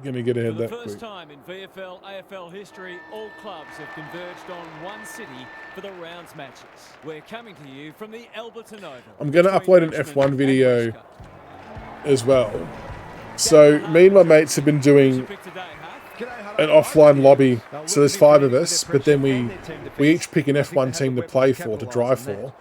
going to get ahead that quick. For the first time in VFL, AFL history, all clubs have converged on one city for the rounds matches. We're coming to you from the Alberton Oval. I'm going to upload an F1 video as well. So me and my mates have been doing an offline lobby, so there's 5 of us, but then we each pick an F1 team to play for, to drive for,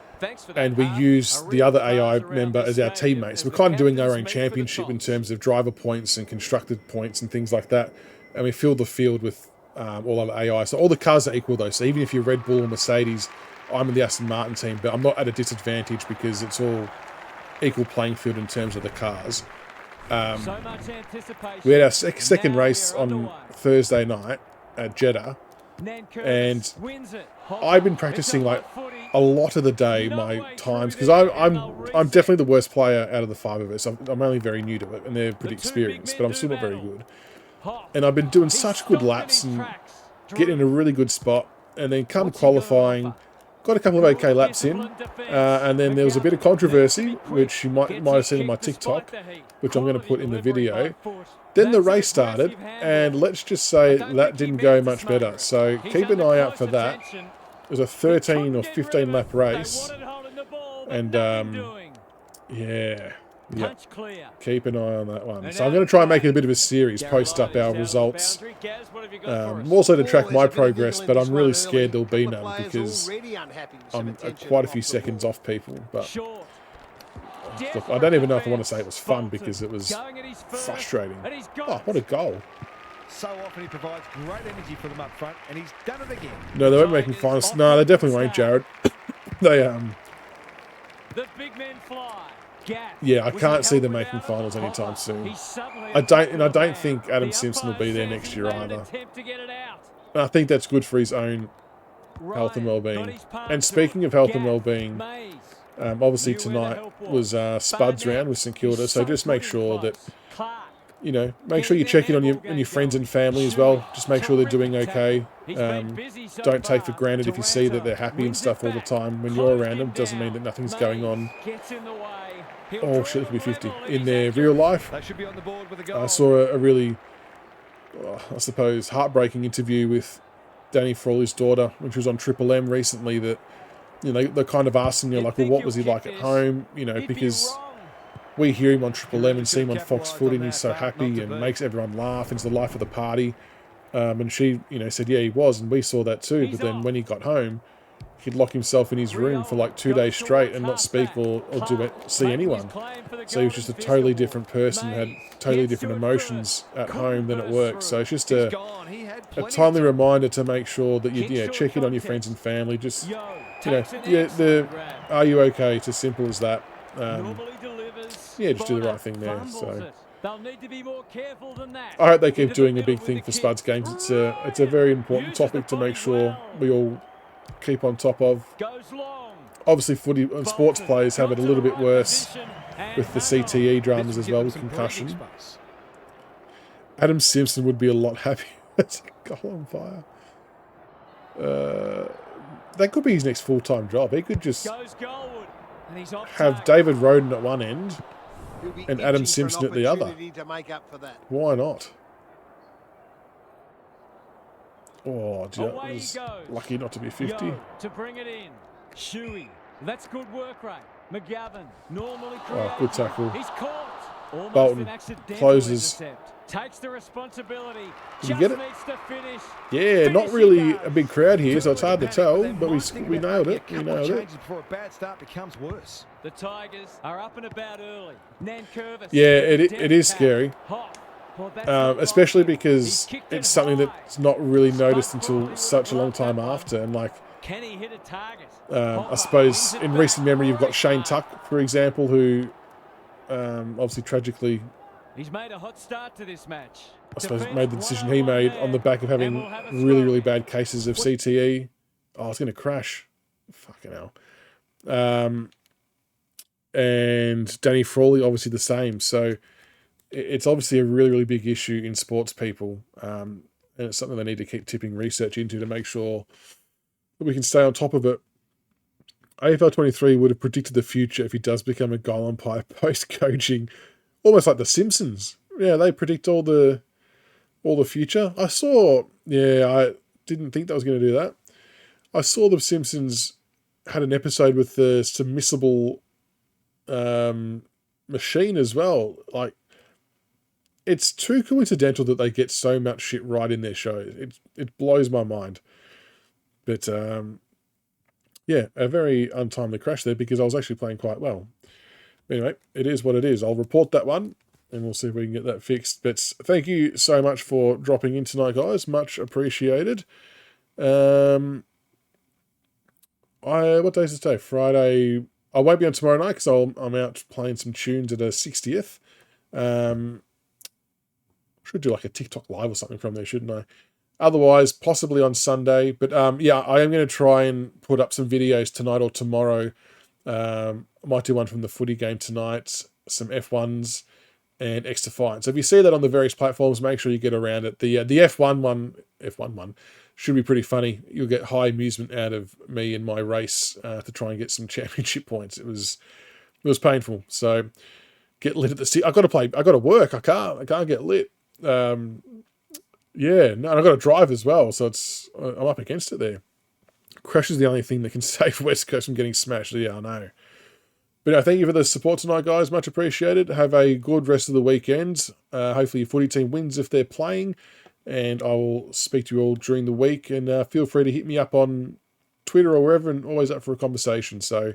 and we use the other AI member as our teammate. So we're kind of doing our own championship in terms of driver points and constructed points and things like that, and we fill the field with all other AI. So all the cars are equal though, so even if you're Red Bull or Mercedes, I'm in the Aston Martin team, but I'm not at a disadvantage because it's all equal playing field in terms of the cars. We had our second race on Thursday night at Jeddah, and I've been practicing like a lot of the day my times, because I'm definitely the worst player out of the 5 of us. I'm only very new to it, and they're pretty experienced, but I'm still not very good. And I've been doing such good laps and getting in a really good spot, and then come qualifying, got a couple of okay laps in, and then there was a bit of controversy, which you might have seen on my TikTok, which I'm going to put in the video. Then the race started, and let's just say that didn't go much better. So keep an eye out for that. It was a 13 or 15 lap race, and yeah. Keep an eye on that one. So I'm going to try and make it a bit of a series, post up our results, also to track my progress, but I'm really scared there'll be none because I'm quite a few seconds off people. But look, I don't even know if I want to say it was fun because it was frustrating. Oh, what a goal. So often he provides great energy for them up front, and he's done it again. No, they won't making finals. No, they definitely won't, Jared. They The big men fly. Yeah, I can't see them making finals anytime soon. I don't think Adam Simpson will be there next year either. And I think that's good for his own health and well-being. And speaking of health and well-being, Obviously tonight was Spud's round with St Kilda, so just make sure that, you know, make sure you check in on your friends and family as well. Just make sure they're doing okay. Don't take for granted if you see that they're happy and stuff all the time when you're around them. Doesn't mean that nothing's going on. Oh shit, it could be 50 in their real life. I saw a really, I suppose, heartbreaking interview with Danny Frawley's daughter when she was on Triple M recently. That, you know, they're kind of asking her like, well, what was he like at home? You know, because we hear him on Triple M and see him on Fox Footy, and he's so happy and makes everyone laugh. It's the life of the party. And she, you know, said, yeah, he was, and we saw that too. But then when he got home, he'd lock himself in his room for like 2 days straight and not speak or see anyone. So he was just a totally different person, had totally different emotions at home than at work. So it's just a timely reminder to make sure that you check in on your friends and family. Just, you know, are you okay? It's as simple as that. Yeah, just do the right thing there. So I hope they keep doing a big thing for Spuds games. It's a very important topic to make sure we all keep on top of. Obviously, footy and sports players have it a little bit worse with the CTE dramas as well, with concussion. Adam Simpson would be a lot happier as a goal umpire. That could be his next full-time job. He could just have David Roden at one end and Adam Simpson at the other. Why not? Oh, gee, that was lucky not to be 50. To bring it in. Shuey. That's good work rate. McGavin normally Oh, good tackle. He's caught. Almost Bolton closes. Takes the responsibility. Did you get it? Needs to finish. Yeah, not really a big crowd here, so it's hard to tell, but we nailed it. We nailed it. Before a bad start becomes worse. The Tigers are up and about early. Nankervis. Yeah, it is scary. Especially because it's something that's not really noticed until such a long time after. And like, can he hit a target? I suppose in recent memory you've got Shane Tuck, for example, who obviously tragically, he's made a hot start to this match. I suppose made the decision he made on the back of having really, really bad cases of CTE. Oh, it's going to crash. Fucking hell. And Danny Frawley, obviously the same. So it's obviously a really, really big issue in sports people. And it's something they need to keep tipping research into to make sure that we can stay on top of it. AFL 23 would have predicted the future if he does become a goal umpire post-coaching. Almost like The Simpsons. Yeah, they predict all the future. I didn't think that was going to do that. I saw The Simpsons had an episode with the submissible machine as well. Like, it's too coincidental that they get so much shit right in their show. It blows my mind. But yeah, a very untimely crash there because I was actually playing quite well. Anyway, it is what it is. I'll report that one and we'll see if we can get that fixed. But thank you so much for dropping in tonight, guys. Much appreciated. What day is it today? Friday. I won't be on tomorrow night because I'm out playing some tunes at a 60th. Should do like a TikTok live or something from there, shouldn't I? Otherwise, possibly on Sunday. But yeah, I am going to try and put up some videos tonight or tomorrow. I might do one from the footy game tonight, some F1s and X to Fine. So if you see that on the various platforms, make sure you get around it. The F1 one should be pretty funny. You'll get high amusement out of me in my race to try and get some championship points. It was painful. So get lit at the. I got to work. I can't get lit. Yeah, no, and I've got to drive as well, so I'm up against it there. Crash is the only thing that can save West Coast from getting smashed. Yeah, I know. But thank you for the support tonight, guys. Much appreciated. Have a good rest of the weekend. Hopefully your footy team wins if they're playing. And I will speak to you all during the week. And feel free to hit me up on Twitter or wherever, and always up for a conversation. So